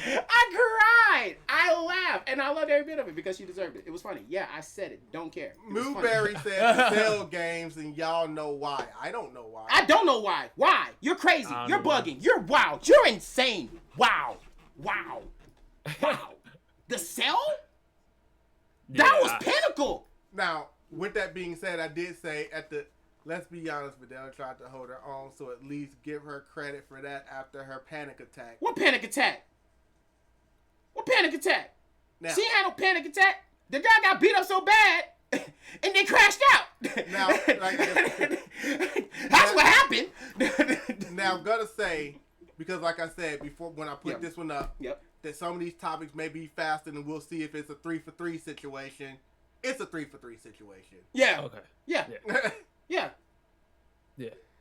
I cried. I laughed. And I loved every bit of it because she deserved it. It was funny. Yeah, I said it. Don't care. Mooberry said sell games and y'all know why. I don't know why. I don't know why. Why? You're crazy. You're bugging. You're wild. You're insane. Wow. The cell? Yeah, that was pinnacle. Now, with that being said, I did say let's be honest, Videl tried to hold her own, so at least give her credit for that after her panic attack. What panic attack? Now, she had no panic attack. The guy got beat up so bad and then crashed out. Now, that's what happened. Now, I'm gonna say, because like I said before, when I put this one up, that some of these topics may be faster, and we'll see if it's a 3-for-3 situation. It's a 3-for-3 situation. Yeah. Okay. Yeah. Yeah.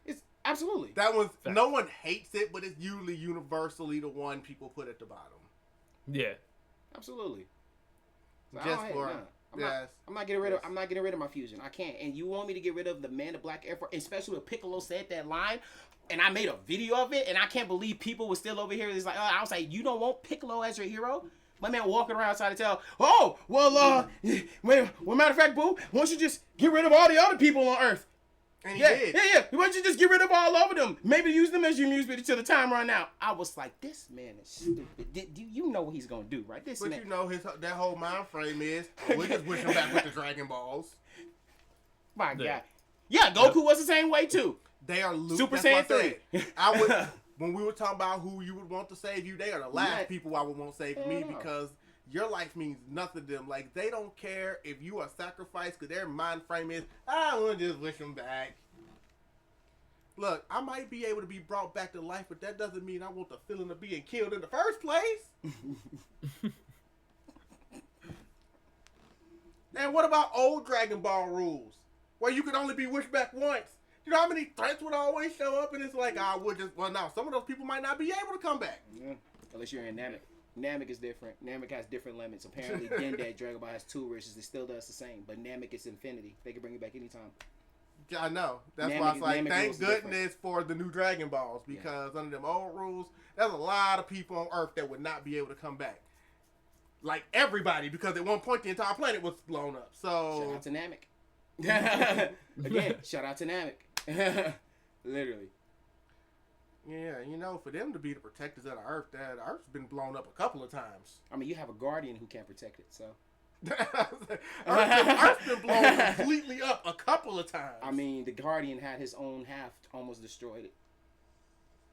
It's absolutely. That one's no one hates it, but it's usually universally the one people put at the bottom. Yeah. Absolutely. So I'm not getting rid of my fusion. I can't. And you want me to get rid of the man, the Black Air Force, especially when Piccolo said that line, and I made a video of it, and I can't believe people were still over here. It's like, I was like, you don't want Piccolo as your hero? My man walking around trying to tell, well, matter of fact, boo, why don't you just get rid of all the other people on Earth? And he did. Yeah. Why don't you just get rid of all of them? Maybe use them as your music until the time run out. I was like, this man is stupid. You know what he's going to do, right? But man. You know that whole mind frame is, we just wish him back with the Dragon Balls. My God. Yeah, Goku was the same way, too. They are Super Saiyan 3. When we were talking about who you would want to save you, they are the last people I would want to save me because your life means nothing to them. Like, they don't care if you are sacrificed because their mind frame is, I want to just wish them back. Look, I might be able to be brought back to life, but that doesn't mean I want the feeling of being killed in the first place. And what about old Dragon Ball rules, where you could only be wished back once? You know how many threats would always show up, and it's like, I would just. Well, now some of those people might not be able to come back. Yeah. Unless you're in Namek. Namek is different. Namek has different limits. Apparently, Dende Dragon Ball has 2 wishes. It still does the same, but Namek is infinity. They can bring it back anytime. I know. That's why it's like, thank goodness for the new Dragon Balls, because under them old rules, there's a lot of people on Earth that would not be able to come back. Like everybody, because at one point the entire planet was blown up. So shout out to Namek. Again, shout out to Namek. Literally. Yeah, you know, for them to be the protectors of the Earth, that Earth's been blown up a couple of times. I mean, you have a guardian who can't protect it, so. Earth's been blown completely up a couple of times. I mean, the guardian had his own half almost destroyed it.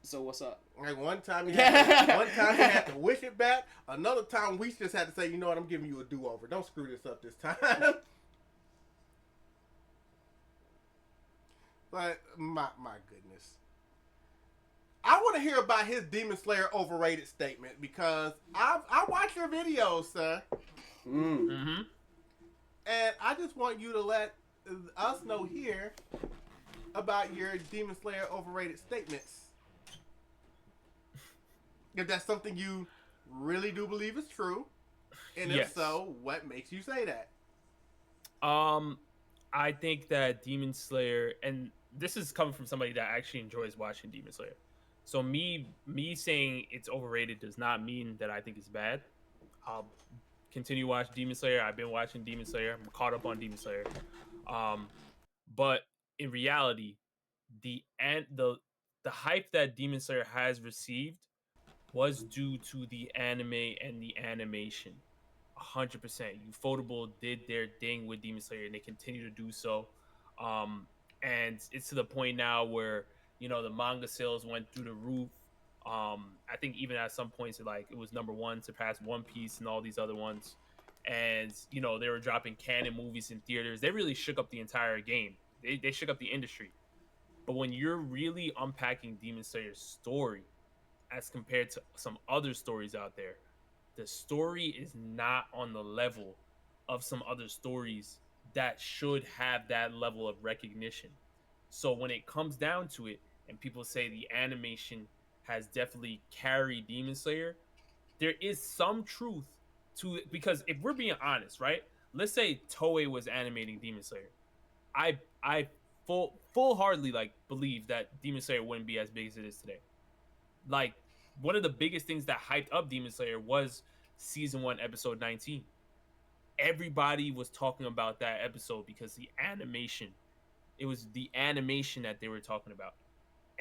So what's up? Like one time he had to wish it back. Another time we just had to say, you know what, I'm giving you a do-over. Don't screw this up this time. But my goodness. I want to hear about his Demon Slayer overrated statement, because I watch your videos, sir. Mm-hmm. And I just want you to let us know here about your Demon Slayer overrated statements. If that's something you really do believe is true, and if so, what makes you say that? I think that Demon Slayer, and this is coming from somebody that actually enjoys watching Demon Slayer. So me saying it's overrated does not mean that I think it's bad. I'll continue to watch Demon Slayer. I've been watching Demon Slayer. I'm caught up on Demon Slayer. But in reality, the hype that Demon Slayer has received was due to the anime and the animation. 100%. Ufotable did their thing with Demon Slayer, and they continue to do so. And it's to the point now where, you know, the manga sales went through the roof. I think even at some points, it was #1, surpassed One Piece and all these other ones. And, you know, they were dropping canon movies in theaters. They really shook up the entire game. They shook up the industry. But when you're really unpacking Demon Slayer's story as compared to some other stories out there, the story is not on the level of some other stories that should have that level of recognition. So when it comes down to it, and people say the animation has definitely carried Demon Slayer, there is some truth to it, because if we're being honest, right? Let's say Toei was animating Demon Slayer. I full-heartedly believe that Demon Slayer wouldn't be as big as it is today. Like, one of the biggest things that hyped up Demon Slayer was season 1, episode 19. Everybody was talking about that episode because it was the animation that they were talking about.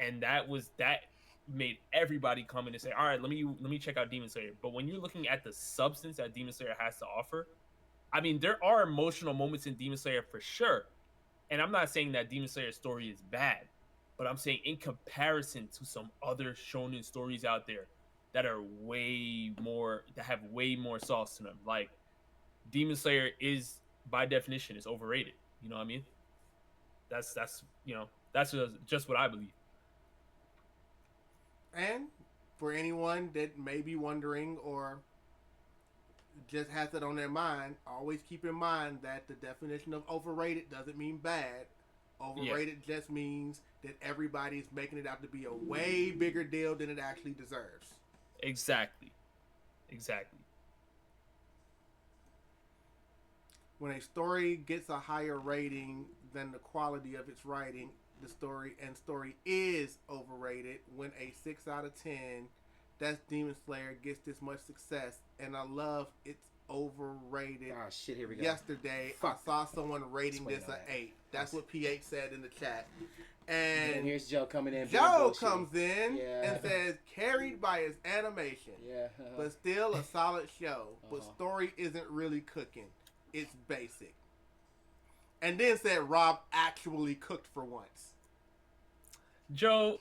And that made everybody come in and say, all right, let me check out Demon Slayer. But when you're looking at the substance that Demon Slayer has to offer, I mean, there are emotional moments in Demon Slayer for sure. And I'm not saying that Demon Slayer's story is bad, but I'm saying in comparison to some other shonen stories out there that have way more sauce to them. Like, Demon Slayer is, by definition, is overrated. You know what I mean? That's just what I believe. And for anyone that may be wondering or just has it on their mind, always keep in mind that the definition of overrated doesn't mean bad. Overrated just means that everybody's making it out to be a way bigger deal than it actually deserves. Exactly. When a story gets a higher rating than the quality of its writing, the story is overrated. When a 6 out of 10, that's Demon Slayer, gets this much success, and I love it's overrated. Oh shit, here we go. Yesterday, I saw someone rating this an 8. That's what PH said in the chat. And here's Joe coming in. Joe comes in and says, carried by his animation, but still a solid show. But story isn't really cooking. It's basic. And then said Rob actually cooked for once. Joe,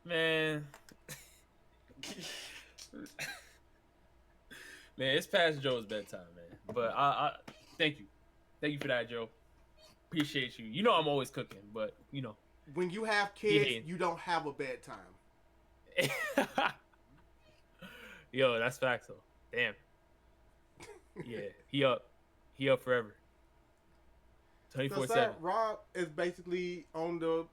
man. Man, it's past Joe's bedtime, man. But I thank you for that, Joe. Appreciate you. You know I'm always cooking, but you know. When you have kids, you don't have a bedtime. Yo, that's facts though. Damn. Yeah, he up forever. 24/7. So Rob is basically on the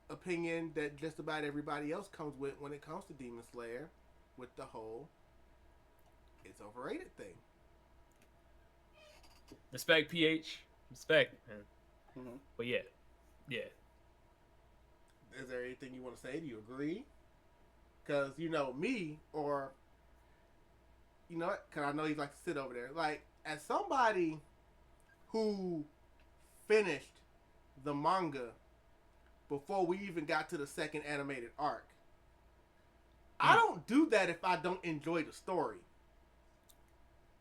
opinion that just about everybody else comes with when it comes to Demon Slayer, with the whole it's overrated thing. Respect, PH. Respect, man. Mm-hmm. But yeah. Is there anything you want to say? Do you agree? Because, you know, me, or, you know what? Because I know you like to sit over there. Like, as somebody who finished the manga before we even got to the second animated arc, I don't do that if I don't enjoy the story.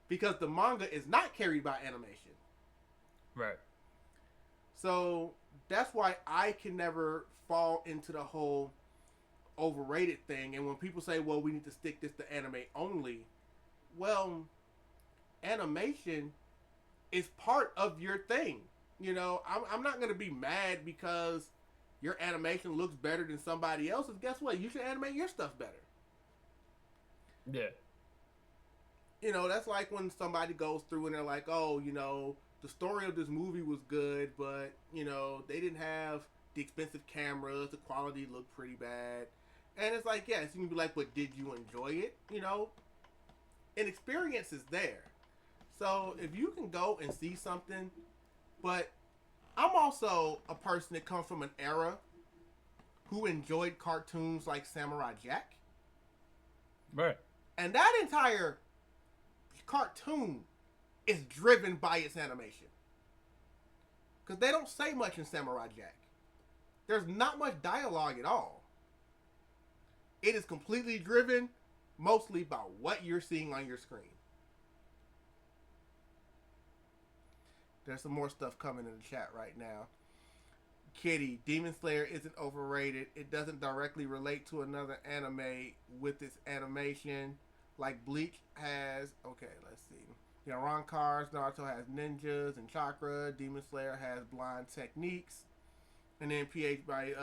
Because the manga is not carried by animation. Right. So that's why I can never fall into the whole overrated thing. And when people say, well, we need to stick this to anime only, well, animation is part of your thing. You know, I'm not going to be mad because your animation looks better than somebody else's. Guess what? You should animate your stuff better. Yeah. You know, that's like when somebody goes through and they're like, oh, you know, the story of this movie was good, but, you know, they didn't have the expensive cameras, the quality looked pretty bad. And it's like, yes, you can be like, but did you enjoy it? You know, an experience is there. So if you can go and see something, but I'm also a person that comes from an era who enjoyed cartoons like Samurai Jack. Right. And that entire cartoon is driven by its animation. Because they don't say much in Samurai Jack. There's not much dialogue at all. It is completely driven mostly by what you're seeing on your screen. There's some more stuff coming in the chat right now. Kitty, Demon Slayer isn't overrated. It doesn't directly relate to another anime with its animation like Bleach has. Okay, let's see. You know, Ron Cars, Naruto has ninjas and chakra. Demon Slayer has blind techniques. And then PH by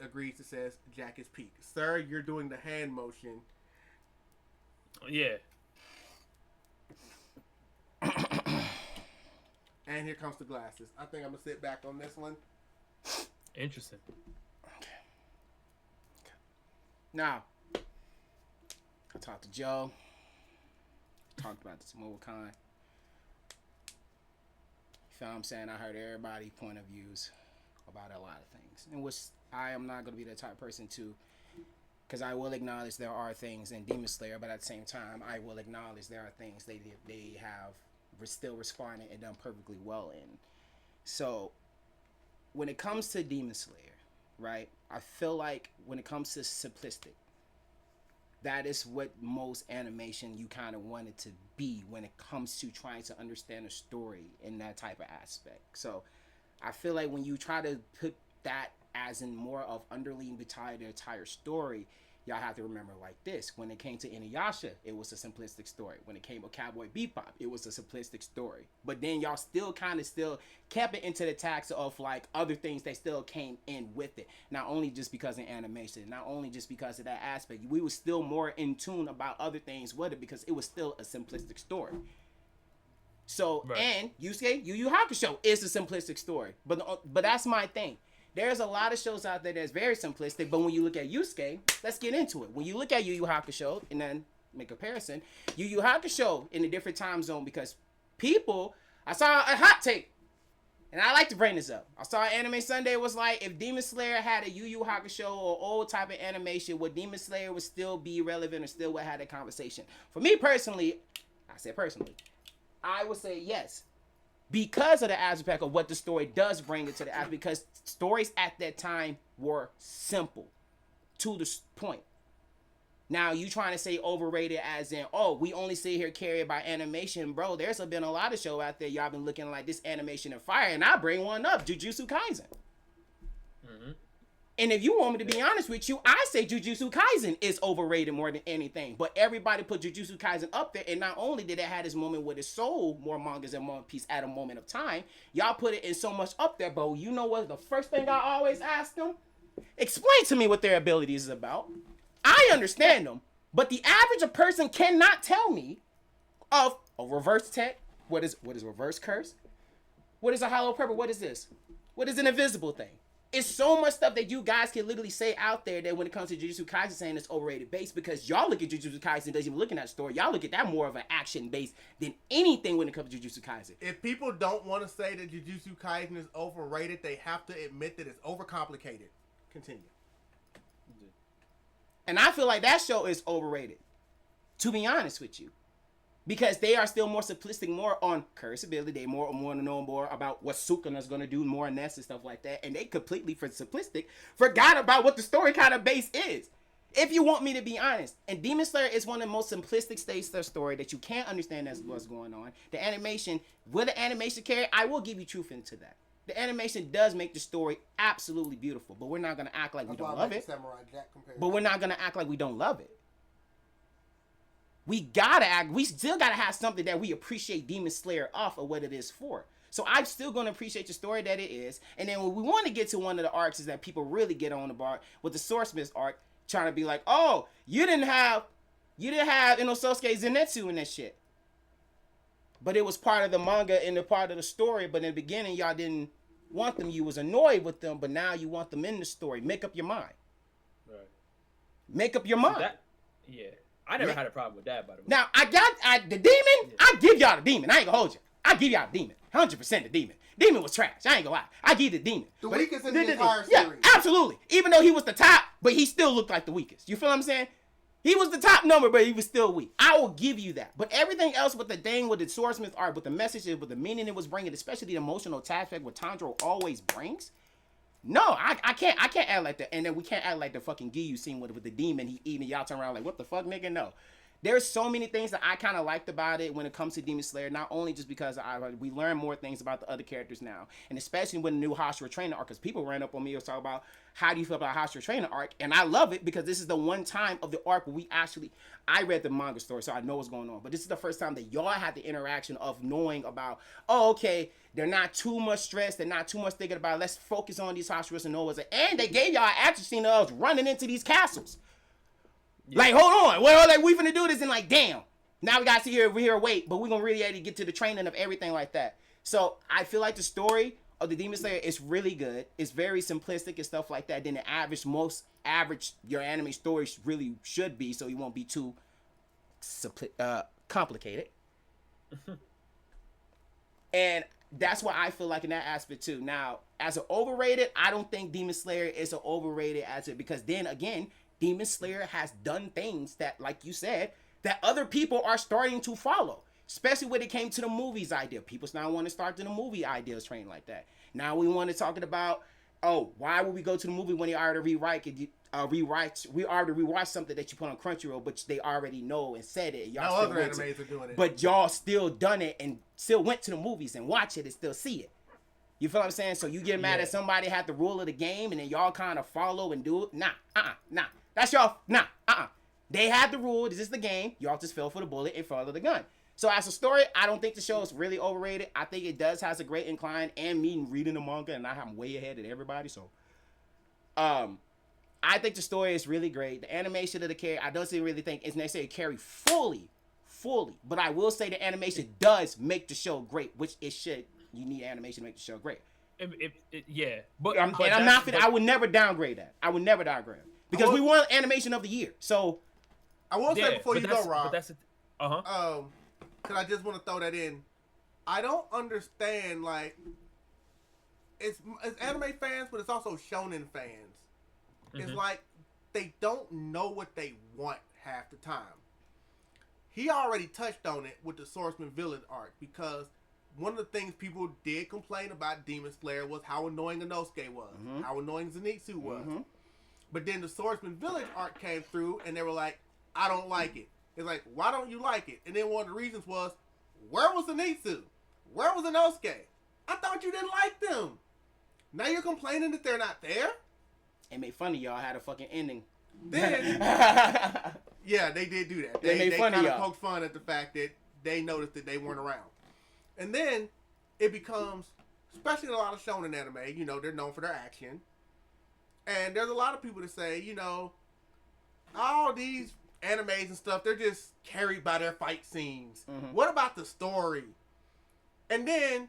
agrees to says Jack is peak. Sir, you're doing the hand motion. Yeah. And here comes the glasses. I think I'm gonna sit back on this one. Interesting. Okay. Now, I talked to Joe. Talked about this MomoCon. You feel what I'm saying? I heard everybody's point of views about a lot of things. And which I am not going to be the type of person to, because I will acknowledge there are things in Demon Slayer, but at the same time, I will acknowledge there are things they have still responded and done perfectly well in. So, when it comes to Demon Slayer, right, I feel like when it comes to simplistic, that is what most animation you kind of want it to be when it comes to trying to understand a story in that type of aspect. So I feel like when you try to put that as in more of underlying behind the entire story, y'all have to remember like this. When it came to Inuyasha, it was a simplistic story. When it came to Cowboy Bebop, it was a simplistic story. But then y'all still kind of still kept it into the tax of like other things that still came in with it. Not only just because of animation, not only just because of that aspect. We were still more in tune about other things with it because it was still a simplistic story. So, right. And Yu Yu Hakusho is a simplistic story. But that's my thing. There's a lot of shows out there that's very simplistic, but when you look at Yusuke, let's get into it. When you look at Yu Yu Hakusho, and then make a comparison, Yu Yu Hakusho in a different time zone, because people, I saw a hot take, and I like to bring this up. I saw Anime Sunday was like, if Demon Slayer had a Yu Yu Hakusho or old type of animation, would Demon Slayer would still be relevant or still would have that conversation? For me personally, I would say yes. Because of the aspect of what the story does bring it to the aspect, because stories at that time were simple, to the point. Now, you trying to say overrated as in, oh, we only sit here carried by animation, bro. There's been a lot of show out there y'all been looking like this animation and fire, and I bring one up, Jujutsu Kaisen. Mm-hmm. And if you want me to be honest with you, I say Jujutsu Kaisen is overrated more than anything. But everybody put Jujutsu Kaisen up there, and not only did it have this moment where it sold more mangas and One Piece at a moment of time, y'all put it in so much up there, but you know what? The first thing I always ask them, explain to me what their abilities is about. I understand them, but the average person cannot tell me of a reverse tech. What is reverse curse? What is a hollow purple? What is this? What is an invisible thing? It's so much stuff that you guys can literally say out there that when it comes to Jujutsu Kaisen saying it's overrated base, because y'all look at Jujutsu Kaisen doesn't even looking at the story. Y'all look at that more of an action base than anything when it comes to Jujutsu Kaisen. If people don't want to say that Jujutsu Kaisen is overrated, they have to admit that it's overcomplicated. Continue. And I feel like that show is overrated, to be honest with you. Because they are still more simplistic, more on curse ability. They more to know more about what Sukuna's going to do, more in Ness and stuff like that. And they completely, for simplistic, forgot about what the story kind of base is. If you want me to be honest. And Demon Slayer is one of the most simplistic stages of the story that you can't understand as what's going on. The animation, will the animation carry? I will give you truth into that. The animation does make the story absolutely beautiful. But we're not going to act like we don't love it. But we're not going to act like we don't love it. We still gotta have something that we appreciate Demon Slayer off of what it is for. So I'm still gonna appreciate the story that it is. And then when we want to get to one of the arcs is that people really get on about with the Swordsmith arc, trying to be like, oh, you didn't have Inosuke Zenitsu in that shit. But it was part of the manga and the part of the story. But in the beginning, y'all didn't want them. You was annoyed with them, but now you want them in the story. Make up your mind. Right. Make up your mind. Yeah. I never had a problem with that, by the way. Now, the demon, yeah. I give y'all the demon. I ain't gonna hold you. I give y'all the demon. 100% the demon. Demon was trash. I ain't gonna lie. I give the demon. The weakest in the entire series. Yeah, absolutely. Even though he was the top, but he still looked like the weakest. You feel what I'm saying? He was the top number, but he was still weak. I will give you that. But everything else with the thing, with the Swordsmith art, with the messages, with the meaning it was bringing, especially the emotional aspect what Tanjiro always brings. No, I can't act like that. And then we can't act like the fucking Giyu scene with the demon. He eating, y'all turn around like, what the fuck, nigga? No. There's so many things that I kind of liked about it when it comes to Demon Slayer, not only just because we learn more things about the other characters now, and especially with the new Hashira training arc, because people ran up on me and talk about how do you feel about Hashira training arc, and I love it because this is the one time of the arc where I read the manga story, so I know what's going on, but this is the first time that y'all had the interaction of knowing about, oh, okay, they're not too much stressed, they're not too much thinking about it, let's focus on these Hashiras and Novas, and they gave y'all an action scene of us running into these castles. Yeah. Like, hold on. Well, like, we finna do this and like, damn. Now we gotta sit here, wait, but we're gonna really get to the training of everything like that. So I feel like the story of the Demon Slayer is really good. It's very simplistic and stuff like that. Then the most average your anime stories really should be, so you won't be too complicated. And that's what I feel like in that aspect too. Now, as an overrated, I don't think Demon Slayer is an overrated as it, because then again, Demon Slayer has done things that, like you said, that other people are starting to follow. Especially when it came to the movies idea. People now want to start to the movie ideas train like that. Now we want to talk about, oh, why would we go to the movie when they already already rewatch something that you put on Crunchyroll, but they already know and said it. Y'all other animes are doing it. But y'all still done it and still went to the movies and watch it and still see it. You feel what I'm saying? So you get mad at somebody had the rule of the game and then y'all kind of follow and do it. Nah. That's y'all. They had the rule. This is the game. Y'all just fell for the bullet and followed the gun. So as a story, I don't think the show is really overrated. I think it has a great incline, and me reading the manga, and I'm way ahead of everybody. So, I think the story is really great. The animation of the character, I don't really think it's necessarily carry fully. But I will say the animation does make the show great, which it should. You need animation to make the show great. Yeah, I would never downgrade that. I would never downgrade it. Because we won animation of the year. So I will say before you go, Rob. Because I just want to throw that in. I don't understand, like, it's anime fans, but it's also shonen fans. Mm-hmm. It's like they don't know what they want half the time. He already touched on it with the Swordsman Village arc, because one of the things people did complain about Demon Slayer was how annoying Inosuke was, how annoying Zenitsu was. Mm-hmm. But then the Swordsman Village arc came through, and they were like, I don't like it. It's like, why don't you like it? And then one of the reasons was, where was Zenitsu? Where was Inosuke? I thought you didn't like them. Now you're complaining that they're not there? It made fun of y'all had a fucking ending. Then, yeah, they did do that. They kind of poked fun at the fact that they noticed that they weren't around. And then it becomes, especially in a lot of shonen anime, you know, they're known for their action. And there's a lot of people that say, you know, all these animes and stuff, they're just carried by their fight scenes. Mm-hmm. What about the story? And then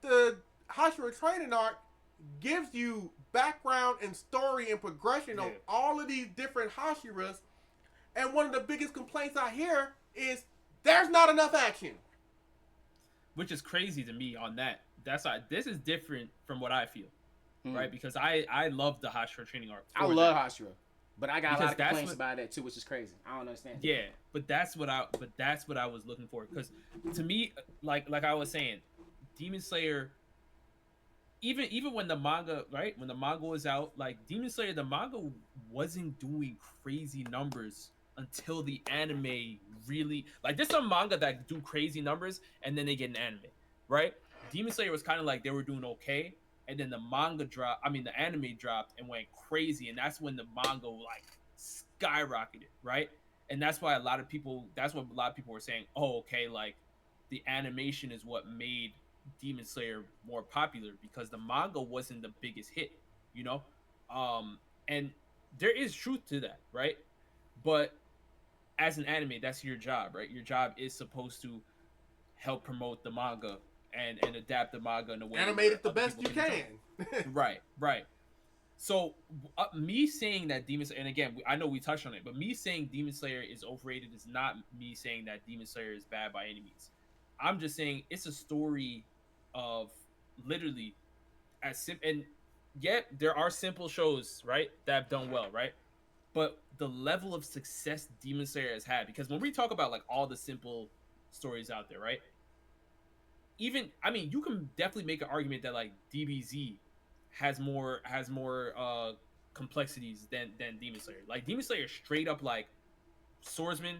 the Hashira training arc gives you background and story and progression on all of these different Hashiras. And one of the biggest complaints I hear is there's not enough action. Which is crazy to me on that. That's why this is different from what I feel, right? Because I love the Hashira training arc. I love Hashira, but I got a lot of complaints about that too, which is crazy. I don't understand. Yeah, but that's what I was looking for. Because to me, like I was saying, Demon Slayer. Even when the manga, right? When the manga was out, like Demon Slayer, the manga wasn't doing crazy numbers until the anime really, like, there's some manga that do crazy numbers and then they get an anime, right? Demon Slayer was kind of like they were doing okay, and then the anime dropped and went crazy, and that's when the manga like skyrocketed, right? And that's what a lot of people were saying, oh, okay, like the animation is what made Demon Slayer more popular, because the manga wasn't the biggest hit, you know. And there is truth to that, right? But as an anime, that's your job, right? Your job is supposed to help promote the manga and adapt the manga in a way, animate it the best you can. right. So me saying that Demon Slayer, and again, I know we touched on it, but me saying Demon Slayer is overrated is not me saying that Demon Slayer is bad by any means. I'm just saying it's a story of literally and yet there are simple shows, right, that have done well, right? But the level of success Demon Slayer has had, because when we talk about like all the simple stories out there, right? Even, I mean, you can definitely make an argument that like DBZ has more complexities than Demon Slayer. Like Demon Slayer straight up like swordsman,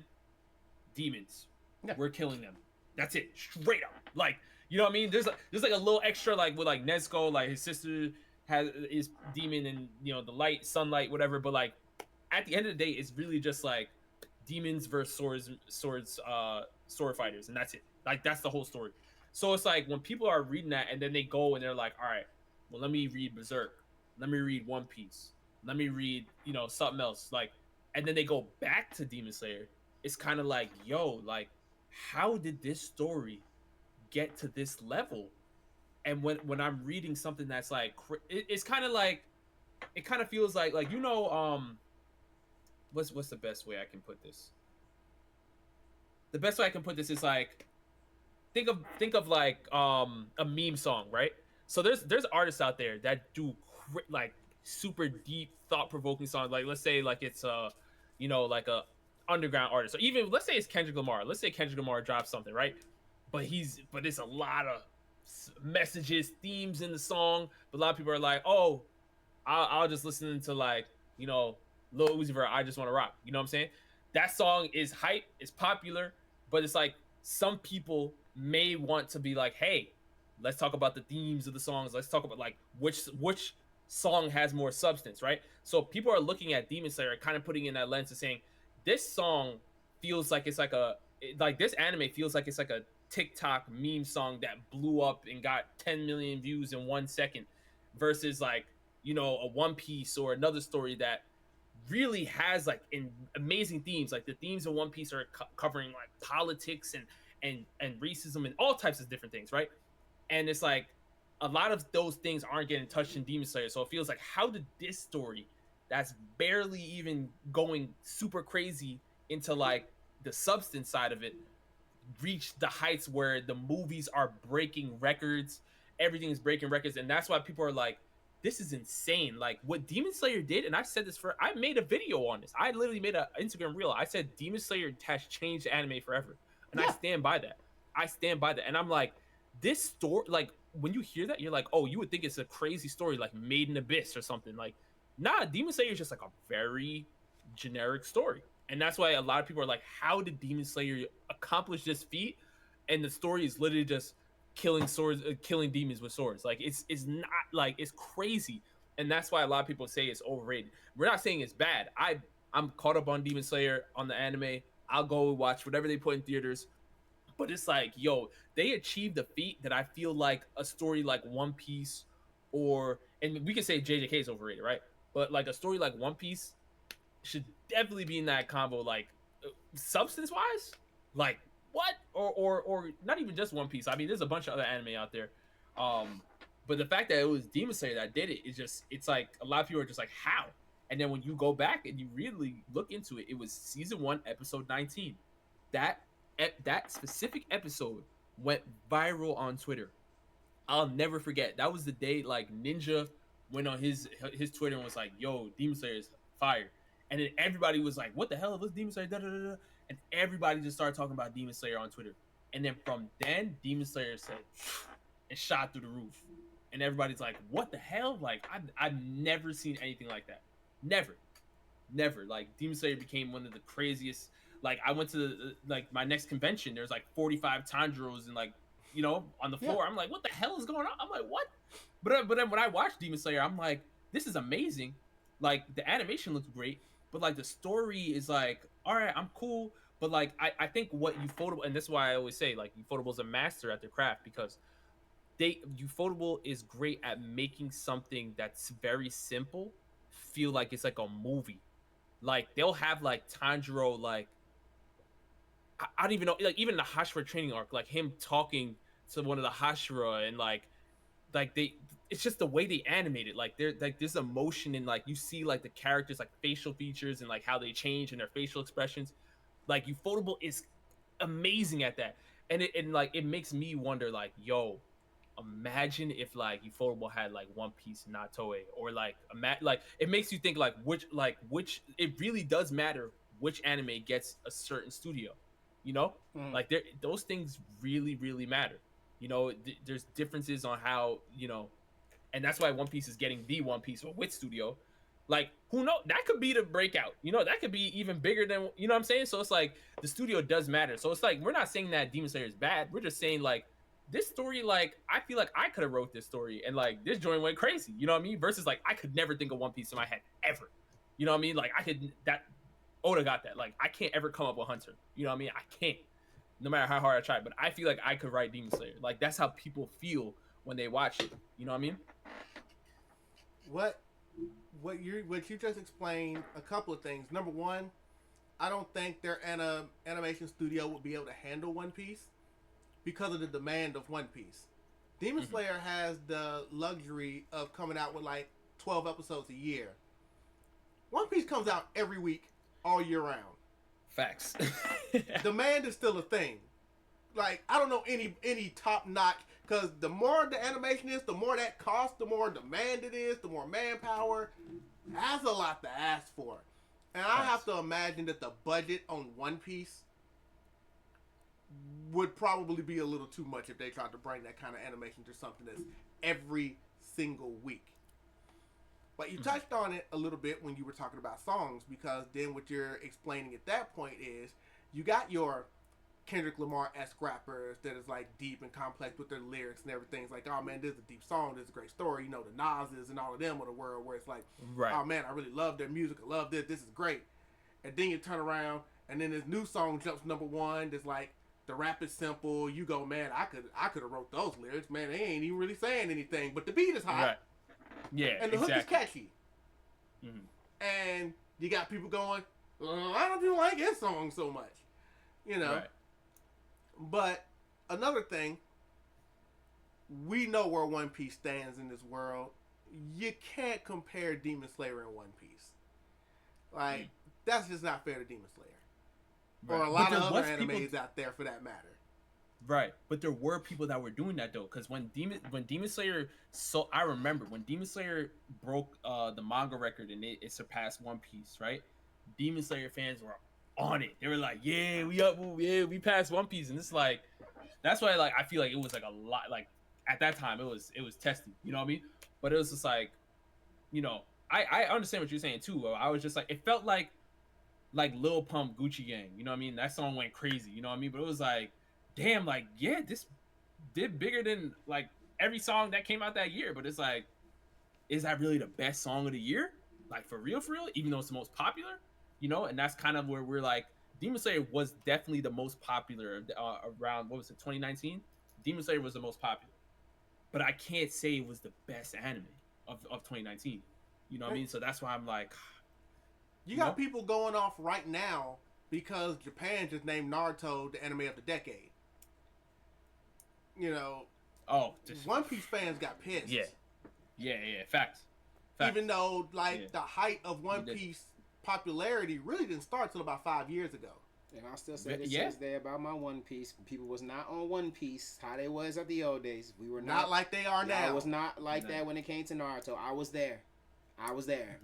demons. Yeah. We're killing them. That's it. Straight up. Like, you know what I mean? There's like a little extra, like with like Nezuko, like his sister is demon and, you know, the light, sunlight, whatever. But like at the end of the day, it's really just like demons versus sword fighters, and that's it. Like that's the whole story. So it's like when people are reading that and then they go and they're like, all right, well, let me read Berserk, let me read One Piece, let me read, you know, something else, like, and then they go back to Demon Slayer. It's kind of like, yo, like, how did this story get to this level? And when I'm reading something that's like, it's kind of like, it kind of feels like, you know, what's the best way I can put this? The best way I can put this is like, think of like a meme song, right? So there's artists out there that do like super deep, thought-provoking songs. Like let's say like it's you know, like a underground artist, or even let's say it's Kendrick Lamar. Let's say Kendrick Lamar drops something, right? But it's a lot of messages, themes in the song. But a lot of people are like, oh, I'll just listen to like, you know, Lil Uzi Vert, I Just Want to Rock. You know what I'm saying? That song is hype, it's popular, but it's like some people may want to be like, hey, let's talk about the themes of the songs. Let's talk about like which song has more substance, right? So people are looking at Demon Slayer, kind of putting in that lens and saying, this song feels like it's like this anime feels like it's like a TikTok meme song that blew up and got 10 million views in 1 second, versus like, you know, a One Piece or another story that really has like amazing themes. Like the themes of One Piece are covering like politics and racism and all types of different things, right? And it's like a lot of those things aren't getting touched in Demon Slayer. So it feels like, how did this story that's barely even going super crazy into like the substance side of it reach the heights where the movies are breaking records, everything is breaking records? And that's why people are like, this is insane. Like what Demon Slayer did, and I said this I made a video on this. I literally made an Instagram reel. I said Demon Slayer has changed anime forever. And I stand by that. And I'm like, this story, like when you hear that, you're like, oh, you would think it's a crazy story like Made in Abyss or something. Like, nah, Demon Slayer is just like a very generic story. And that's why a lot of people are like, how did Demon Slayer accomplish this feat? And the story is literally just killing demons with swords. Like it's not, like, it's crazy. And that's why a lot of people say it's overrated. We're not saying it's bad. I'm caught up on Demon Slayer on the anime. I'll go watch whatever they put in theaters. But it's like, yo, they achieved a feat that I feel like a story like One Piece, and we can say JJK is overrated, right? But like a story like One Piece should definitely be in that combo, like substance wise. Like what? Or not even just One Piece. I mean, there's a bunch of other anime out there But the fact that it was Demon Slayer that did it is just, it's like a lot of people are just like, how? And then when you go back and you really look into it, it was season 1, episode 19. That specific episode went viral on Twitter. I'll never forget. That was the day like Ninja went on his Twitter and was like, "Yo, Demon Slayer is fire," and then everybody was like, "What the hell? What's Demon Slayer?" Da, da, da, da. And everybody just started talking about Demon Slayer on Twitter. And then from then, Demon Slayer said and shot through the roof, and everybody's like, "What the hell?" Like I've never seen anything like that. Never. Like Demon Slayer became one of the craziest. Like I went to like my next convention. There's like 45 Tanjiros and like, on the floor. Yeah. I'm like, what the hell is going on? I'm like, what? But then when I watched Demon Slayer, I'm like, this is amazing. Like the animation looks great, but like the story is like, all right, I'm cool. But like I think what Ufotable, and this is why I always say like Ufotable is a master at their craft, because Ufotable is great at making something that's very simple feel like it's like a movie. Like they'll have like Tanjiro, like I don't even know, like even the Hashira training arc, like him talking to one of the Hashira, and like they, it's just the way they animate it. Like they're like there's emotion, and like you see like the characters, like facial features and like how they change and their facial expressions. Like Ufotable is amazing at that, and it makes me wonder, like, yo, imagine if like Ufotable had like One Piece, not Toei, or like it makes you think like which it really does matter which anime gets a certain studio, like those things really matter. There's differences on how, and that's why One Piece is getting the One Piece or with studio. Like, who knows? That could be the breakout. That could be even bigger than, what I'm saying? So it's like the studio does matter. So it's like we're not saying that Demon Slayer is bad. We're just saying like this story, like I feel like I could have wrote this story and like this joint went crazy. You know what I mean? Versus like I could never think of One Piece in my head ever. You know what I mean? Like I could that Oda got that. Like I can't ever come up with Hunter. You know what I mean? I can't. No matter how hard I try. But I feel like I could write Demon Slayer. Like that's how people feel when they watch it. You know what I mean? What you just explained, a couple of things. Number one, I don't think their animation studio would be able to handle One Piece because of the demand of One Piece. Demon Slayer has the luxury of coming out with like 12 episodes a year. One Piece comes out every week, all year round. Facts. Demand is still a thing. Like, I don't know any top notch, because the more the animation is, the more that costs, the more demand it is, the more manpower. That's a lot to ask for. And I have to imagine that the budget on One Piece would probably be a little too much if they tried to bring that kind of animation to something that's every single week. But you touched on it a little bit when you were talking about songs, because then what you're explaining at that point is you got your Kendrick Lamar-esque rappers that is like deep and complex with their lyrics and everything. It's like, oh man, this is a deep song, this is a great story. The Nas's and all of them of the world, where it's like, right, oh man, I really love their music, I love this is great. And then you turn around and then this new song jumps number one that's like, the rap is simple. You go, man, I could have wrote those lyrics. Man, they ain't even really saying anything, but the beat is hot. Right. Yeah, and the hook is catchy. And you got people going, I don't even like his song so much, Right. But another thing, we know where One Piece stands in this world. You can't compare Demon Slayer and One Piece. Like, that's just not fair to Demon Slayer. Right. Or a lot of other animes out there for that matter. Right, but there were people that were doing that though, because when Demon Slayer, I remember when Demon Slayer broke the manga record and it surpassed One Piece, right? Demon Slayer fans were on it. They were like, "Yeah, we passed One Piece," and it's like, that's why like I feel like it was like a lot. Like at that time, it was testy. You know what I mean? But it was just like, I understand what you're saying too. I was just like, it felt like Lil Pump, Gucci Gang. You know what I mean? That song went crazy. You know what I mean? But it was like, damn, like, yeah, this did bigger than like every song that came out that year. But it's like, is that really the best song of the year? Like for real, even though it's the most popular, and that's kind of where we're like, Demon Slayer was definitely the most popular around, what was it, 2019? Demon Slayer was the most popular, but I can't say it was the best anime of 2019. You know what I mean? So that's why I'm like, you got people going off right now because Japan just named Naruto the anime of the decade. Oh, just, One Piece fans got pissed. yeah. Facts. Even though, Yeah. the height of One Piece popularity really didn't start till about 5 years ago. And I still say this Yeah. Tuesday about my One Piece. People was not on One Piece how they was at the old days. We were Not like they are now. It was not like that when it came to Naruto. I was there. I was there.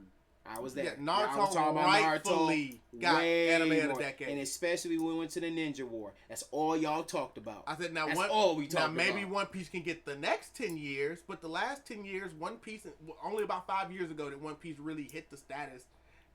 Yeah, I was talking Naruto about rightfully got way anime of the more. decade. And especially when we went to the Ninja War. That's all y'all talked about. I said, That's all we now talked maybe about. One Piece can get the next 10 years, but the last 10 years, One Piece, only about 5 years ago that One Piece really hit the status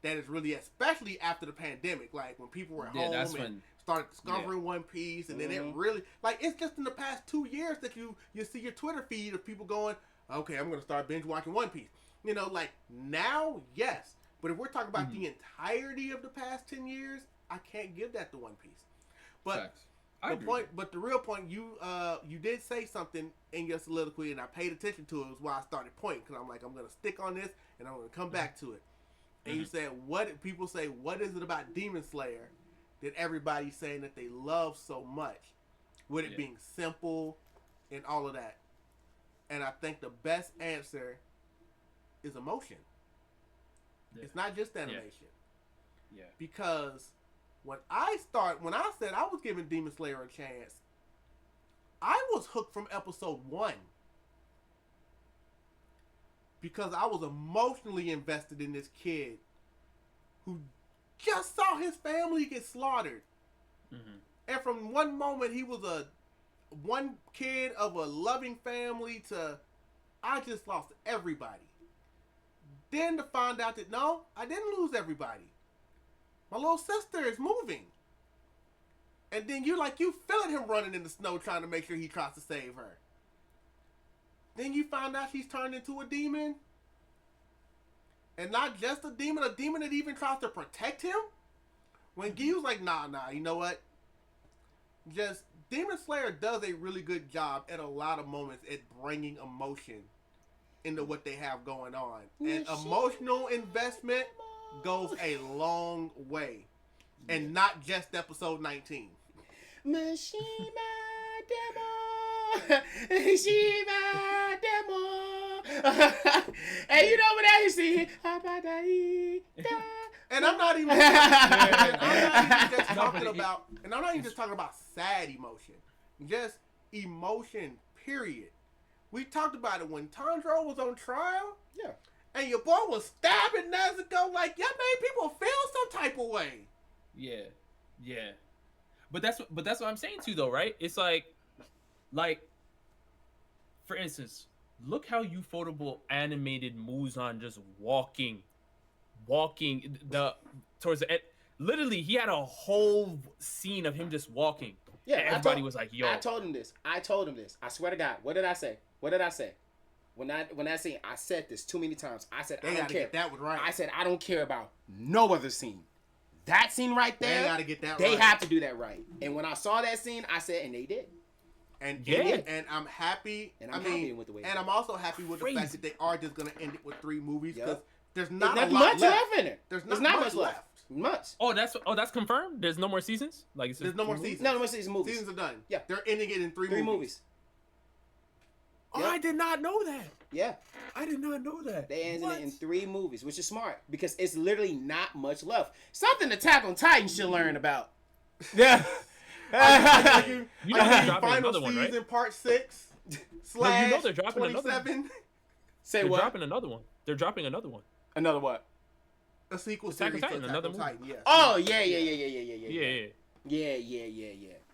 that is really, especially after the pandemic, like when people were home and started discovering One Piece, and then it really, like, it's just in the past 2 years that you see your Twitter feed of people going, okay, I'm going to start binge watching One Piece. You know, like, now, yes. But if we're talking about the entirety of the past 10 years, I can't give that to One Piece. But the real point, you did say something in your soliloquy, and I paid attention to it. It was why I started pointing, because I'm like, I'm going to stick on this, and I'm going to come back to it. And you said, people say, what is it about Demon Slayer that everybody's saying that they love so much? With it being simple and all of that. And I think the best answer is emotion. Yeah. It's not just animation. Yeah. Because when I said I was giving Demon Slayer a chance, I was hooked from episode 1. Because I was emotionally invested in this kid who just saw his family get slaughtered. Mm-hmm. And from one moment he was one kid of a loving family to I just lost everybody. Then to find out that no, I didn't lose everybody. My little sister is moving. And then you feeling him running in the snow trying to make sure he tries to save her. Then you find out she's turned into a demon. And not just a demon that even tries to protect him. When Giyu's like, nah, you know what? Just, Demon Slayer does a really good job at a lot of moments at bringing emotion into what they have going on. And emotional investment goes a long way. And not just episode 19. Mishima Demo. Shiba Demo. And you know what I see? And I'm not even just talking about sad emotion. Just emotion, period. We talked about it when Tanjiro was on trial. Yeah. And your boy was stabbing Nezuko like, y'all made people feel some type of way. Yeah. But that's what I'm saying too, though, right? It's like, for instance, look how ufotable animated Muzan just walking towards the end. Literally, he had a whole scene of him just walking. Yeah, and everybody was like, "Yo!" I told him this. I swear to God. What did I say? When that scene, I said this too many times. I said, I don't care. Get that one right. I said, I don't care about no other scene. That scene right there, they gotta get that right. They have to do that right. And when I saw that scene, I said, and they did. And I'm happy. And happy with the way. And I'm also happy with the fact that they are just gonna end it with 3 movies because there's not much left in it. There's not much left. Oh, that's confirmed. There's no more seasons. There's no more seasons. No more seasons. Movies. Seasons are done. Yeah, they're ending it in 3 movies. Oh, yep. I did not know that. Yeah. I did not know that. They ended it in 3 movies, which is smart because it's literally not much left. Something Attack on Titan should learn about. Yeah. You know final season, right? Part 6 / you know they're dropping 27. Another. They're dropping another one. They're dropping another one. Another what? A sequel Attack series. Titan, another movie. Yeah. Oh yeah.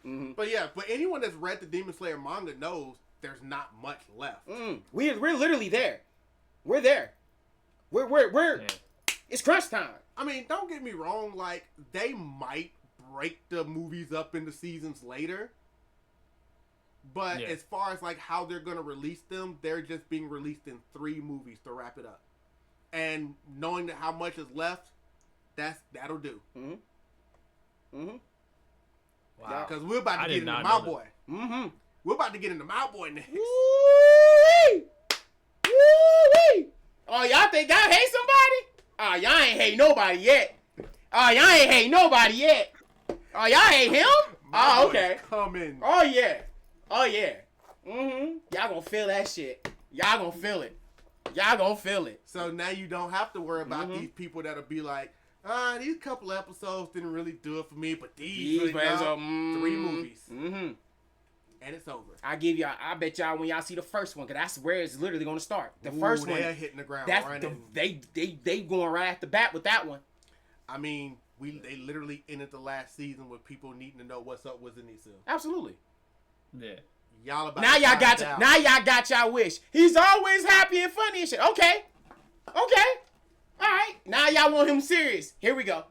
Mm-hmm. But anyone that's read the Demon Slayer manga knows there's not much left. We're literally there. We're there. We're it's crunch time. I mean, don't get me wrong, like they might break the movies up into seasons later. But as far as like how they're gonna release them, they're just being released in 3 movies to wrap it up. And knowing that how much is left, that'll do. Wow. Because we're about to get into my boy. We're about to get into my boy next. Woo-wee! Woo-wee! Oh, y'all think I hate somebody? Oh, y'all ain't hate nobody yet. Oh, y'all hate him? Oh, okay. Coming. Oh, yeah. Y'all gonna feel that shit. Y'all gonna feel it. Y'all gonna feel it. So now you don't have to worry about these people that'll be like, these couple episodes didn't really do it for me, but these really are 3 movies. And it's over. I bet y'all when y'all see the first one, because that's where it's literally gonna start. The first one, they're hitting the ground running. They going right at the bat with that one. I mean, they literally ended the last season with people needing to know what's up with Zenitsu. Absolutely. Yeah. Y'all about now y'all got y'all wish. He's always happy and funny and shit. Okay. All right. Now y'all want him serious. Here we go.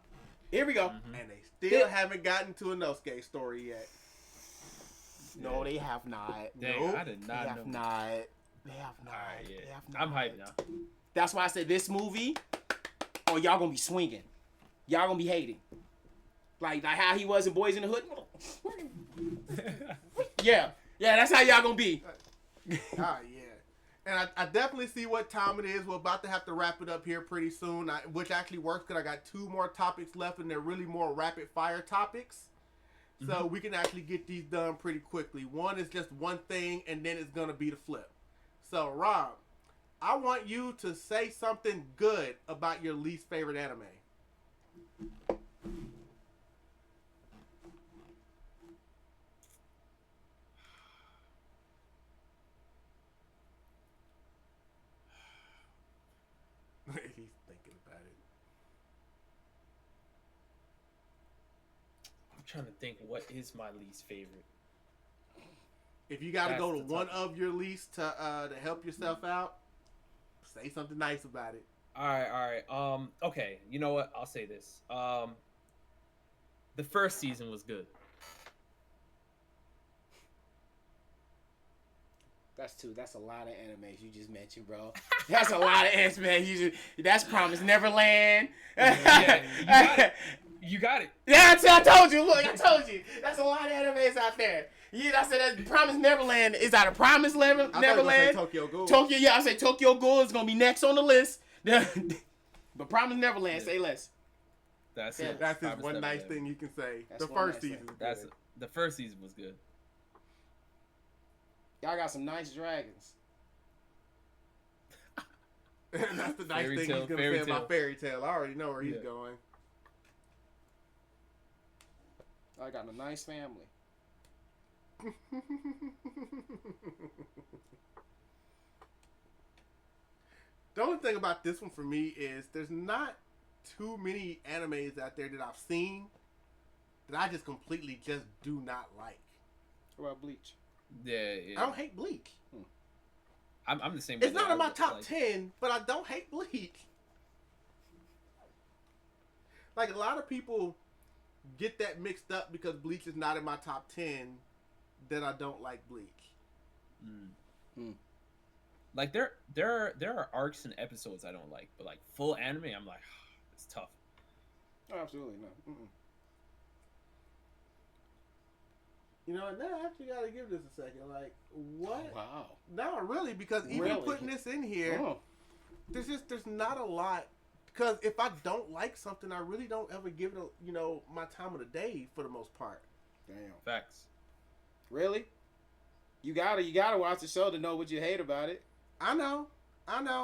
And they still haven't gotten to a Nosuke story yet. No, they have not. Dang, nope. I did not know. They have not. They have not. All right, yeah. They have not. I'm hyped now. That's why I said this movie. Oh, y'all gonna be swinging. Y'all gonna be hating. Like how he was in Boys in the Hood. Yeah, that's how y'all gonna be. Yeah. And I definitely see what time it is. We're about to have to wrap it up here pretty soon, which actually works because I got 2 more topics left, and they're really more rapid fire topics. So we can actually get these done pretty quickly. One is just one thing, and then it's going to be the flip. So, Rob, I want you to say something good about your least favorite anime. He's thinking about it. I'm trying to think what is my least favorite. If you got to That's go to the one tough of your least to help yourself out, say something nice about it. All right. Okay, you know what? I'll say this. The first season was good. That's a lot of animes you just mentioned, bro. That's a lot of animes. That's Promised Neverland. You got it. Yeah, I told you. Look, I told you. That's a lot of animes out there. Yeah, I said that Promised Neverland is out of Promised Neverland. Tokyo Ghoul. I said Tokyo Ghoul is gonna be next on the list. But Promised Neverland, say less. That's Yeah, it. That's just Promised one nice Neverland. thing you can say. That's The one first nice season. thing. Was That's good. the first season was good. Y'all got some nice dragons. That's the nice Fairy thing tale, he's gonna fairy say about tale. Fairy Tale. I already know where he's Yeah. going. I got a nice family. The only thing about this one for me is there's not too many animes out there that I've seen that I just completely just do not like. What about Bleach? Yeah. I don't hate Bleach. I'm the same. It's way. not in my I top like- 10, but I don't hate Bleach. Like, a lot of people get that mixed up because Bleach is not in my top 10 that I don't like Bleach. Like there are arcs and episodes I don't like, but like full anime, I'm like, it's tough. Oh, absolutely no. You know, now I actually got to give this a second. Like, what? Wow. No, really, because even Really? putting this in here, Oh. there's not a lot. Because if I don't like something, I really don't ever give it, my time of the day for the most part. Damn. Facts. Really? You gotta watch the show to know what you hate about it. I know.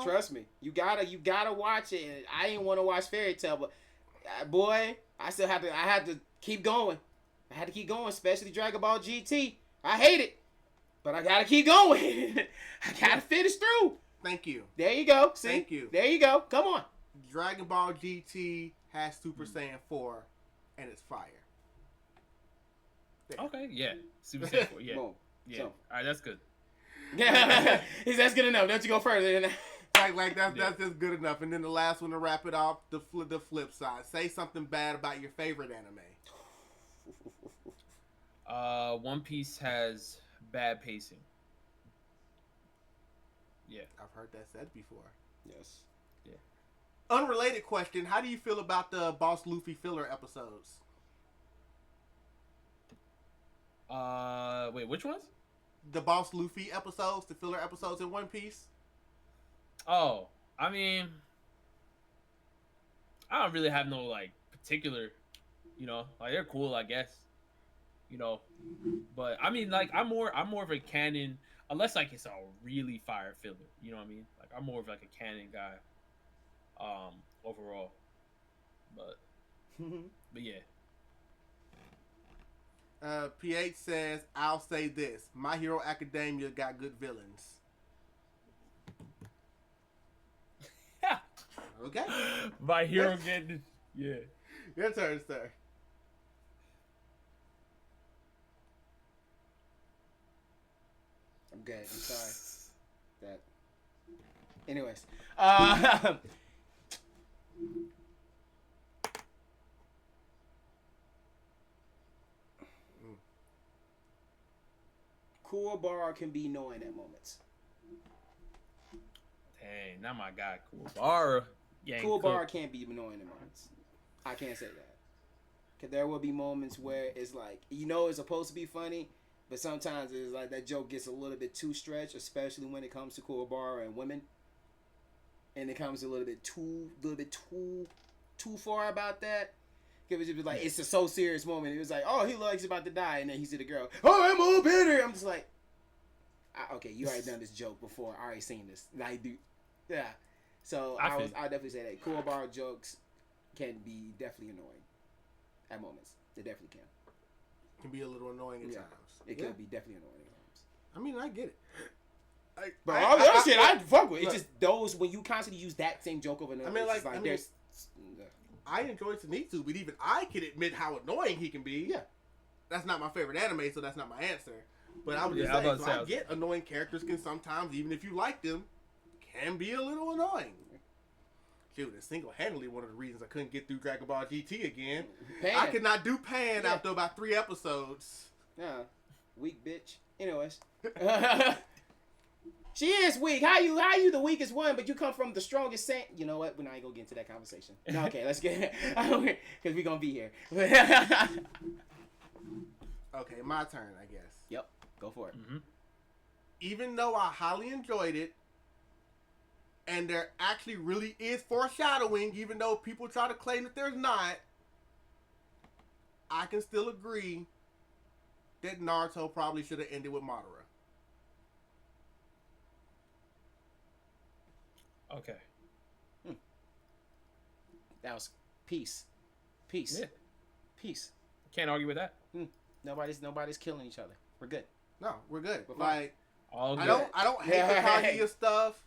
Trust me. You gotta watch it. And I didn't want to watch Fairy Tale, but boy, I had to keep going. I had to keep going, especially Dragon Ball GT. I hate it, but I gotta keep going. I gotta finish through. Thank you. There you go. See? Thank you. There you go. Come on. Dragon Ball GT has Super Saiyan 4, and it's fire. There. Okay, yeah. Super Saiyan 4, yeah. Boom. Yeah. So. All right, that's good. That's good enough. Don't you go further than that. Like that's just good enough. And then the last one to wrap it off, the flip side. Say something bad about your favorite anime. One Piece has bad pacing. Yeah. I've heard that said before. Yes. Yeah. Unrelated question: how do you feel about the Boss Luffy filler episodes? Wait, which ones? The Boss Luffy episodes, the filler episodes in One Piece. Oh, I mean, I don't really have no like particular, like they're cool, I guess, but I mean, like I'm more of a canon unless like it's a really fire filler. You know what I mean? Like I'm more of like a canon guy, overall. But yeah. PH says, "I'll say this: My Hero Academia got good villains." Okay. My Hero getting yeah. Your turn, sir. I'm good. I'm sorry. That. Anyways, Kuwabara can be annoying at moments. Dang, not my guy, Kuwabara. Kuwabara can't be annoying at moments. I can't say that. Cause there will be moments where it's like, it's supposed to be funny, but sometimes it's like that joke gets a little bit too stretched, especially when it comes to Kuwabara and women. And it comes a little bit too far about that. Cause it was like, it's a so serious moment. It was like, oh, he looks like he's about to die, and then he see the girl, oh, I'm all bitter. I'm just like, okay, you already done this joke before. I already seen this. Like, dude, yeah. So I definitely say that Kuwabara jokes can be definitely annoying at moments. They definitely can. Can be a little annoying at times. It can be definitely annoying at times. I mean, I get it. But all the other shit I fuck with. It's just those when you constantly use that same joke over and over. I mean, there's. I enjoy Zenitsu, but even I can admit how annoying he can be. Yeah. That's not my favorite anime, so that's not my answer. But I would just say, I get annoying characters can sometimes, even if you like them, can be a little annoying. Shoot, it's single-handedly one of the reasons I couldn't get through Dragon Ball GT again. Pan. I could not do Pan after about 3 episodes. Yeah, weak bitch. Anyways, she is weak. How you the weakest one, but you come from the strongest saint? You know what? We're not gonna get into that conversation. No, okay, let's get because we're gonna be here. Okay, my turn, I guess. Yep, go for it. Mm-hmm. Even though I highly enjoyed it, and there actually really is foreshadowing, even though people try to claim that there's not, I can still agree that Naruto probably should have ended with Madara. Okay. That was peace. Yeah. Peace. Can't argue with that. Nobody's killing each other. We're good. No, we're good. We're Like, all good. I don't hate the Kaguya stuff.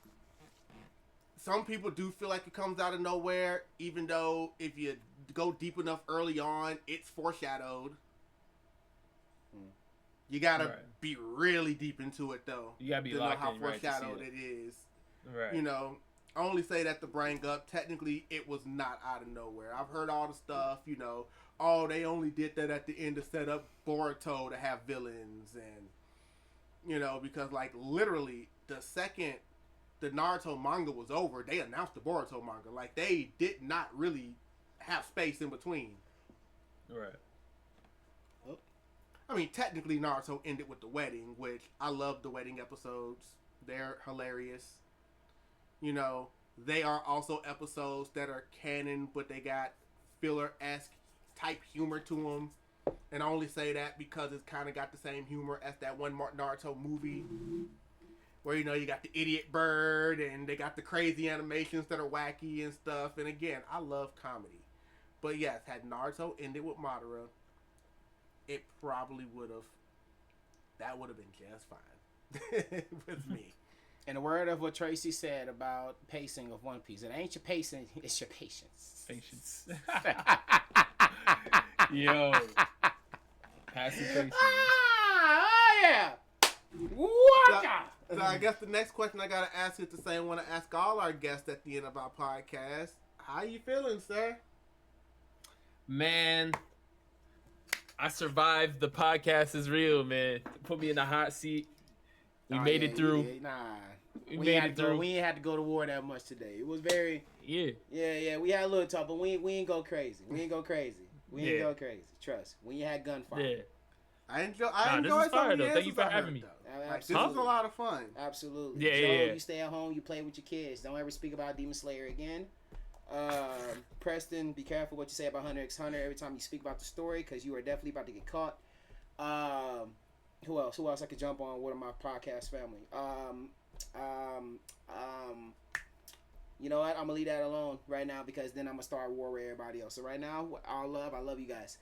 Some people do feel like it comes out of nowhere, even though if you go deep enough early on, it's foreshadowed. You gotta be really deep into it, though. You gotta be to know locked how in, right, to see foreshadowed it is. Right. You know, I only say that to bring up, technically, it was not out of nowhere. I've heard all the stuff, they only did that at the end to set up Boruto to have villains. And, because, like, literally, the second the Naruto manga was over, they announced the Boruto manga. Like, they did not really have space in between. Right. I mean, technically, Naruto ended with the wedding, which I love the wedding episodes. They're hilarious. They are also episodes that are canon, but they got filler-esque type humor to them. And I only say that because it's kind of got the same humor as that one Naruto movie. Where, you got the idiot bird, and they got the crazy animations that are wacky and stuff. And again, I love comedy. But yes, had Naruto ended with Madara, it probably would have... That would have been just fine. With me. In the word of what Tracy said about pacing of One Piece, it ain't your pacing, it's your patience. Patience. Yo. Pass the patience. Oh, yeah. Waka! So I guess the next question I gotta ask is the same one I ask all our guests at the end of our podcast. How you feeling, sir? Man, I survived. The podcast is real, man. Put me in the hot seat. We made it through. We made it through. We ain't had to go to war that much today. It was very... Yeah. Yeah. We had a little talk, but we ain't go crazy. We ain't go crazy. Trust. We ain't had gunfire. Yeah. I enjoy this is fire, though. the Thank you for answers I having heard, me. though. Like, this was a lot of fun. Absolutely. Yeah, Joe, yeah. You stay at home. You play with your kids. Don't ever speak about Demon Slayer again. Preston, be careful what you say about Hunter x Hunter every time you speak about the story, because you are definitely about to get caught. Who else? Who else I could jump on? What are my podcast family? You know what? I'm gonna leave that alone right now because then I'm gonna start war with everybody else. So right now, all love. I love you guys.